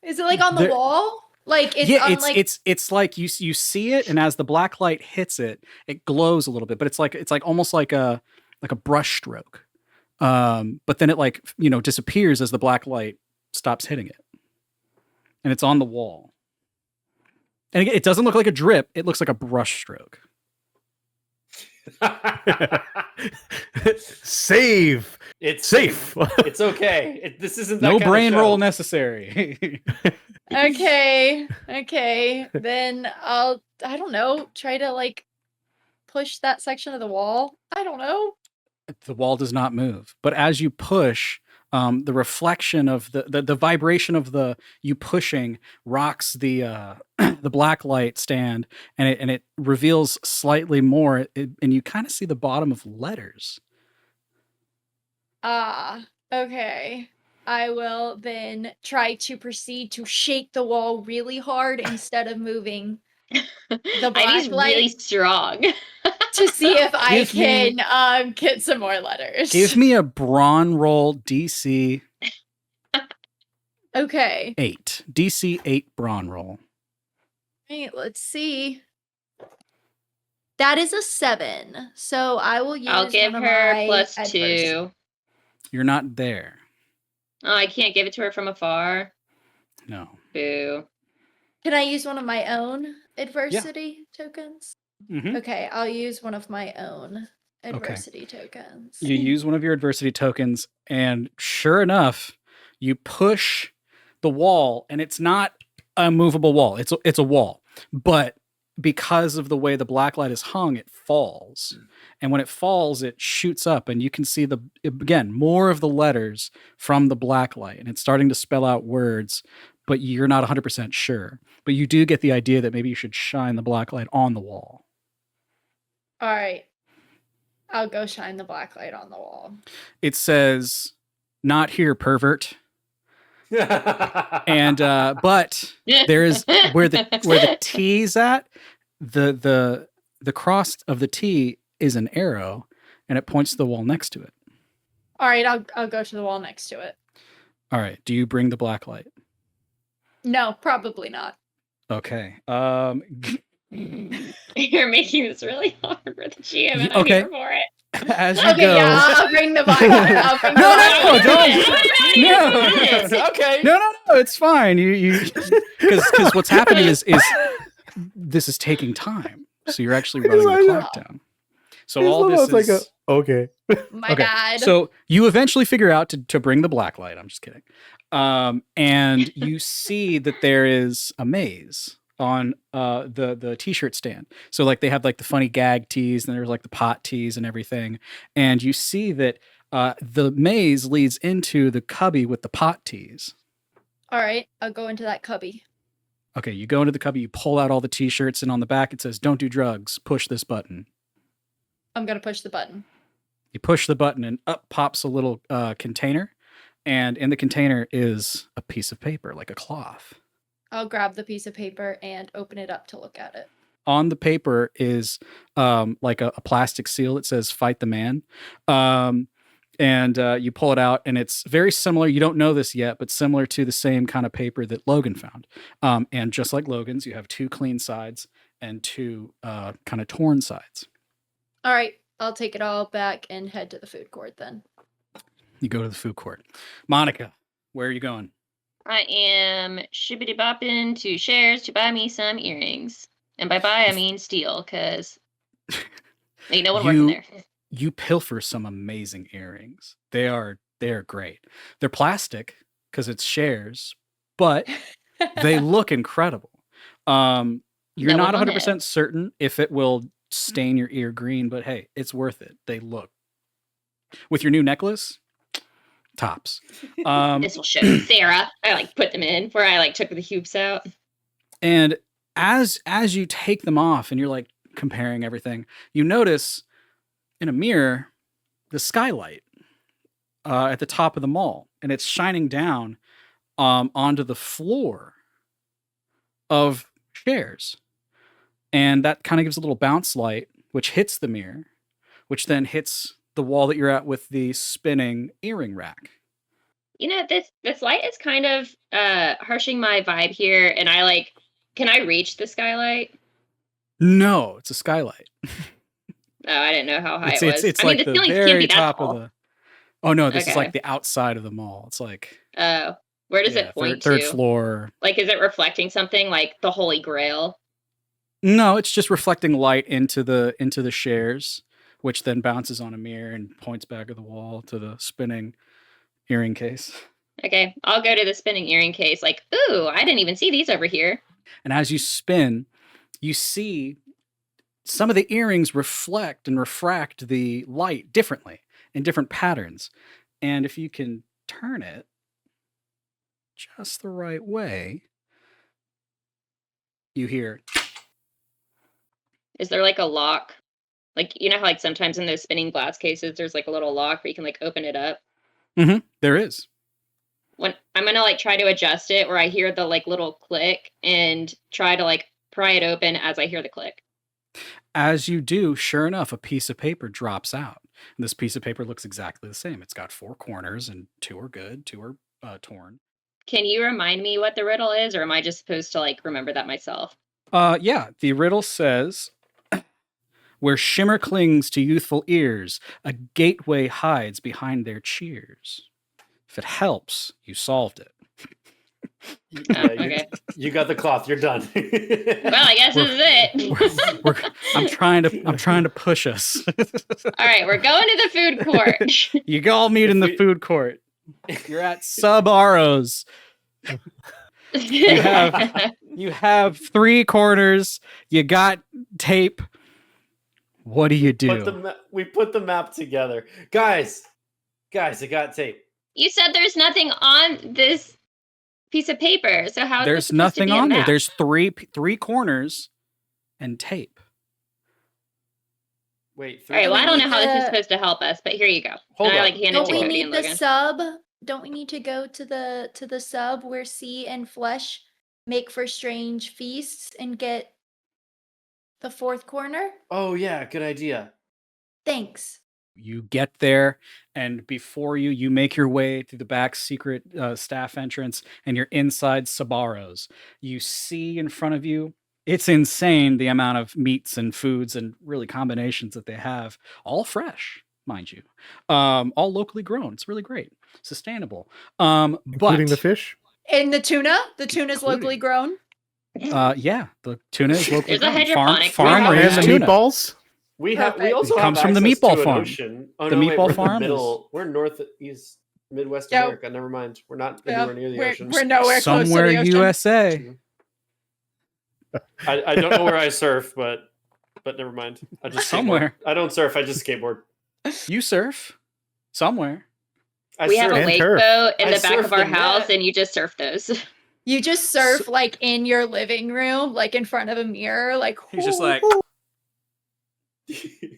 Is it like on the There- wall? Like it's yeah, on like it's like you see it, and as the black light hits it, it glows a little bit, but it's like almost like a brush stroke. But then it like disappears as the black light stops hitting it, and it's on the wall. And it doesn't look like a drip; it looks like a brush stroke. Save. It's Safe. It's okay. This isn't that No kind of brain show. roll necessary. okay. Then I don't know, try to like push that section of the wall. I don't know. The wall does not move, but as you push, the reflection of the vibration of the you pushing rocks the the black light stand, and it reveals slightly more, and you kind of see the bottom of letters. Okay. I will then try to proceed to shake the wall really hard instead of moving the black Ivy's light really strong. to see if I Give me- can get some more letters. Give me a brawn roll DC Okay. 8. DC 8 brawn roll. Wait, let's see. That is a 7. So I will use I'll give one of her my plus adversity. 2. You're not there. Oh, I can't give it to her from afar. No. Boo. Can I use one of my own adversity tokens? Mhm. Okay, I'll use one of my own adversity tokens. You use one of your adversity tokens, and sure enough, you push the wall, and it's not a movable wall. It's a wall, but because of the way the black light is hung, it falls. And when it falls, it shoots up, and you can see again more of the letters from the black light, and it's starting to spell out words, but you're not 100% sure. But you do get the idea that maybe you should shine the black light on the wall. All right. I'll go shine the black light on the wall. It says, "Not here, pervert." And but there is where the T's at, the cross of the T is an arrow, and it points to the wall next to it. All right, I'll go to the wall next to it. All right, do you bring the black light? No, probably not. Okay. You're making this really hard for the GM, and I'm Okay. here for it. As you Okay, go. yeah, I'll bring the black light. I'll bring the No, black no, light. don't. Okay. No, it's fine. You because what's happening is this is taking time. So you're actually running the clock down. So all this is like okay. My bad. So you eventually figure out to bring the black light. I'm just kidding. And you see that there is a maze on the t-shirt stand. So like they have like the funny gag tees, and there's like the pot tees and everything. And you see that the maze leads into the cubby with the pot tees. All right, I'll go into that cubby. Okay, you go into the cubby, you pull out all the t-shirts, and on the back it says, "Don't do drugs, push this button." I'm gonna push the button. You push the button, and up pops a little container. And in the container is a piece of paper, like a cloth. I'll grab the piece of paper and open it up to look at it. On the paper is like a plastic seal that says "Fight the Man." And you pull it out, and it's very similar. You don't know this yet, but similar to the same kind of paper that Logan found. And just like Logan's, you have 2 clean sides and 2 kind of torn sides. All right, I'll take it all back and head to the food court then. You go to the food court. Monica, where are you going? I am shibbity bopping to Shares to buy me some earrings. And by buy, I mean steal, because ain't no one working there. You pilfer some amazing earrings. They are great. They're plastic because it's Shares, but they look incredible. You're No not one will 100% certain if it will stain your ear green, but hey, it's worth it. They look. With your new necklace, tops. This will show Sarah. I like put them in where I like took the hoops out. And as you take them off and you're like comparing everything, you notice in a mirror the skylight at the top of the mall, and it's shining down onto the floor of Shares. And that kind of gives a little bounce light, which hits the mirror, which then hits the wall that you're at with the spinning earring rack. You know, this light is kind of harshing my vibe here, and can I reach the skylight? No, it's a skylight. Oh, I didn't know how high it was. It's I mean, like the the ceilings can't very be that top tall. of the. Oh no, this is Okay. like the outside of the mall. It's like Oh, where does it point third to? floor. Like, is it reflecting something like the Holy Grail? No, it's just reflecting light into the shares, which then bounces on a mirror and points back at the wall to the spinning earring case. Okay, I'll go to the spinning earring case. Like, ooh, I didn't even see these over here. And as you spin, you see some of the earrings reflect and refract the light differently in different patterns. And if you can turn it just the right way, you hear. Is there like a lock? Like, you know how like sometimes in those spinning glass cases, there's like a little lock where you can like open it up? Mm-hmm. There is. When I'm gonna like try to adjust it where I hear the like little click and try to like pry it open as I hear the click. As you do, sure enough, a piece of paper drops out. And this piece of paper looks exactly the same. It's got 4 corners and 2 are good, 2 are torn. Can you remind me what the riddle is, or am I just supposed to like remember that myself? Yeah, the riddle says, where shimmer clings to youthful ears, a gateway hides behind their cheers. If it helps, you solved it. Yeah, Okay. you got the cloth. You're done. Well, I guess this is it. I'm trying to push us. All right, we're going to the food court. You all meet in the food court. You're at Sub Aros. You have 3 corners. You got tape. What do you do? We put the map together, guys. I got tape. You said there's nothing on this piece of paper, so how is There's this supposed to nothing be a on there. map? There's three corners and tape. Wait. All right, well, I don't know how this is the- supposed to help us, but here you go. Hold And I on. like hand it Don't to we Cody need and the Logan. sub? Don't we need to go to the sub where sea and flesh make for strange feasts and get the 4th corner? Oh yeah, good idea. Thanks. You get there, and before you make your way through the back secret staff entrance, and you're inside Sabaros. You see in front of you, it's insane the amount of meats and foods and really combinations that they have, all fresh, mind you, all locally grown. It's really great, sustainable. Including the But fish. And the tuna's locally grown. yeah, the tuna is locally There's a grown. hydroponic farm farm. raised And the tuna. meatballs. We Perfect. also It have comes from the access meatball to an farm. ocean. Oh, The no, wait, meatball we're in the farm middle. We're northeast, Midwest Yep. America. Never mind. We're not Yep. anywhere near the ocean. We're nowhere close to Somewhere the ocean. USA. I don't know where I surf, but never mind. I just Somewhere. skateboard. I don't surf. I just skateboard. You surf somewhere. I We have surf. a And wake turf. boat in I the back surf of our the house, net. and you just surf those. You just surf like in your living room, like in front of a mirror, like He's just like,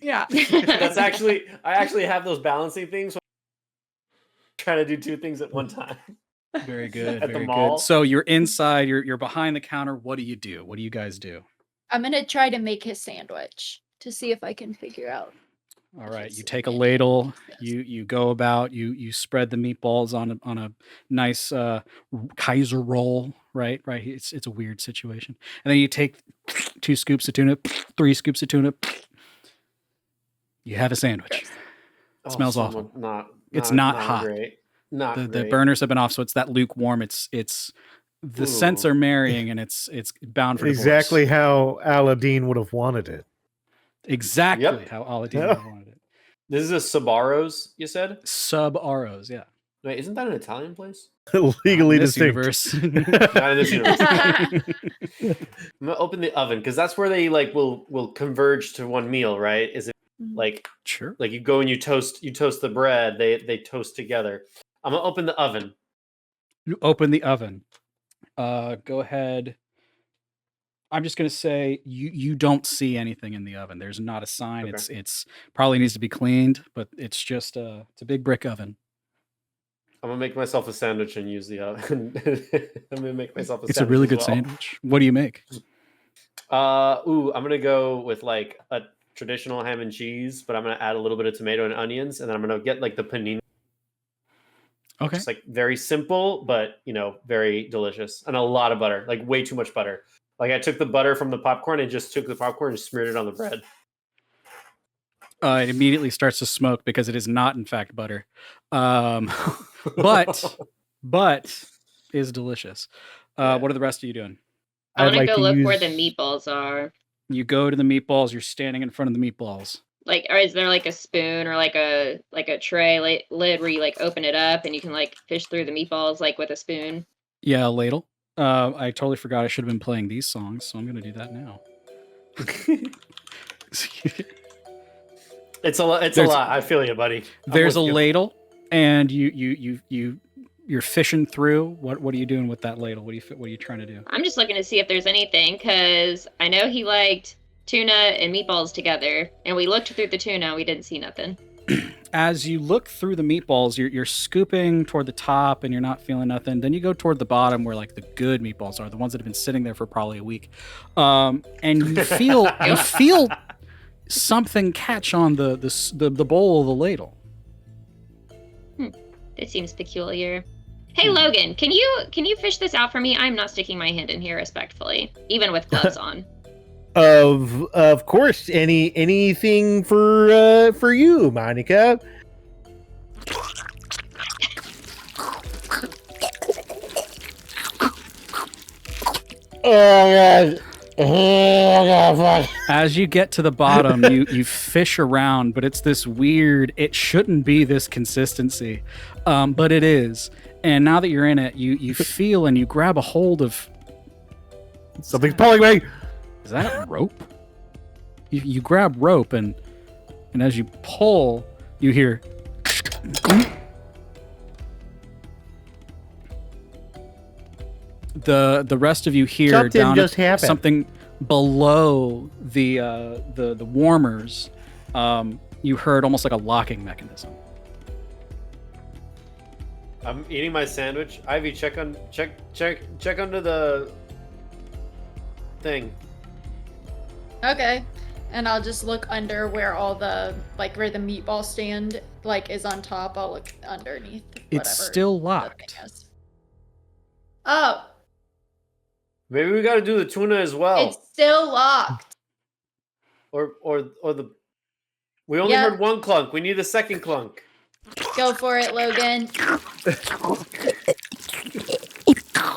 yeah. That's actually I actually have those balancing things. So I'm trying to do 2 things at one time. very good, At the very mall. good. So you're inside, you're behind the counter. What do you do? What do you guys do? I'm gonna try to make his sandwich to see if I can figure out. All right, Yes, you take a and ladle, yes. you go about, you spread the meatballs on a nice Kaiser roll, right? It's a weird situation. And then you take 2 scoops of tuna, 3 scoops of tuna. You have a sandwich. It smells awful. It's not hot. Great. Not The great. burners have been off, so it's that lukewarm. It's the scents Ooh. are marrying, and it's bound for divorce. Exactly how Aladdin would have wanted it. Exactly Yep. how Aladdin would have wanted it. This is a Sabaros, you said? Sub Aros, yeah. Wait, isn't that an Italian place? Legally Not in this distinct. universe. Not in this universe. I'm gonna open the oven because that's where they like will converge to one meal, right? Is it like Sure. you go and you toast the bread, they toast together. I'm gonna open the oven. You open the oven. Go ahead. I'm just gonna say you don't see anything in the oven. There's not a sign. Okay. It's probably needs to be cleaned, but it's just it's a big brick oven. I'm gonna make myself a sandwich and use the oven. I'm gonna make myself a It's a sandwich really as good well. sandwich. What do you make? I'm gonna go with like a traditional ham and cheese, but I'm gonna add a little bit of tomato and onions, and then I'm gonna get like the panini. Okay. Just like very simple, but very delicious, and a lot of butter, like way too much butter. Like I took the butter from the popcorn and just took the popcorn and smeared it on the bread. It immediately starts to smoke because it is not, in fact, butter, but is delicious. Yeah. What are the rest of you doing? I I'd want to like go to look where use- the meatballs are. You go to the meatballs. You're standing in front of the meatballs. Like, or is there like a spoon or like a tray lid where you like open it up and you can like fish through the meatballs like with a spoon? Yeah, a ladle. I totally forgot I should have been playing these songs, so I'm going to do that now. It's a lot. It's a lot. I feel you, buddy. There's a with you. ladle, and you're fishing through. What are you doing with that ladle? What are you trying to do? I'm just looking to see if there's anything because I know he liked tuna and meatballs together, and we looked through the tuna, we didn't see nothing. As you look through the meatballs, you're scooping toward the top, and you're not feeling nothing. Then you go toward the bottom, where like the good meatballs are, the ones that have been sitting there for probably a week, and you feel something catch on the bowl of the ladle. It seems peculiar. Hey Logan, can you fish this out for me? I'm not sticking my hand in here respectfully, even with gloves on. Of course, anything for you, Monica. Oh God. As you get to the bottom, you fish around, but it's this weird, it shouldn't be this consistency, but it is. And now that you're in it, you feel and you grab a hold of... Something's pulling me. Is that rope? You grab rope, and as you pull, you hear... The rest of you hear Something down just happened. something below the warmers. You heard almost like a locking mechanism. I'm eating my sandwich. Ivy, check under the thing. Okay. And I'll just look under where all the, like, where the meatball stand, like, is on top. I'll look underneath. It's whatever still the locked. thing is. Oh, Maybe we got to do the tuna as well, it's still locked. or the. We only Yep. heard one clunk. We need a second clunk. Go for it, Logan.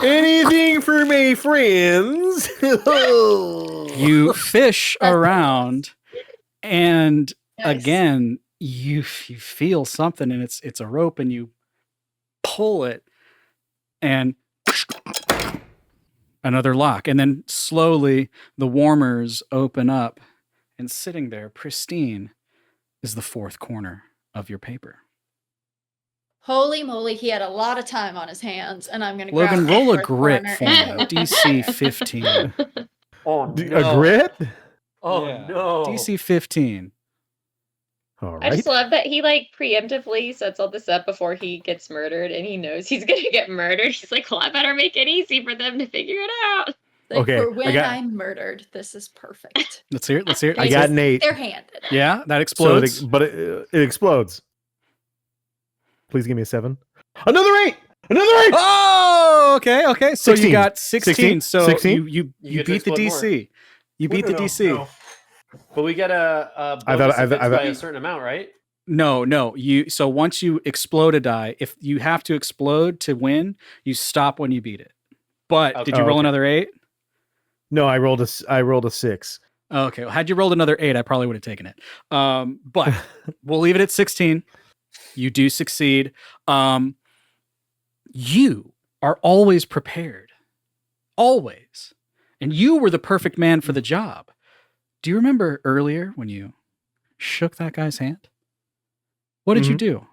Anything for me, friends. You fish around, and Nice. again, you feel something, and it's a rope, and you pull it, and another lock, and then slowly the warmers open up, and sitting there, pristine, is the fourth corner of your paper. Holy moly, he had a lot of time on his hands, and I'm gonna Logan, grab the roll a fourth grit corner for me. and- DC 15. Oh A grit? Oh Yeah. no! DC 15. All I right. just love that he like preemptively sets all this up before he gets murdered, and he knows he's gonna get murdered. He's like, well, I better make it easy for them to figure it out. Like, Okay, for I when got- I'm murdered, this is perfect. Let's hear it. Let's hear it. I got an 8. They're handed. Yeah, that So explodes. it explodes. Please give me a 7. Another 8. Another 8. Oh, okay. So 16. you got 16. So 16? you You get to beat the explode DC. You beat the DC. But we get a I thought- bonus I if it's thought- by a certain amount, right? No. So once you explode a die, if you have to explode to win, you stop when you beat it. But did Okay. you roll Okay. another 8? No, I rolled a 6. Okay. Well, had you rolled another 8, I probably would have taken it. But we'll leave it at 16. You do succeed. You are always prepared. Always. And you were the perfect man for the job. Do you remember earlier when you shook that guy's hand? What did you Mhm. do?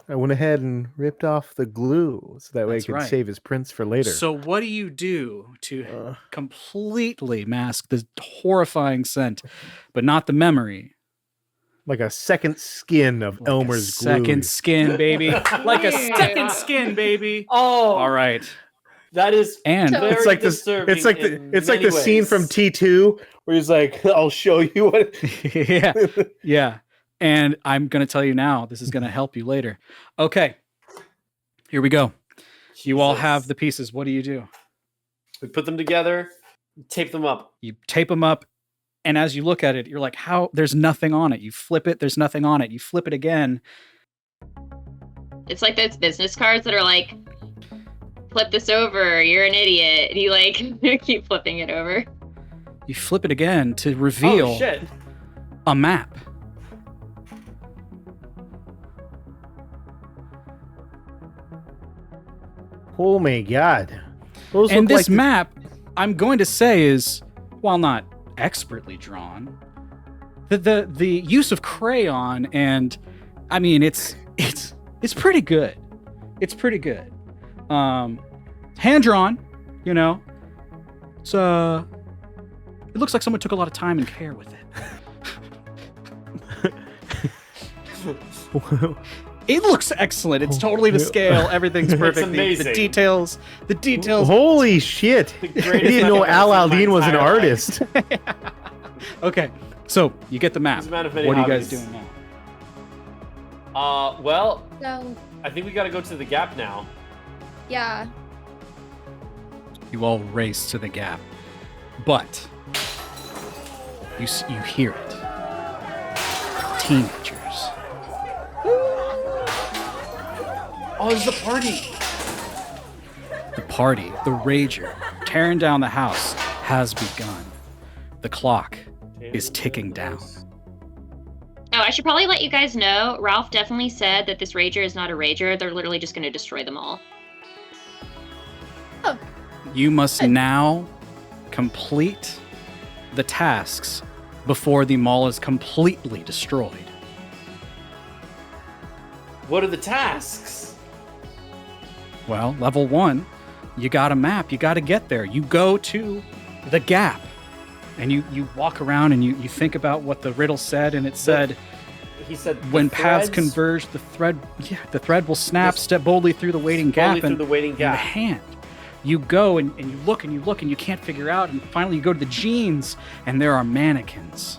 I went ahead and ripped off the glue so that way That's I could right. save his prints for later. So what do you do to Uh, completely mask the horrifying scent, but not the memory? like a second skin of Like a Elmer's glue. second skin, baby. Like a second Ew. skin, baby. Oh, All right. That is And So- very It's like this. disturbing It's like in it's like many the scene from ways. T2 where he's like, "I'll show you what." yeah, yeah. And I'm going to tell you now, this is going to help you later. Okay. Here we go. You all Jesus. have the pieces. What do? We put them together, tape them up. You tape them up, and as you look at it, you're like, how? There's nothing on it. You flip it, there's nothing on it. You flip it again. It's like those business cards that are like, flip this over, you're an idiot. And you like keep flipping it over. You flip it again to reveal Oh shit! a map. Oh my god! Those And look this like the- map, I'm going to say, is, while not expertly drawn, the use of crayon, and I mean it's pretty good. It's pretty good. Hand drawn, you know. It's it looks like someone took a lot of time and care with it. It looks excellent. It's totally to scale. Everything's perfect. amazing. The details. Holy shit! The I greatest didn't know thing I've Al ever seen in Aldin my was an entire life. artist. Okay, so you get the map. He's a man of many What are you guys hobbies. doing now? Well, So, I think we got to go to the gap now. yeah. You all race to the gap, but you hear it. Teenagers. Oh, it's the party. The party, the rager, tearing down the house has begun. The clock is ticking down. Oh, I should probably let you guys know. Ralph definitely said that this rager is not a rager. They're literally just going to destroy them all. You must now complete the tasks before the mall is completely destroyed. What are the tasks? Well, level 1, you got a map. You got to get there. You go to the gap, and you walk around and you think about what the riddle said, and it said, He said when the paths threads converge, the thread will snap. Step boldly through the waiting gap, only through and the waiting in the gap. hand. You go and you look and you look and you can't figure out, and finally you go to the jeans, and there are mannequins.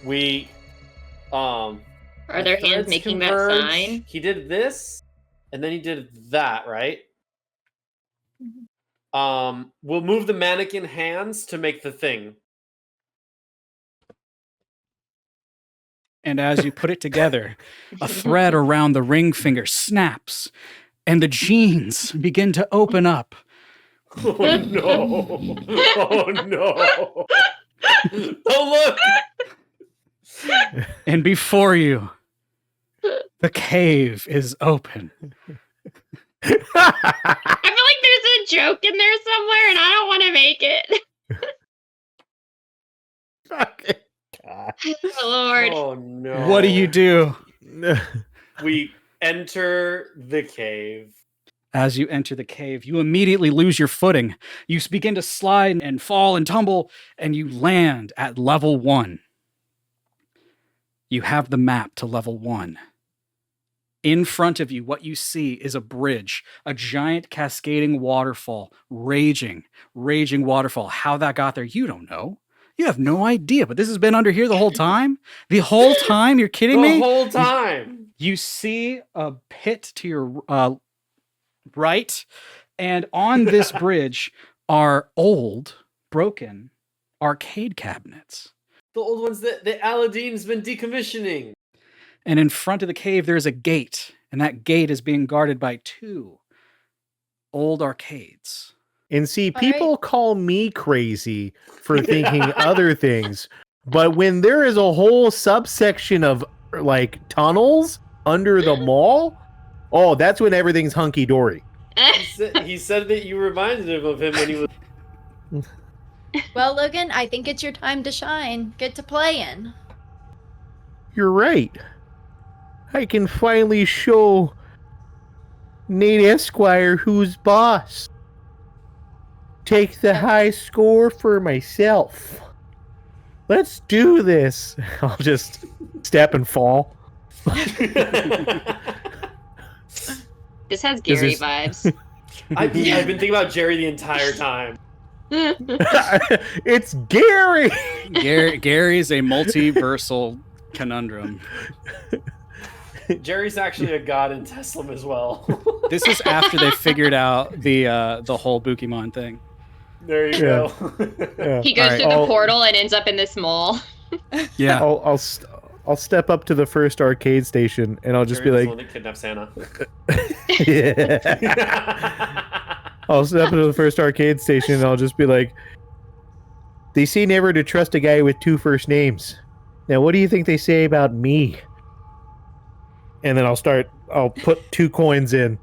We, Are their hands threads making that converge. sign? He did this, and then he did that, right? We'll move the mannequin hands to make the thing. And as you put it together, a thread around the ring finger snaps, and the jeans begin to open up. Oh no! Oh no! Oh look! And before you, the cave is open. I feel like there's a joke in there somewhere and I don't want to make it. Oh, Lord. Oh no! What do you do? We enter the cave. As you enter the cave, you immediately lose your footing. You begin to slide and fall and tumble, and you land at level 1. You have the map to level 1. In front of you, what you see is a bridge, a giant cascading waterfall, raging waterfall. How that got there, you don't know. You have no idea, but this has been under here the whole time? The whole time? You're kidding The me? whole time. You see a pit to your right, and on this bridge are old, broken arcade cabinets. The old ones that the Aladdin's been decommissioning. And in front of the cave, there's a gate, and that gate is being guarded by 2 old arcades. And see, All people call me crazy for thinking other things, but when there is a whole subsection of like tunnels under the mall, oh, that's when everything's hunky dory. He said that you reminded him of him when he was. Well, Logan, I think it's your time to shine. Get to playing. You're right. I can finally show Nate Esquire who's boss. Take the high score for myself. Let's do this. I'll just step and fall. This This has Gary this- vibes. I've been thinking about Jerry the entire time. It's Gary. Gary's a multiversal conundrum. Jerry's actually a god in Teslam as well. This is after they figured out the whole Pokemon thing. There you Yeah. go. Yeah. He goes All right, through the I'll- portal and ends up in this mall. Yeah. I'll step up to the first arcade station and I'll just Jerry be was like, the one that kidnapped Santa. I'll step into the first arcade station and I'll just be like, they say never to trust a guy with two first names. Now, what do you think they say about me? And then I'll put 2 coins in.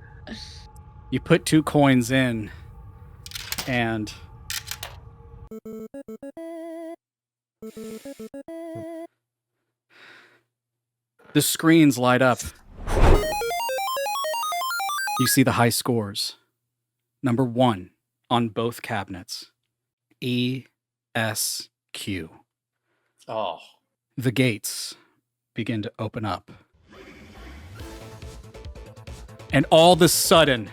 You put 2 coins in, and the screens light up. You see the high scores. Number 1 on both cabinets. ESQ. Oh. The gates begin to open up. And all of a sudden,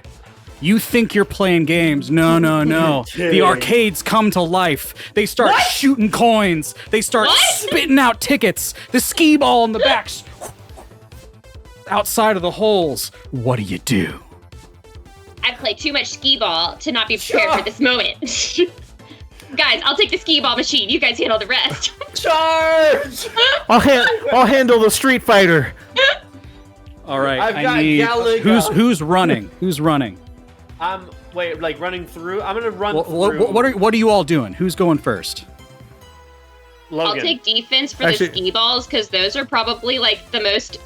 you think you're playing games. No, no, no. The arcades come to life. They start shooting coins. They start spitting out tickets. The skee ball in the back outside of the holes. What do you do? I play too much skee ball to not be prepared for this moment. Guys, I'll take the skee ball machine. You guys handle the rest. Charge! I'll handle the Street Fighter. All right, I've I got need Galaga. who's running? Who's running? Wait, like running through? I'm gonna run What, through. what are you all doing? Who's going first? Logan. I'll take defense for Actually- the skee balls because those are probably like the most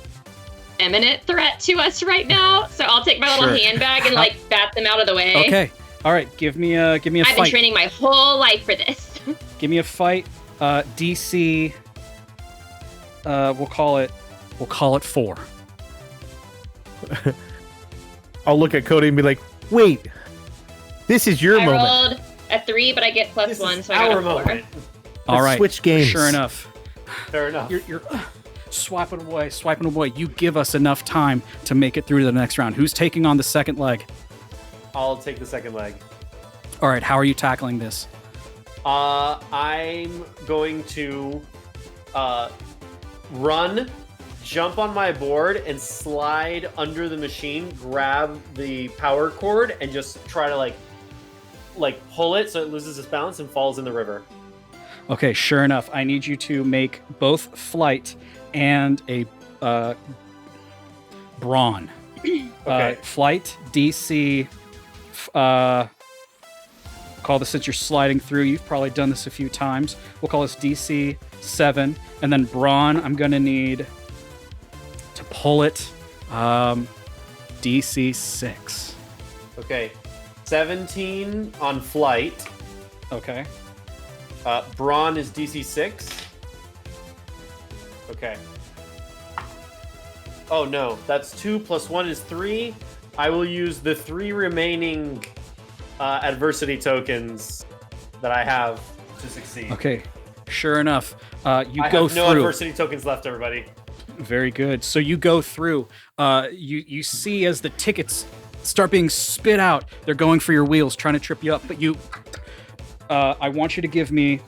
imminent threat to us right now. So I'll take my little Sure. handbag and like bat them out of the way. Okay. All right. Give me a I've been fight. training my whole life for this. Give me a fight. DC. We'll call it 4. I'll look at Cody and be like, wait, this is your I moment. rolled a 3, but I get This +1, is so I got our a 4. moment. All Let's right. switch games. Sure enough. Fair enough. You're swiping away. You give us enough time to make it through to the next round. Who's taking on the second leg? I'll take the second leg. All right. How are you tackling this? I'm going to run, jump on my board, and slide under the machine, grab the power cord, and just try to like pull it so it loses its balance and falls in the river. Okay. Sure enough. I need you to make both flight and a brawn. Okay. Flight DC. Call this since you're sliding through. You've probably done this a few times. We'll call this DC 7, and then brawn. I'm gonna need to pull it. DC 6. Okay. 17 on flight. Okay. Brawn is DC 6. Okay. Oh no, that's 2 plus 1 is 3. I will use the 3 remaining adversity tokens that I have to succeed. Okay. Sure enough. You I go have no through. adversity tokens left, everybody. Very good. So you go through. You see as the tickets start being spit out, they're going for your wheels, trying to trip you up. But you, I want you to give me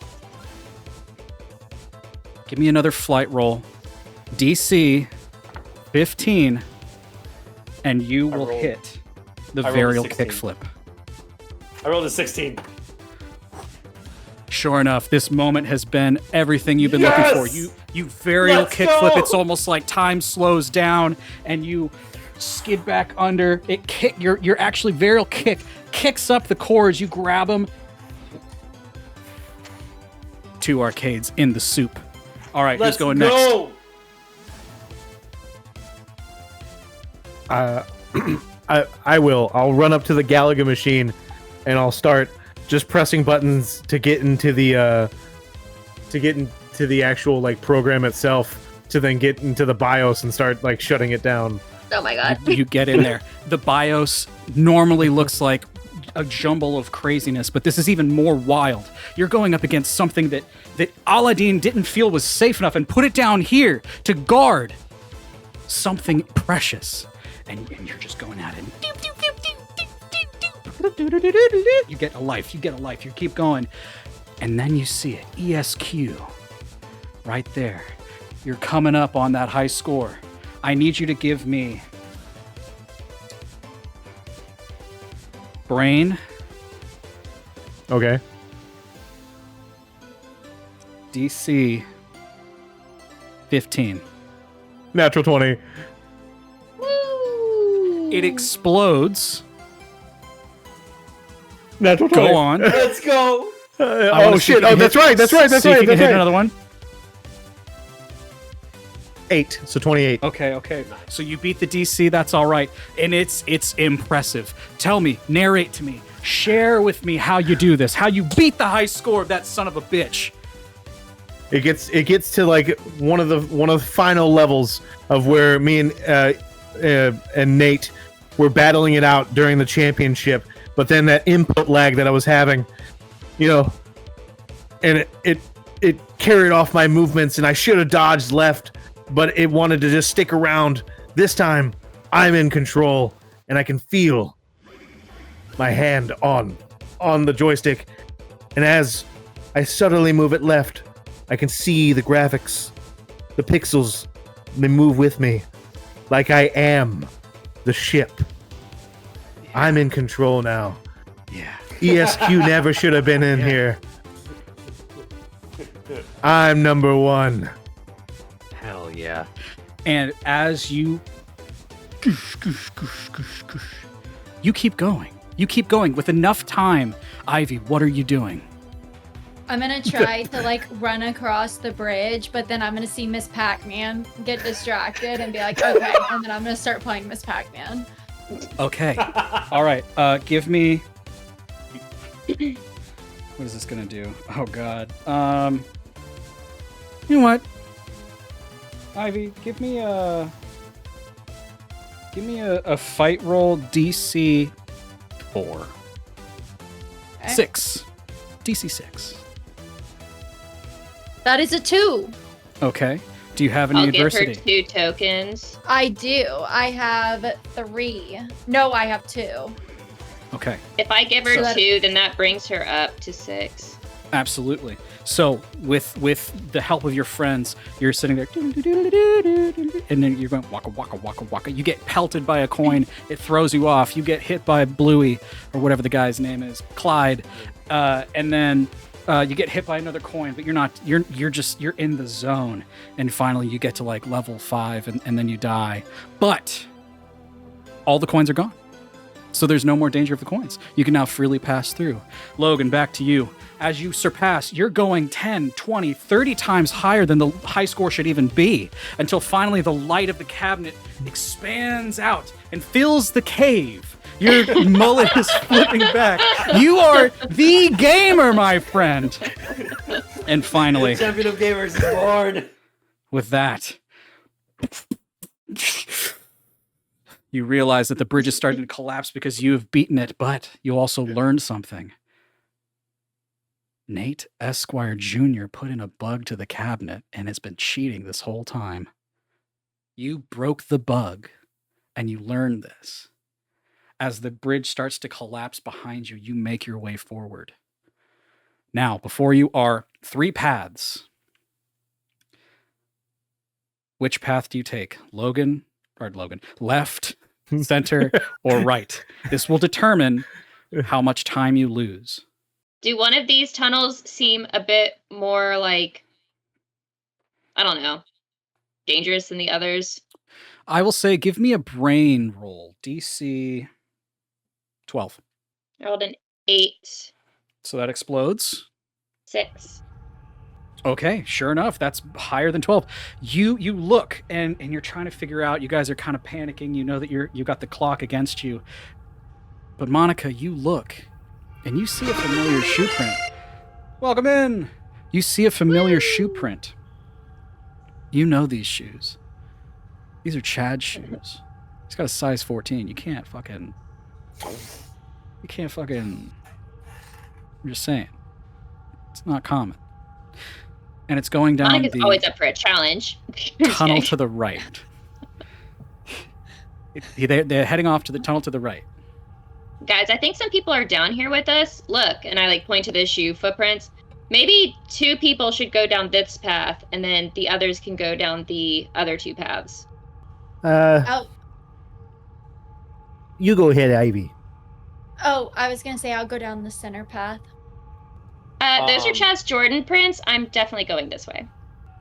another flight roll, DC 15, and you will rolled- hit the I rolled a varial 16. kickflip. I rolled a 16. Sure enough, this moment has been everything you've been looking for. Yes! You varial Let's kickflip. go! It's almost like time slows down, and you skid back under. It kick. Your actually varial kick kicks up the cords. You grab them. 2 arcades in the soup. All right, Let's who's going next? go! I will. I'll run up to the Galaga machine, and I'll start just pressing buttons to get into the actual like program itself, to then get into the BIOS and start like shutting it down. Oh my god. You get in there. The BIOS normally looks like a jumble of craziness, but this is even more wild. You're going up against something that Aladdin didn't feel was safe enough and put it down here to guard something precious. and you're just going at it. You get a life, you keep going. And then you see it, ESQ, right there. You're coming up on that high score. I need you to give me brain, Okay. DC 15. Natural 20. It explodes. Natural 20. Go on. Let's go. I wanna see if you Oh, can that's hit- right. see if you can hit another one. 8. So 28. Okay. So you beat the DC, that's all right. And it's impressive. Tell me, narrate to me, share with me how you do this, how you beat the high score of that son of a bitch. It gets to like one of the final levels of where me and Nate were battling it out during the championship, but then that input lag that I was having, and it carried off my movements, and I should have dodged left, but it wanted to just stick around. This time, I'm in control, and I can feel my hand on the joystick, and as I subtly move it left, I can see the graphics, the pixels, they move with me, like I am the ship. I'm in control now. Yeah. ESQ never should have been in here. I'm number one. Hell yeah. And as you keep going. You keep going with enough time. Ivy, what are you doing? I'm gonna try to like run across the bridge, but then I'm gonna see Miss Pac-Man get distracted and be like, okay, and then I'm gonna start playing Miss Pac-Man. Okay. All right. Give me. What is this gonna do? Oh God. You know what? Ivy, give me a fight roll DC 4. Okay. 6. DC 6. That is a 2. Okay. Do you have any I'll give her adversity? 2 tokens. I do. I have 3. No, I have 2. Okay. If I give her So that- 2, then that brings her up to 6. Absolutely. So with the help of your friends, you're sitting there, and then you're going waka waka waka waka. You get pelted by a coin. It throws you off. You get hit by Bluey or whatever the guy's name is, Clyde, and then you get hit by another coin. But you're not. You're in the zone. And finally, you get to like level 5, and then you die. But all the coins are gone. So there's no more danger of the coins. You can now freely pass through. Logan, back to you. As you surpass, you're going 10, 20, 30 times higher than the high score should even be, until finally the light of the cabinet expands out and fills the cave. Your mullet is flipping back. You are the gamer, my friend. And finally, The champion of gamers is born. with that, you realize that the bridge is starting to collapse because you have beaten it, but you also learned something. Nate Esquire Jr. put in a bug to the cabinet and has been cheating this whole time. You broke the bug, and you learned this. As the bridge starts to collapse behind you, you make your way forward. Now, before you are 3 paths. Which path do you take? Logan, left, center, or right? This will determine how much time you lose. Do one of these tunnels seem a bit more like, I don't know, dangerous than the others? I will say, give me a brain roll. DC 12. I rolled an 8, So that explodes. 6. Okay, sure enough, that's higher than 12. You look and you're trying to figure out. You guys are kind of panicking. You know that you got the clock against you. But Monica, you look and you see a familiar shoe print. Welcome in. You see a familiar shoe print. You know these shoes. These are Chad's shoes. He's got a size 14. You can't fucking. I'm just saying. It's not common. And it's going down Monica's the always up for a challenge. tunnel to the right. They're heading off to the tunnel to the right. Guys, I think some people are down here with us. Look, and I like point to the shoe footprints. Maybe 2 people should go down this path, and then the others can go down the other 2 paths. Oh, You go ahead, Ivy. I was gonna say I'll go down the center path. Those are Chaz Jordan prints. I'm definitely going this way.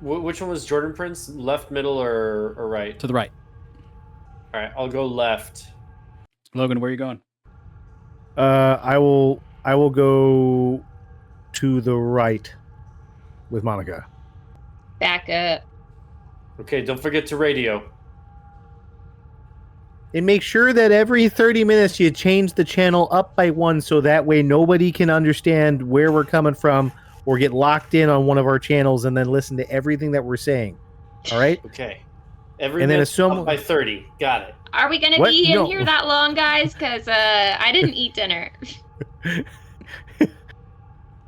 Which one was Jordan Prince? Left, middle, or right? To the right. All right, I'll go left. Logan, where are you going? I will go to the right with Monica. Back up. Okay, don't forget to radio. And make sure that every 30 minutes you change the channel up by 1 so that way nobody can understand where we're coming from or get locked in on one of our channels and then listen to everything that we're saying. All right? Okay. Every And then minute assume- up by 30. Got it. Are we going to What? be in No. here that long, guys? Because I didn't eat dinner.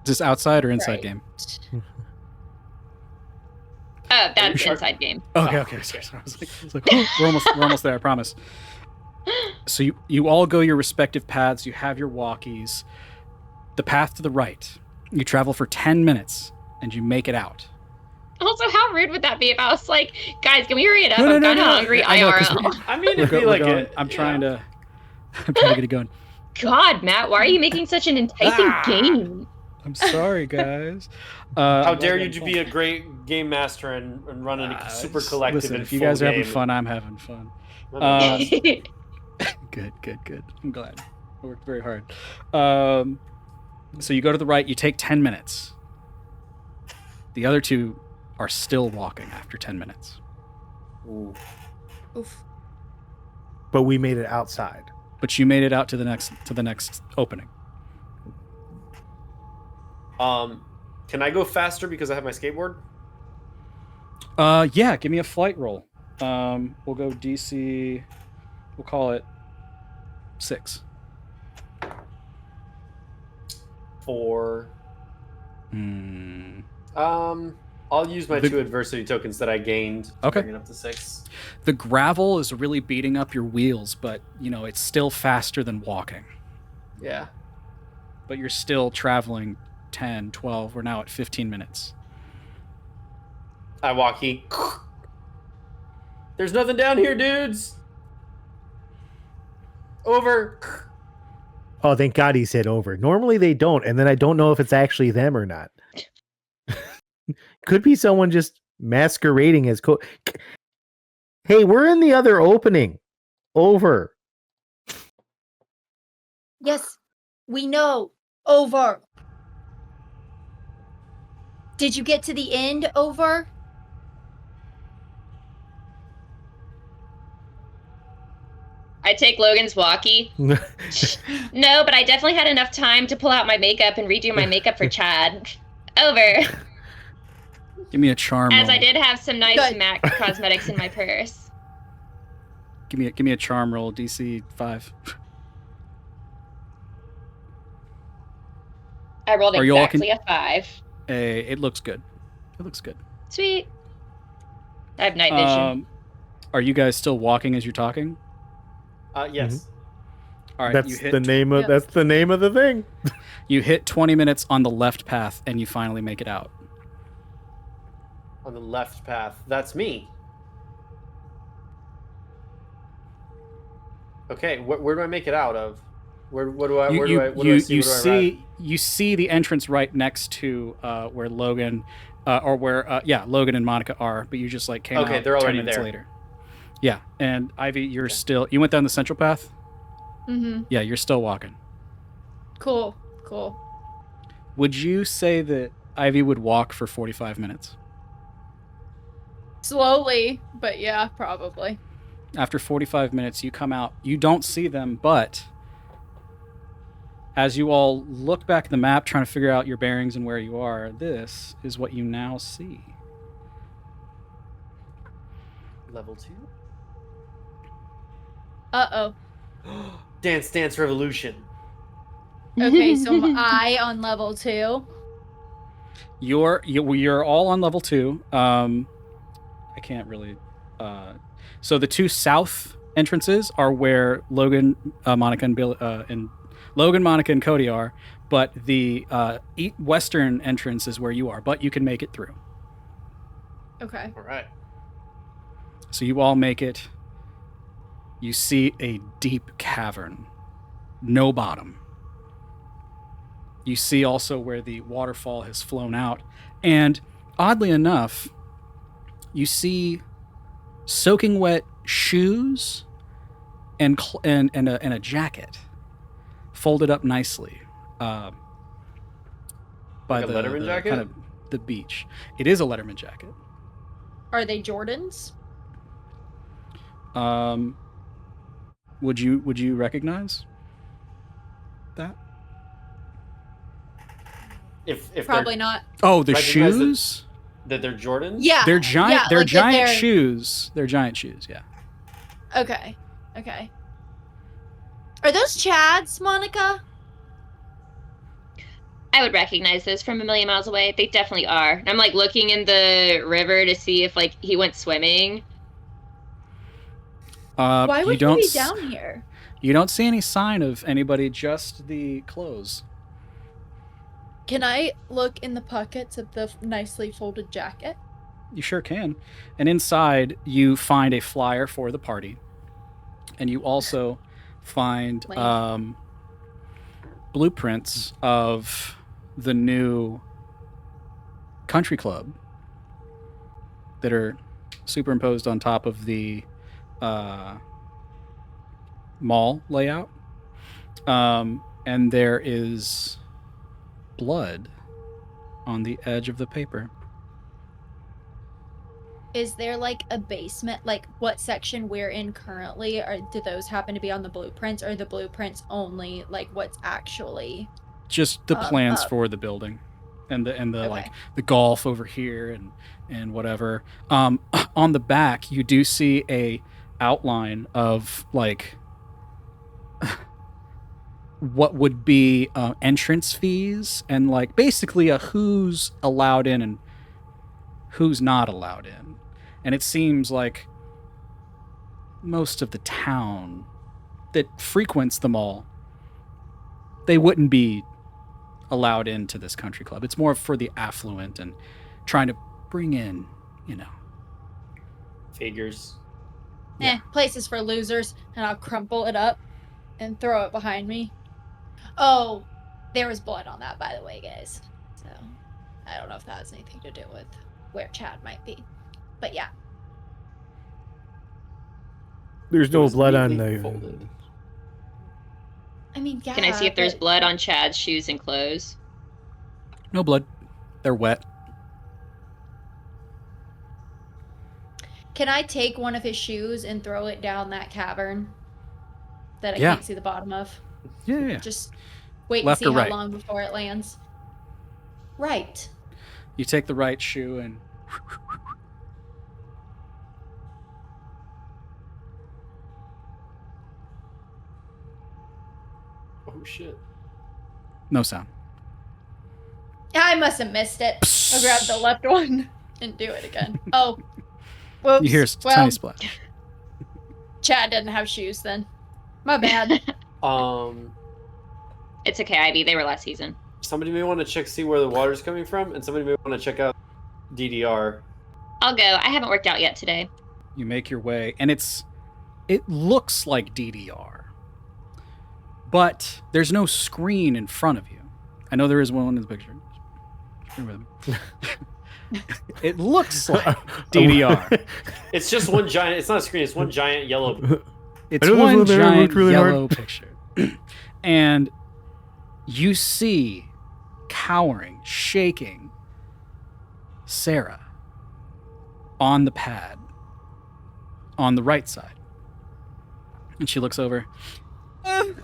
Just outside or inside Right. game? Oh, that's sure? inside game. Okay. Sorry. I was like, oh, we're almost there. I promise. So you all go your respective paths. You have your walkies. The path to the right. You travel for 10 minutes and you make it out. Also, how rude would that be if I was like, guys, can we hurry it up? No, I'm kind of no. hungry I know, 'cause IRL. I mean, We're it'd be we're like going, a, I'm you trying know. to get it going. God, Matt, why are you making such an enticing Ah. game? I'm sorry, guys. How dare you to be a great game master and run a super collective Listen, and if you full guys are having game. fun, I'm having fun. No, no, no. Good. I'm glad. I worked very hard. So you go to the right. You take 10 minutes. The other 2 are still walking after 10 minutes. Ooh. Oof. But we made it outside. But you made it out to the next opening. Can I go faster because I have my skateboard? Yeah. Give me a flight roll. We'll go DC. We'll call it 6. 4. Hmm. I'll use my The- 2 adversity tokens that I gained. To Okay. Bring it up to 6. The gravel is really beating up your wheels, but it's still faster than walking. Yeah. But you're still traveling 10, 12. We're now at 15 minutes. I walkie. There's nothing down here, dudes. Over. Oh, thank God he said over. Normally they don't, and then I don't know if it's actually them or not. Could be someone just masquerading as Hey, we're in the other opening. Over. Yes, we know. Over. Did you get to the end? Over. I take Logan's walkie. No, but I definitely had enough time to pull out my makeup and redo my makeup for Chad. Over. Give me a charm As roll. I did have some nice Good. MAC cosmetics in my purse. Give me a charm roll, DC 5. I rolled Are you all exactly a 5. It looks good. It looks good. Sweet. I have night vision. Are you guys still walking as you're talking? Yes. All right. That's you hit, the name of Yep. that's the name of the thing. You hit 20 minutes on the left path, and you finally make it out. On the left path. That's me. Okay, where do I make it out of? Where do I see? What do I ride? You see the entrance right next to where Logan, Logan and Monica are, but you just came Okay, out they're 10 already minutes there. later. Yeah, and Ivy, you went down the central path. Mm-hmm. Yeah, you're still walking. Cool. Would you say that Ivy would walk for 45 minutes? Slowly, but yeah, probably. After 45 minutes, you come out. You don't see them, but as you all look back at the map, trying to figure out your bearings and where you are, this is what you now see. Level 2. Uh-oh. Dance Revolution. Okay, so am I on level 2? You're all on level 2. I can't really. So the 2 south entrances are where Logan, Monica, and Bill, and Logan, Monica, and Cody are, but the western entrance is where you are. But you can make it through. Okay. All right. So you all make it. You see a deep cavern, no bottom. You see also where the waterfall has flown out, and oddly enough, you see soaking wet shoes and a jacket folded up nicely by Like a the Letterman jacket? kind of the beach. It is a Letterman jacket. Are they Jordans? Would you recognize that? If Probably not. Oh, the Recognize shoes? that they're Jordans. Yeah. They're giant. yeah, they're like if giant they're- shoes. They're giant shoes. Yeah. Okay. Okay. Are those Chads, Monica? I would recognize those from a million miles away. They definitely are. And I'm like looking in the river to see if like he went swimming. Why you would don't he be down here? You don't see any sign of anybody. Just the clothes. Can I look in the pockets of the nicely folded jacket? You sure can. And inside, you find a flyer for the party, and you also find Lame. blueprints of the new country club that are superimposed on top of the mall layout. And there is blood on the edge of the paper. Is there like a basement? Like what section we're in currently? Or do those happen to be on the blueprints? Or are the blueprints only like what's actually? Just the plans up. for the building, and the Okay. like the golf over here and whatever. On the back, you do see a outline of like what would be entrance fees and like basically a who's allowed in and who's not allowed in. And it seems like most of the town that frequents the mall, they wouldn't be allowed into this country club. It's more for the affluent and trying to bring in, Figures. Places for losers, and I'll crumple it up and throw it behind me. Oh, there was blood on that, by the way, guys. So I don't know if that has anything to do with where Chad might be, but yeah. There's It no was blood on neatly the. folded. I mean, yeah. Can I see if there's but- blood on Chad's shoes and clothes? No blood. They're wet. Can I take one of his shoes and throw it down that cavern that I Yeah. can't see the bottom of? Yeah. Just wait Left and or see how right? long before it lands. Right. You take the right shoe and Oh shit. no sound. I must have missed it. I'll grab the left one and do it again. Oh. Whoops. You hear a well, tiny splash. Chad didn't have shoes then. My bad. It's okay, Ivy. They were last season. Somebody may want to see where the water's coming from, and somebody may want to check out DDR. I'll go. I haven't worked out yet today. You make your way, and it looks like DDR, but there's no screen in front of you. I know there is one in the picture. Bear with me. It looks like DDR. It's just one giant. It's not a screen. It's one giant yellow. It's I know this one one there giant worked really hard. yellow picture, and you see cowering, shaking Sarah on the pad on the right side, and she looks over. Oh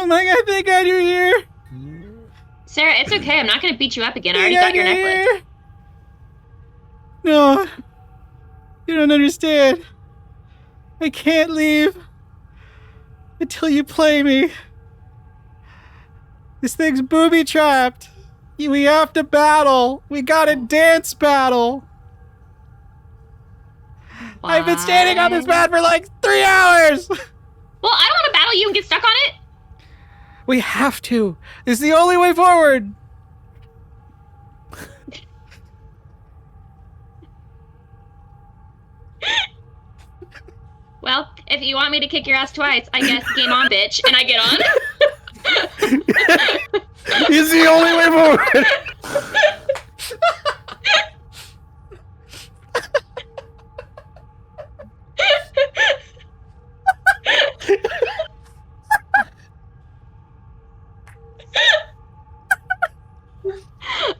my god! Thank God you're here. Sarah, it's okay. I'm not going to beat you up again. I already got your necklace. No, you don't understand. I can't leave until you play me. This thing's booby trapped. We have to battle. We got a dance battle. I've been standing on this mat for like 3 hours. Well, I don't want to battle you and get stuck on it. We have to. It's the only way forward. Well, if you want me to kick your ass twice, I guess game on, bitch, and I get on. It's the only way forward.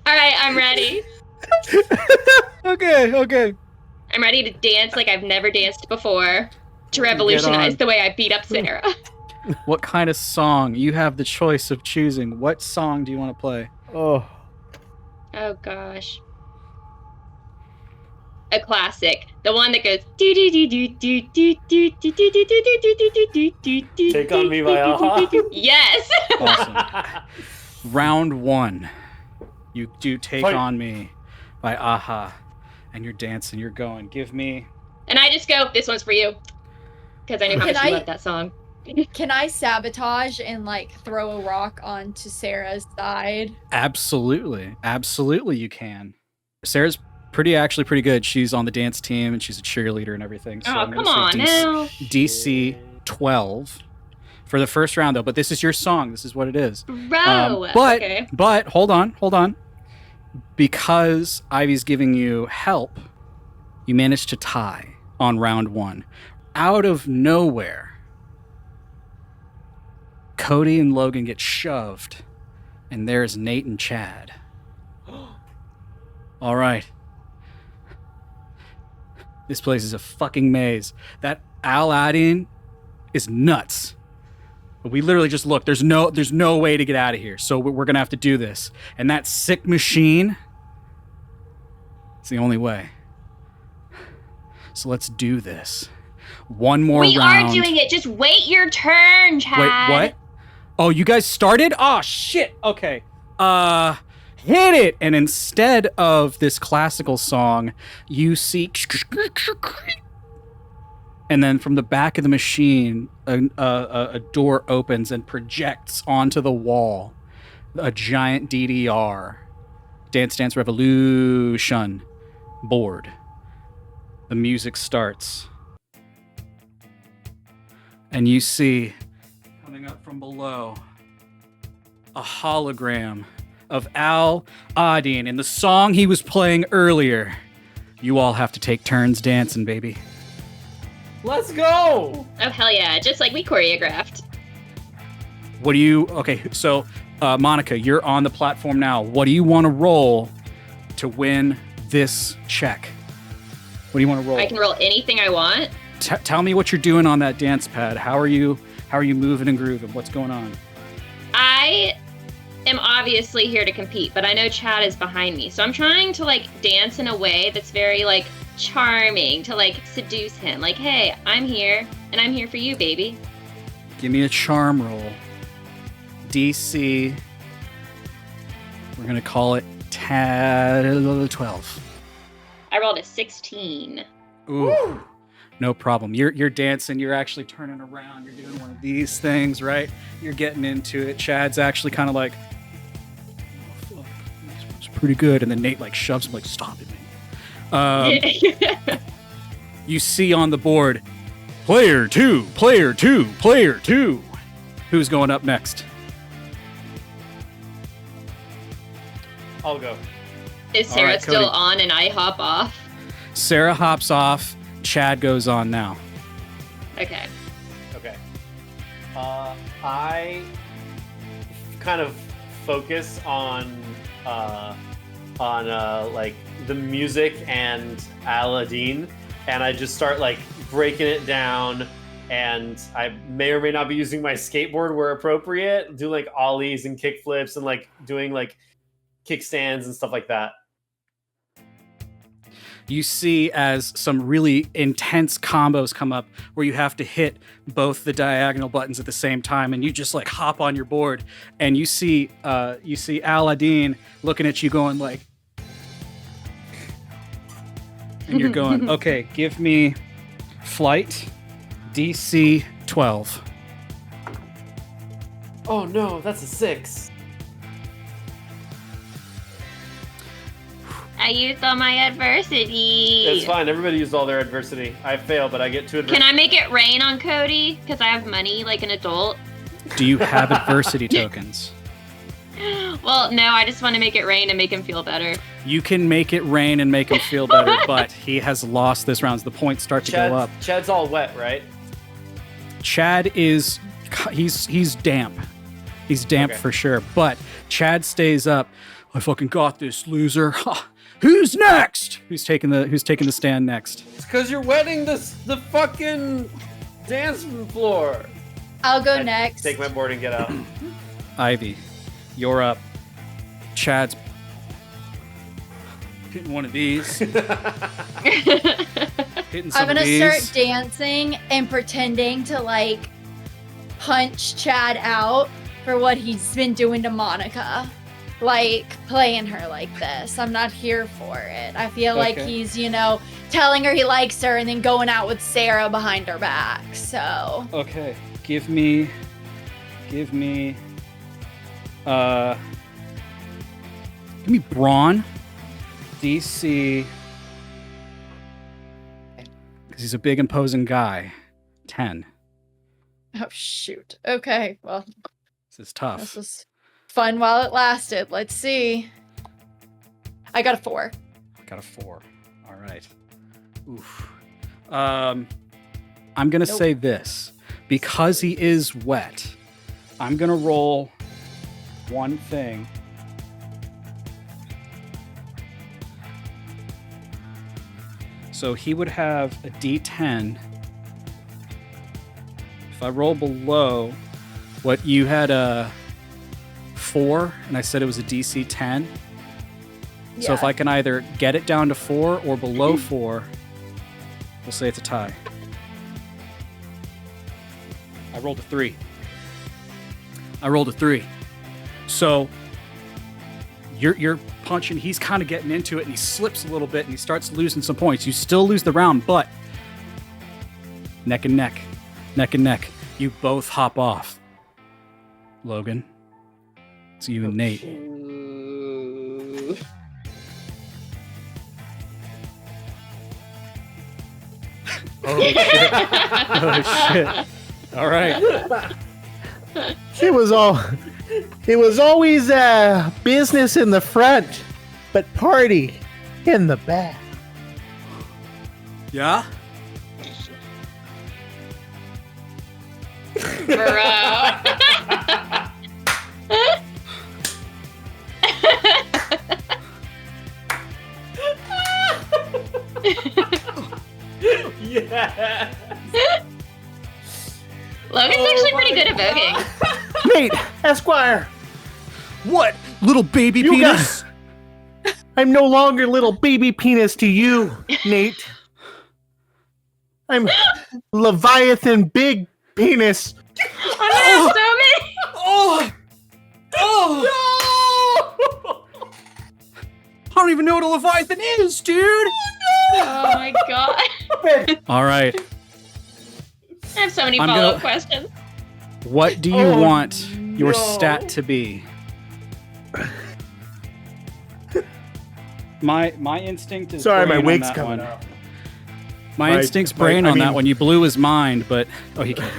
All right, I'm ready. Okay. I'm ready to dance like I've never danced before. To revolutionize the way I beat up Sarah. What kind of song? You have the choice of choosing. What song do you want to play? Oh. Oh gosh. A classic. The one that goes do do do do do do do do do do do do do do do. Take on Me by Aha. Yes. Awesome. Round 1. You do Take Fight. On Me by Aha. And you're dancing, you're going. Give me... And I just go, this one's for you. Because I knew how Can much you I- loved that song. Can I sabotage and like throw a rock onto Sarah's side? Absolutely you can. Sarah's actually pretty good. She's on the dance team and she's a cheerleader and everything. So Oh, I'm come gonna on say now. DC 12 for the first round though. But this is your song. This is what it is. Bro. Okay. But hold on. Because Ivy's giving you help, you managed to tie on round 1. Out of nowhere, Cody and Logan get shoved, and there's Nate and Chad. All right. This place is a fucking maze. That Addin is nuts. We literally just look. There's no way to get out of here. So we're gonna have to do this. And that sick machine, it's the only way. So let's do this. One more We round. are doing it. Just wait your turn, Chad. Wait, what? Oh, you guys started? Oh, shit. Okay. Hit it. And instead of this classical song, you see... And then from the back of the machine, a door opens and projects onto the wall a giant DDR, Dance Dance Revolution board. The music starts. And you see, coming up from below, a hologram of Addin in the song he was playing earlier. You all have to take turns dancing, baby. Let's go. Oh, hell yeah. Just like we choreographed. What do you... Okay, so, Monica, you're on the platform now. What do you want to roll to win this check? What do you want to roll? I can roll anything I want. Tell me what you're doing on that dance pad. How are you moving and grooving? What's going on? I am obviously here to compete, but I know Chad is behind me. So I'm trying to like dance in a way that's very like charming to like seduce him. Like, hey, I'm here and I'm here for you, baby. Give me a charm roll. DC. We're going to call it 12. I rolled a 16. Ooh. No problem. You're dancing. You're actually turning around. You're doing one of these things, right? You're getting into it. Chad's actually kind of like, oh, fuck. It's pretty good. And then Nate like shoves him like, stop it, man. You see on the board, player 2. Who's going up next? I'll go. Is All Sarah right, still Cody. on and I hop off? Sarah hops off. Chad goes on now. Okay. Okay. I kind of focus on like the music and Addin, and I just start like breaking it down. And I may or may not be using my skateboard where appropriate, do like ollies and kick flips and like doing like kickstands and stuff like that. You see as some really intense combos come up where you have to hit both the diagonal buttons at the same time, and you just like hop on your board, and you see Addin looking at you going like, and you're going, okay, give me Flight, DC 12. Oh no, that's a 6. I used all my adversity. It's fine. Everybody used all their adversity. I fail, but I get 2 adversity. Can I make it rain on Cody? Because I have money like an adult. Do you have adversity tokens? Well, no, I just want to make it rain and make him feel better. You can make it rain and make him feel better, but he has lost this round. The points start to go up. Chad's all wet, right? Chad is he's damp. He's damp Okay. for sure. But Chad stays up. I fucking got this, loser. Ha. Who's next? Who's taking the stand next? It's because you're wetting the fucking dance floor. I'll go I next. Take my board and get out. Ivy, you're up. Chad's hitting one of these. Hitting some I'm gonna of these. start dancing and pretending to like punch Chad out for what he's been doing to Monica. Like playing her like this. I'm not here for it. I feel like Okay. he's, telling her he likes her and then going out with Sarah behind her back. So Okay, give me Braun, DC, because he's a big imposing guy. 10. oh shoot. Okay, well, This is tough. this was fun while it lasted. Let's see. I got a 4. Got a 4. All right. Oof. I'm gonna Nope. say this because he is wet. I'm gonna roll one thing. So he would have a D10. If I roll below what you had a 4, and I said it was a DC 10. So if Yeah. I can either get it down to 4 or below 4, we'll say it's a tie. I rolled a 3. So you're punching, he's kind of getting into it, and he slips a little bit, and he starts losing some points. You still lose the round, but neck and neck. You both hop off. Logan. It's you and Nate. Oh shit. All right. It was always business in the front, but party in the back. Yeah? Bro. Yeah. Logan's actually pretty good at voguing. Nate, Esquire, What? Little baby You penis? I'm no longer little baby penis to you, Nate. I'm Leviathan big penis. Oh, no, so many. Oh! I don't even know what a Leviathan is, dude! Oh my god. All right. I have so many I'm follow-up gonna- questions. What do you want your no. stat to be? My instinct is Sorry, brain my on wig's that coming one. out. My My- instinct's my- brain I on that mean- one. You blew his mind, but he can't.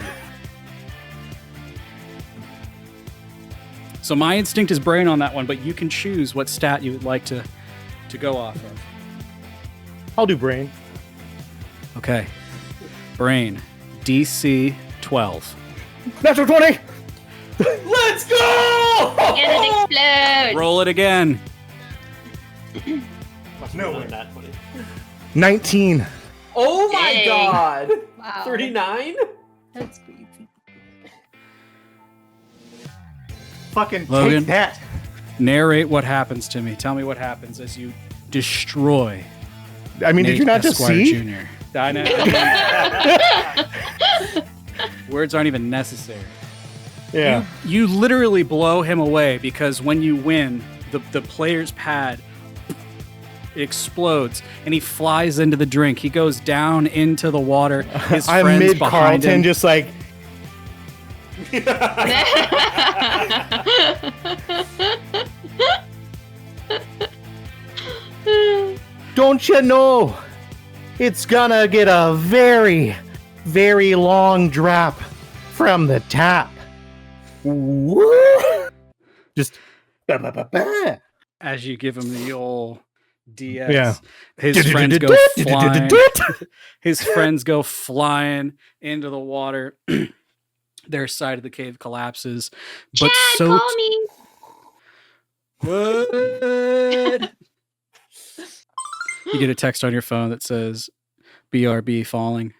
So my instinct is brain on that one, but you can choose what stat you would like to go off of. I'll do brain. Okay. Brain. DC 12. Natural 20. Let's go! And it explodes. Roll it again. No, not 20. 19. Oh my Dang. god! Wow. 39? That's crazy. Fucking Logan? take that. Narrate what happens to me. Tell me what happens as you destroy I mean, did Nate you not just Esquire see? Jr. I know. Words aren't even necessary. Yeah. You literally blow him away because when you win, the player's pad It explodes, and he flies into the drink. He goes down into the water. His I'm friends mid behind Carlton, him. just like don't you know? It's gonna get a very, very long drop from the top. Woo! Just ba-ba-ba-ba. As you give him the old DS, Yeah. his friends go flying. His friends go flying into the water. Their side of the cave collapses. But Chad, so call me. What? You get a text on your phone that says BRB falling.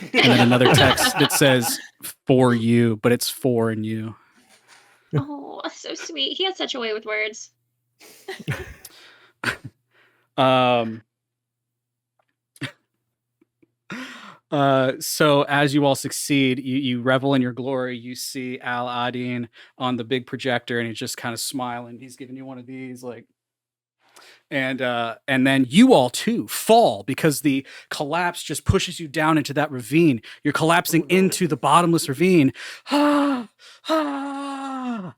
And then another text that says for you, but it's for and you. Oh, so sweet. He has such a way with words. So as you all succeed, you revel in your glory. You see Addin on the big projector, and he's just kind of smiling. He's giving you one of these, like, and then you all too fall because the collapse just pushes you down into that ravine. You're collapsing into the bottomless ravine. Ah, ah.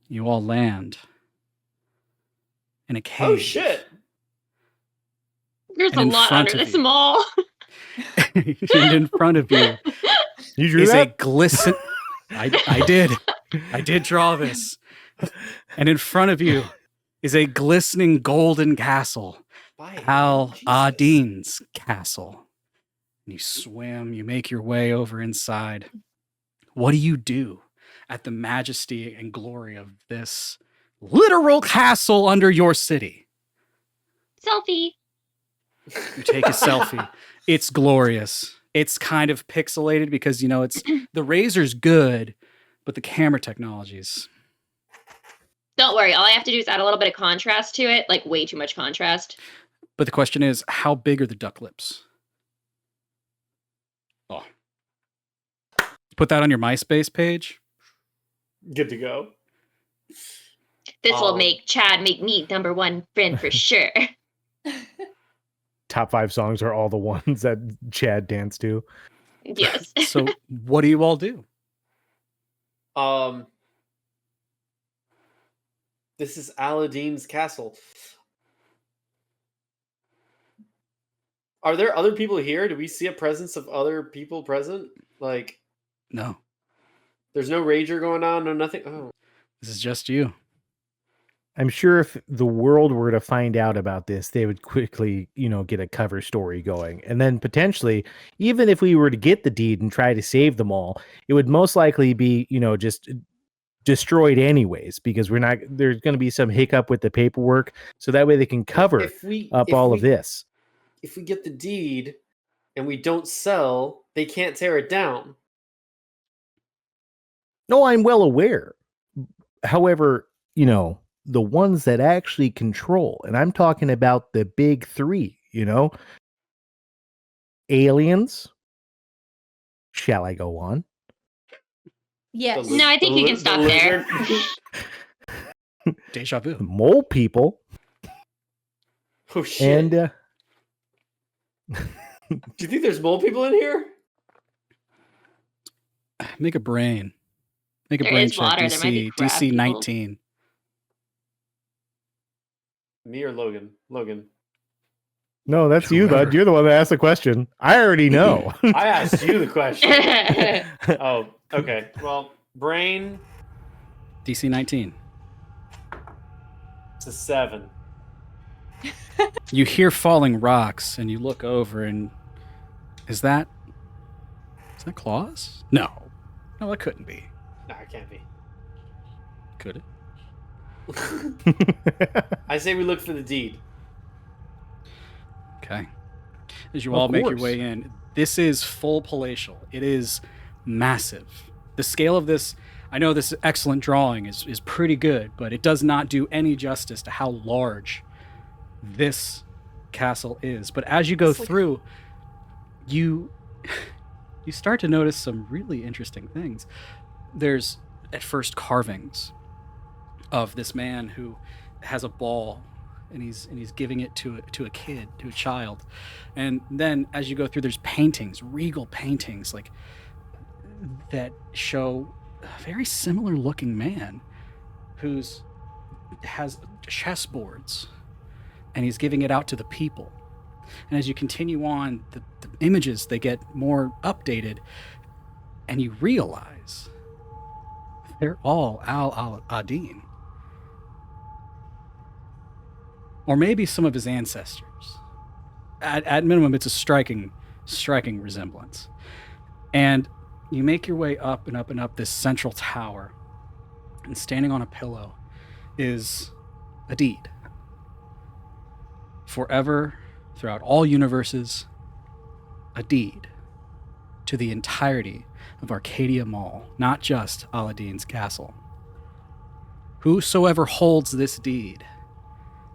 You all land in a cave. Oh shit! There's And a in lot front under of this you. mall. And in front of you You drew is a that? glisten. I did draw this. And in front of you is a glistening golden castle, Addin's castle. And you swim. You make your way over inside. What do you do at the majesty and glory of this literal castle under your city? Selfie. You take a selfie. It's glorious. It's kind of pixelated because, you know, it's the razor's good, but the camera technology's. Don't worry. All I have to do is add a little bit of contrast to it, like way too much contrast. But the question is, how big are the duck lips? Oh. Put that on your MySpace page. Good to go. This will make Chad make me #1 friend for sure. Top 5 songs are all the ones that Chad danced to. Yes. So what do you all do? This is Aladdin's castle. Are there other people here? Do we see a presence of other people present? Like, No, there's no rager going on, no nothing. Oh, this is just you. I'm sure if the world were to find out about this, they would quickly, get a cover story going. And then potentially, even if we were to get the deed and try to save them all, it would most likely be, just destroyed anyways, because there's going to be some hiccup with the paperwork. So that way they can cover up all of this. If we get the deed and we don't sell, they can't tear it down. No, I'm well aware. However, the ones that actually control, and I'm talking about the big 3, aliens. Shall I go on? Yes. No, I think you can stop there. Deja vu. Mole people. Oh shit. And do you think there's mole people in here? Make a brain. Make a There brain is check. water, there might be crab DC people. 19. Me or Logan? Logan. no, that's you, Whoever. bud. You're the one that asked the question. I already know. I asked you the question. Oh, okay. Well, brain. DC 19. It's a 7. You hear falling rocks and you look over and is that claws? No, that couldn't be. No, it can't be. Could it? I say we look for the deed. Okay. As you Of all make your course. way in, this is full palatial. It is massive. The scale of this, I know this excellent drawing is pretty good, but it does not do any justice to how large this castle is. But as you go through, you start to notice some really interesting things. There's at first carvings of this man who has a ball, and he's giving it to a kid, to a child. And then as you go through, there's paintings, regal paintings, like that show a very similar looking man who's has chessboards, and he's giving it out to the people. And as you continue on, the images, they get more updated, and you realize they're all Addin. Or maybe some of his ancestors. At minimum, it's a striking resemblance. And you make your way up and up and up this central tower, and standing on a pillow is a deed. Forever, throughout all universes, a deed to the entirety of Arcadia Mall, not just Aladdin's castle. Whosoever holds this deed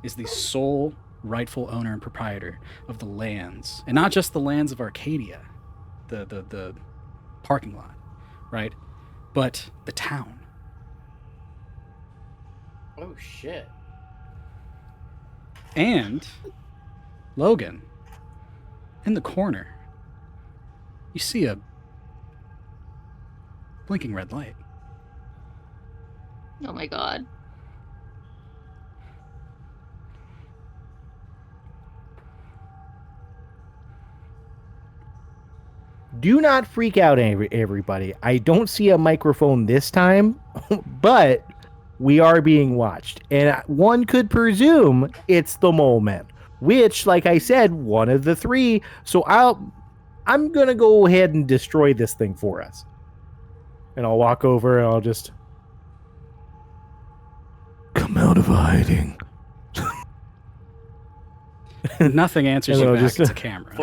is the sole rightful owner and proprietor of the lands, and not just the lands of Arcadia, the parking lot, right? But the town. Oh shit. And Logan, in the corner, you see a blinking red light. Oh my god. Do not freak out, everybody. I don't see a microphone this time, but we are being watched. And one could presume it's the mole man, which, like I said, one of the three. So I'm going to go ahead and destroy this thing for us. And I'll walk over and I'll just come out of hiding. Nothing answers And you I'll back. just- It's a camera.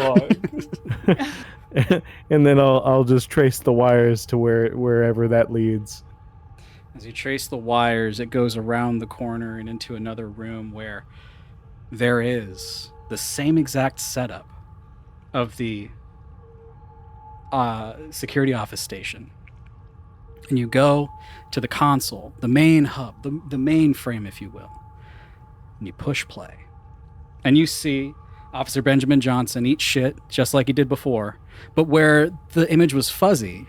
And then I'll just trace the wires to wherever that leads. As you trace the wires, it goes around the corner and into another room where there is the same exact setup of the security office station. And you go to the console, the main hub, the mainframe, if you will. And you push play. And you see Officer Benjamin Johnson eat shit just like he did before. But where the image was fuzzy,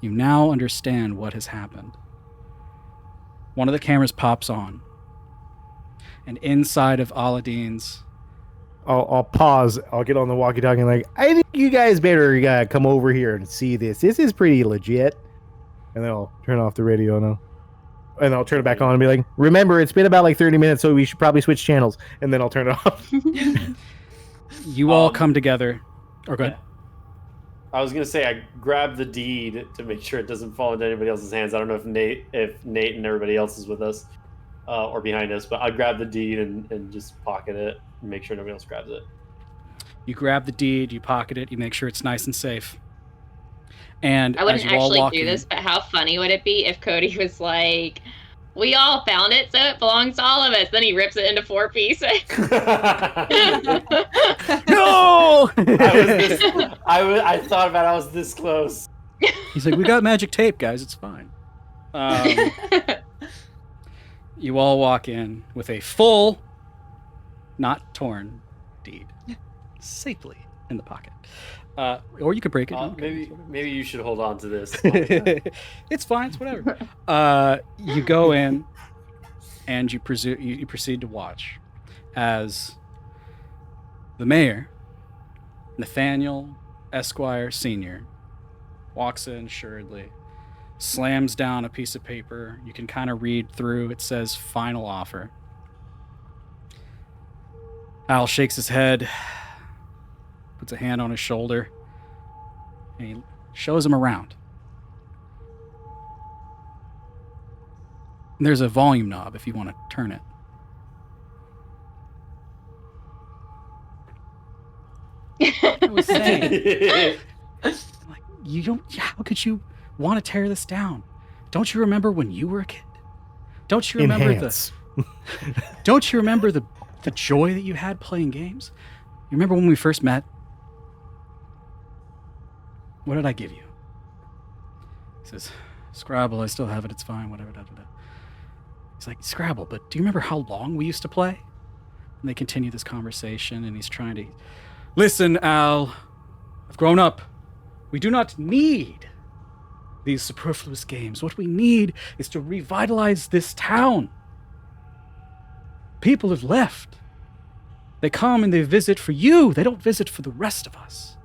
you now understand what has happened. One of the cameras pops on. And inside of Aladdin's... I'll pause. I'll get on the walkie-talkie and like, I think you guys better come over here and see this. This is pretty legit. And then I'll turn off the radio now. And I'll turn it back on and be like, remember, it's been about like 30 minutes, so we should probably switch channels. And then I'll turn it off. You all come together. Or go ahead. I was gonna say I grabbed the deed to make sure it doesn't fall into anybody else's hands. I don't know if Nate and everybody else is with us or behind us, but I grabbed the deed and just pocket it and make sure nobody else grabs it. You grab the deed, you pocket it, you make sure it's nice and safe. And I wouldn't as you all actually walk do in, this, but how funny would it be if Cody was like, we all found it, so it belongs to all of us. Then he rips it into 4 pieces. No! I thought about it, I was this close. He's like, we got magic tape, guys. It's fine. You all walk in with a full, not torn deed, safely in the pocket. Or you could break it. Maybe you should hold on to this. It's fine. It's whatever. You go in, and you proceed to watch as the mayor, Nathaniel Esquire Sr., walks in assuredly, slams down a piece of paper. You can kind of read through. It says final offer. Al shakes his head, puts a hand on his shoulder, and he shows him around. There's a volume knob if you want to turn it. I was saying, like, you don't. How could you want to tear this down? Don't you remember when you were a kid? Don't you remember Enhance. Don't you remember the joy that you had playing games? You remember when we first met? What did I give you? He says, Scrabble, I still have it, it's fine, whatever. He's like, Scrabble, but do you remember how long we used to play? And they continue this conversation, and he's trying to... Listen, Al, I've grown up. We do not need these superfluous games. What we need is to revitalize this town. People have left. They come and they visit for you. They don't visit for the rest of us.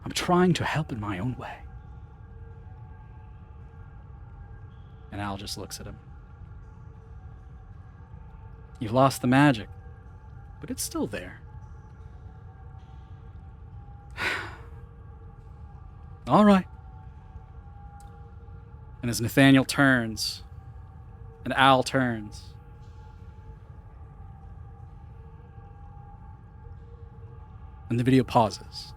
I'm trying to help in my own way. And Al just looks at him. You've lost the magic, but it's still there. All right. And as Nathaniel turns, and Al turns, and the video pauses.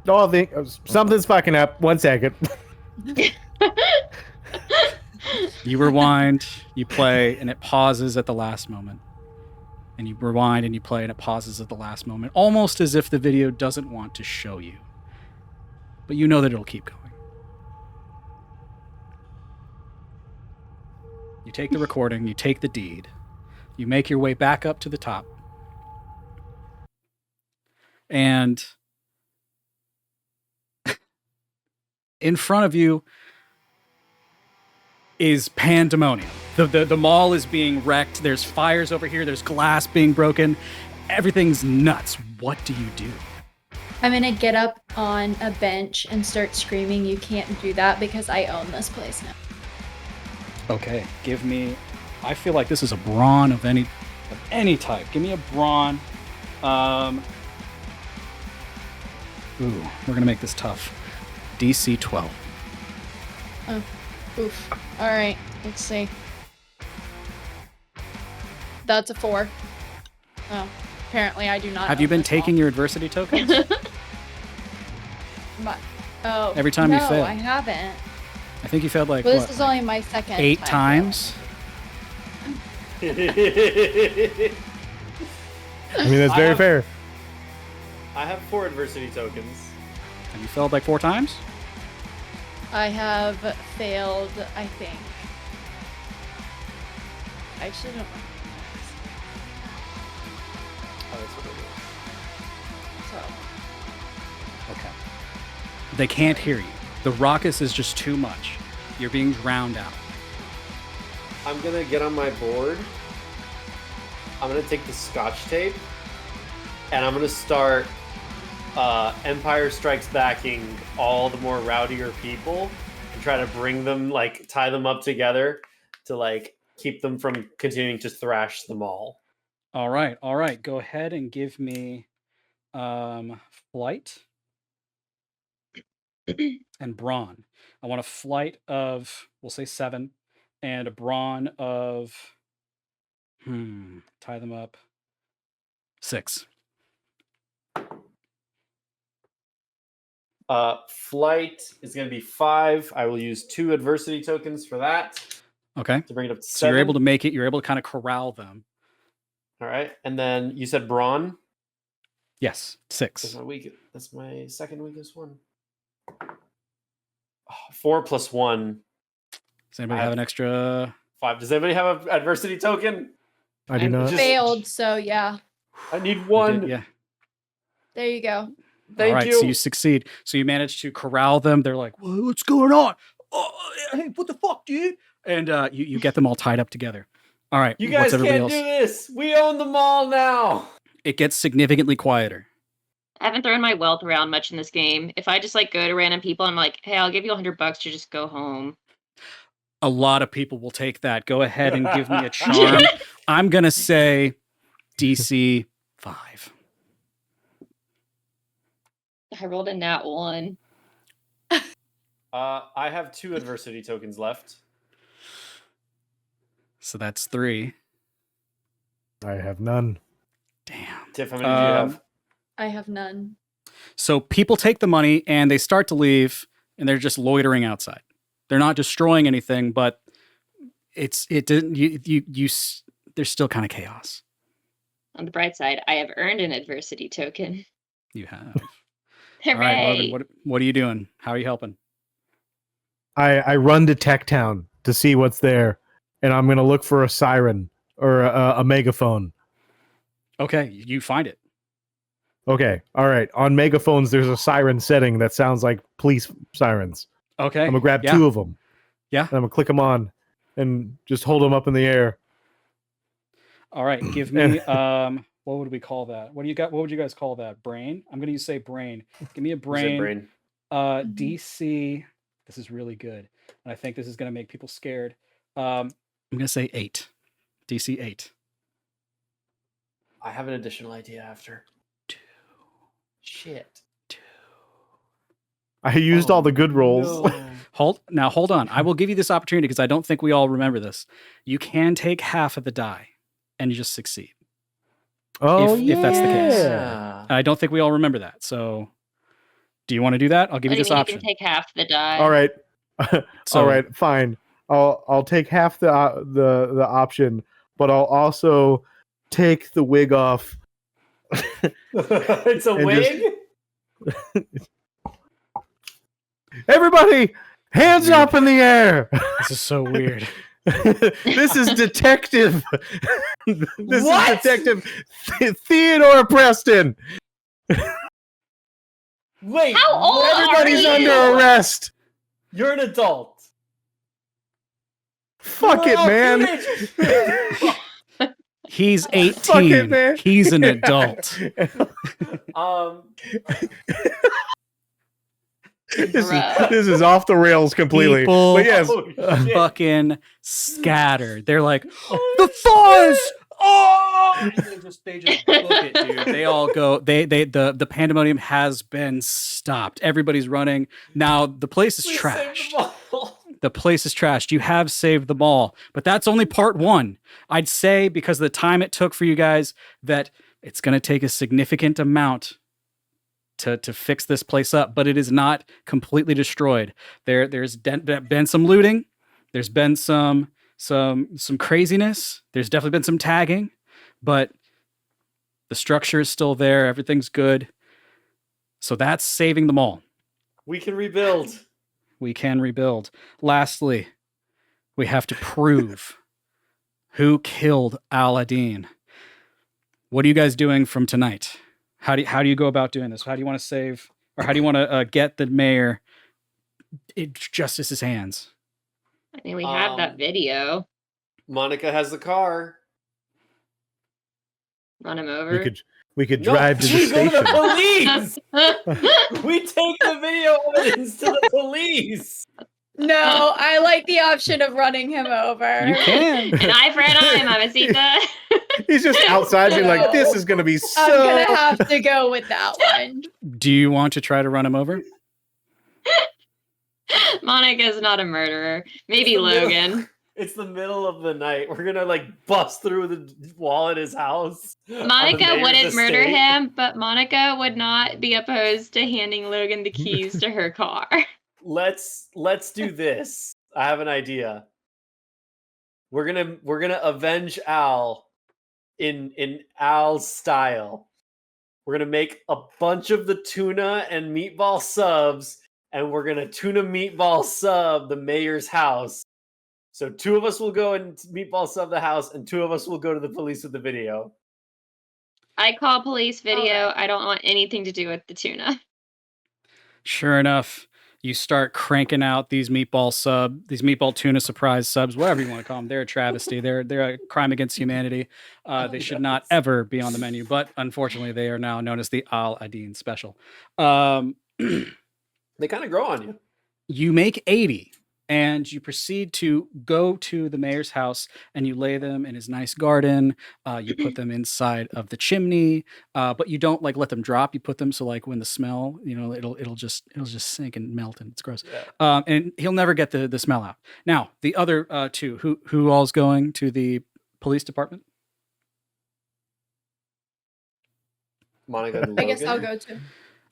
Oh, I think something's fucking up. 1 second. You rewind, you play, and it pauses at the last moment. And you rewind and you play, and it pauses at the last moment, almost as if the video doesn't want to show you. But you know that it'll keep going. You take the recording, you take the deed, you make your way back up to the top. And in front of you is pandemonium. The mall is being wrecked. There's fires over here. There's glass being broken. Everything's nuts. What do you do? I'm gonna get up on a bench and start screaming, "You can't do that," because I own this place now. Okay, give me... I feel like this is a brawn of any type. Give me a brawn. Ooh, we're going to make this tough. DC 12. Oh, oof. All right, let's see. That's a 4. Oh, apparently I do not. Have you own been this taking mall. your adversity tokens? Oh. Every time you no, fail. I haven't. I think you failed like, Well, what? this is only my second 8 time times? I mean, that's very fair. I have 4 adversity tokens. Have you failed like 4 times? I have failed, I think. I actually don't know. Oh, that's what it So, Okay. They can't hear you. The raucous is just too much. You're being drowned out. is. I'm gonna get on my board. I'm gonna take the scotch tape, and I'm gonna start Empire Strikes Backing all the more rowdier people, and try to bring them, like, tie them up together to, like, keep them from continuing to thrash the mall. All right. Go ahead and give me flight and brawn. I want a flight of, we'll say 7, and a brawn of, tie them up, 6. Flight is gonna be 5. I will use 2 adversity tokens for that Okay. to bring it up to 7. So you're able to make it. You're able to kind of corral them. All right, and then you said brawn. Yes, 6. That's my second weakest one. 4 plus 1. Does anybody have an extra? 5. Does anybody have an adversity token? I do not. failed, so yeah. I need You 1. did, yeah. There you go. Thank All right, you. so you succeed. So you manage to corral them. They're like, "What's going on? Oh, hey, what the fuck, dude?" And you get them all tied up together. All right, You what's guys everybody can't else? do this. We own the mall now. It gets significantly quieter. I haven't thrown my wealth around much in this game. If I just like go to random people, I'm like, hey, I'll give you $100 to just go home. A lot of people will take that. Go ahead and give me a charm. I'm gonna say DC 5. I rolled a nat 1. I have 2 adversity tokens left. So that's 3. I have none. Damn. Tiff, how many do you have? I have none. So people take the money and they start to leave, and they're just loitering outside. They're not destroying anything, but there's still kind of chaos. On the bright side, I have earned an adversity token. You have. Hooray! All right, Logan, what are you doing? How are you helping? I run to Tech Town to see what's there, and I'm gonna look for a siren or a megaphone. Okay, you find it. Okay, all right. On megaphones, there's a siren setting that sounds like police sirens. Okay. I'm gonna grab yeah. 2 of them. Yeah. And I'm gonna click them on, and just hold them up in the air. All right. Give me what would we call that? What would you guys call that? Brain? I'm gonna say brain. Give me a You said brain. brain. DC. This is really good. And I think this is gonna make people scared. I'm gonna say 8. DC 8. I have an additional idea after. 2. Shit. 2. I used all the good rolls. No. Hold on. I will give you this opportunity because I don't think we all remember this. You can take half of the die and you just succeed. Oh, if that's the case. Yeah. And I don't think we all remember that. So do you want to do that? I'll give you What do this mean option. You can take half the die. All right. So- All right, fine. I'll take half the option, but I'll also take the wig off. It's a And wig? Everybody, hands Weird. up in the air. This is so weird. This is Detective. This What? is Detective Theodore Preston. Wait. How old what? Everybody's you? under arrest. You're an adult. Fuck We're it, all man. teenagers. He's 18. Fuck it, man. He's an adult. This is off the rails completely. People But yes, Oh, shit. fucking scattered. They're like, the Thors! Oh! They just book it, dude. They all go. The pandemonium has been stopped. Everybody's running. Now the place is We saved trashed. them all. The place is trashed. You have saved the mall, but that's only part 1. I'd say because of the time it took for you guys that it's going to take a significant amount to fix this place up, but it is not completely destroyed. There's been some looting. There's been some craziness. There's definitely been some tagging, but the structure is still there. Everything's good. So that's saving the mall. We can rebuild. We can rebuild. Lastly, we have to prove who killed Addin. What are you guys doing from tonight? How do you go about doing this? How do you want to save, or how do you want to get the mayor in justice's hands? I mean, we have that video. Monica has the car. Run him over. we could No, drive to the we go to station. the police. We take the video evidence to the police. No, I like the option of running him over. You can. An eye for an eye, Mamacita. He's just outside being like, this is going to be I'm so... gonna have to go with that one. Do you want to try to run him over? Monica's not a murderer. Maybe It's the middle- Logan. It's the middle of the night. We're gonna like bust through the wall at his house. on the Monica mayor's wouldn't murder estate. him, but Monica would not be opposed to handing Logan the keys to her car. Let's do this. I have an idea. We're gonna avenge Al in Al's style. We're gonna make a bunch of the tuna and meatball subs, and we're gonna tuna meatball sub the mayor's house. So 2 of us will go and meatball sub the house, and 2 of us will go to the police with the video. I call police video. Okay. I don't want anything to do with the tuna. Sure enough, you start cranking out these meatball tuna surprise subs, whatever you want to call them. They're a travesty. They're a crime against humanity. They should not ever be on the menu, but unfortunately, they are now known as the Addin special. They kind of grow on you. You make 80, and you proceed to go to the mayor's house, and you lay them in his nice garden. You put them inside of the chimney, but you don't like let them drop. You put them so like when the smell, it'll just sink and melt, and it's gross. Yeah. And he'll never get the smell out. Now the other 2, who all's going to the police department? Monica and I guess Logan. I'll go too.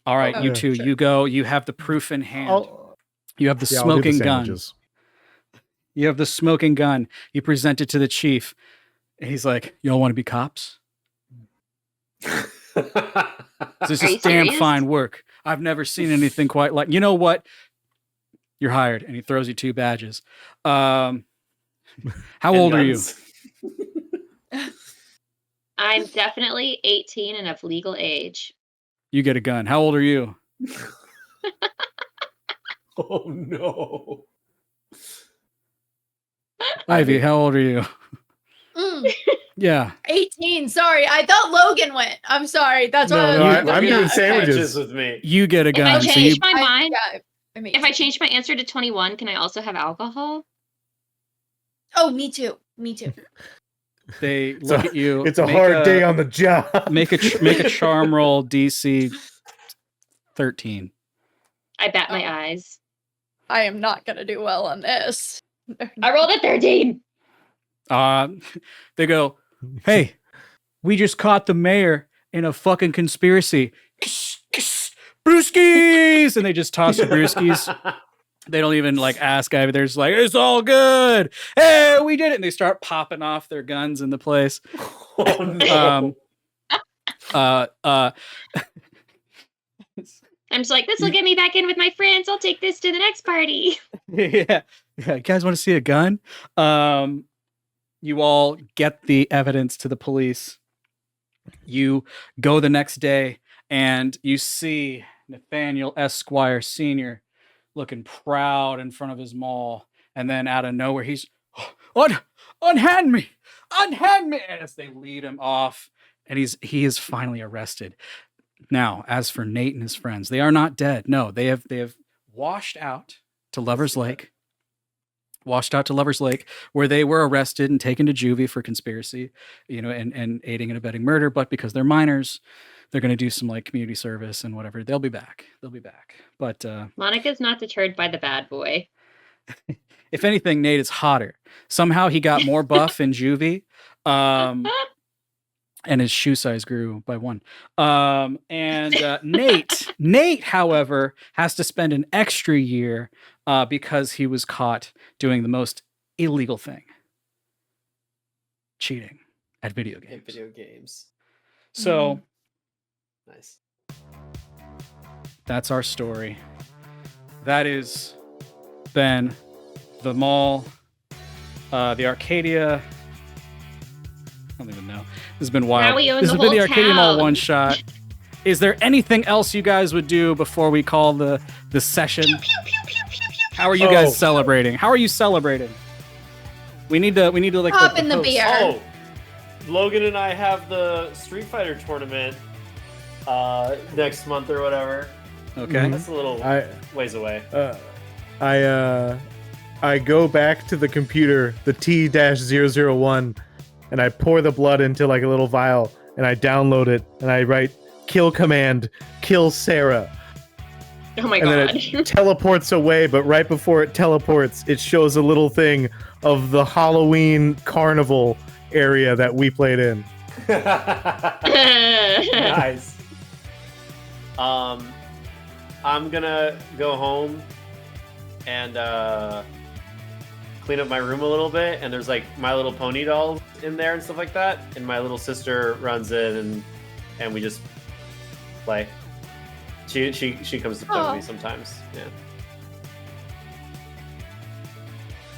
All right, Oh, you yeah, 2, sure. you go. You have the proof in hand. You have the Yeah, I'll do the smoking gun. sandwiches. You have the smoking gun. You present it to the chief. And he's like, y'all want to be cops? This Are you is damn serious? fine work. I've never seen anything quite like. You know what? You're hired, and he throws you 2 badges. How And old are you? guns. I'm definitely 18 and of legal age. You get a gun. How old are you? Oh no. Ivy, how old are you? Yeah. 18. Sorry, I thought Logan went. I'm sorry. That's No, why no, I was I'm doing sandwiches. Patches with me. You get a If I gun. So you, change my mind, Yeah, I mean, if I change my answer to 21, can I also have alcohol? oh, me too. Me too. they look at you. It's a make hard day on the job. make a charm roll DC 13. I bat my Oh. eyes. I am not gonna do well on this. I rolled a 13. They go, hey, we just caught the mayor in a fucking conspiracy. Brewskis! And they just toss the brewskis. They don't even like ask Ivy. They're just like, it's all good. Hey, we did it. And they start popping off their guns in the place. Oh no. I'm just like, this will get me back in with my friends. I'll take this to the next party. Yeah. You guys want to see a gun? You all get the evidence to the police. You go the next day and you see Nathaniel Esquire Sr. looking proud in front of his mall. And then out of nowhere, he's, unhand me, as they lead him off. And he is finally arrested. Now, as for Nate and his friends, they are not dead. No, they have washed out to Lover's Lake. Where they were arrested and taken to juvie for conspiracy, and aiding and abetting murder. But because they're minors, they're going to do some like community service and whatever. They'll be back. But Monica's not deterred by the bad boy. if anything, Nate is hotter. Somehow he got more buff in juvie. And his shoe size grew by 1. Nate, however, has to spend an extra year because he was caught doing the most illegal thing. Cheating at video games. So Nice. that's our story. That is been the mall, the Arcadia. I don't even know. This has been wild. Now we own This the has been the whole Arcadia Mall town. one shot. Is there anything else you guys would do before we call the session? How are you guys celebrating? How are you celebrating? We need to like Pop in the host. beer. Oh, Logan and I have the Street Fighter tournament next month or whatever. Okay. That's a little ways away. I go back to the computer, the T-001, and I pour the blood into like a little vial, and I download it, and I write kill command, kill Sarah. Oh my And then god. it teleports away, but right before it teleports, it shows a little thing of the Halloween carnival area that we played in. Nice. I'm gonna go home and clean up my room a little bit, and there's like My Little Pony dolls in there and stuff like that, and my little sister runs in and we just play. She comes to play with me sometimes. Yeah.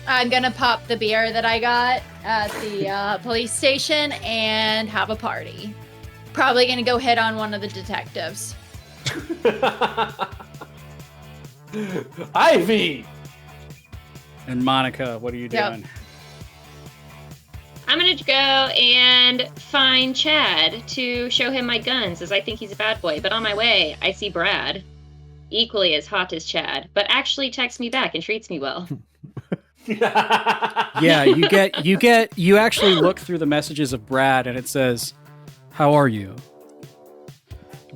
I'm gonna pop the beer that I got at the police station and have a party. Probably gonna go hit on one of the detectives. Ivy. And Monica, what are you Yep. doing? I'm gonna go and find Chad to show him my guns, as I think he's a bad boy. But on my way, I see Brad, equally as hot as Chad, but actually texts me back and treats me well. Yeah, you actually look through the messages of Brad and it says, "How are you?"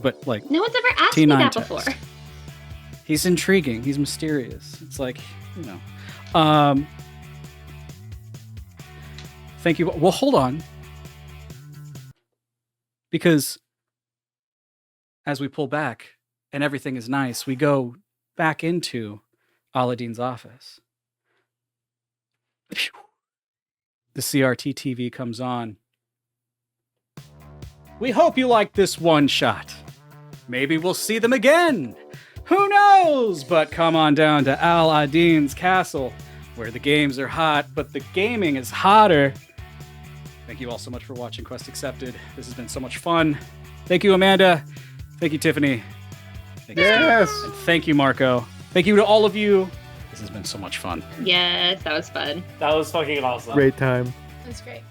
But like No one's ever asked me T9 that text. before. He's intriguing, he's mysterious. It's like, thank you. Well, hold on. Because as we pull back and everything is nice, we go back into Aladdin's office. The CRT TV comes on. We hope you liked this one shot. Maybe we'll see them again. Who knows? But come on down to Al Addin's castle, where the games are hot, but the gaming is hotter. Thank you all so much for watching Quest Accepted. This has been so much fun. Thank you, Amanda. Thank you, Tiffany. Thank you, Yes. Steve. And thank you, Marco. Thank you to all of you. This has been so much fun. Yes, that was fun. That was fucking awesome. Great time. That's great.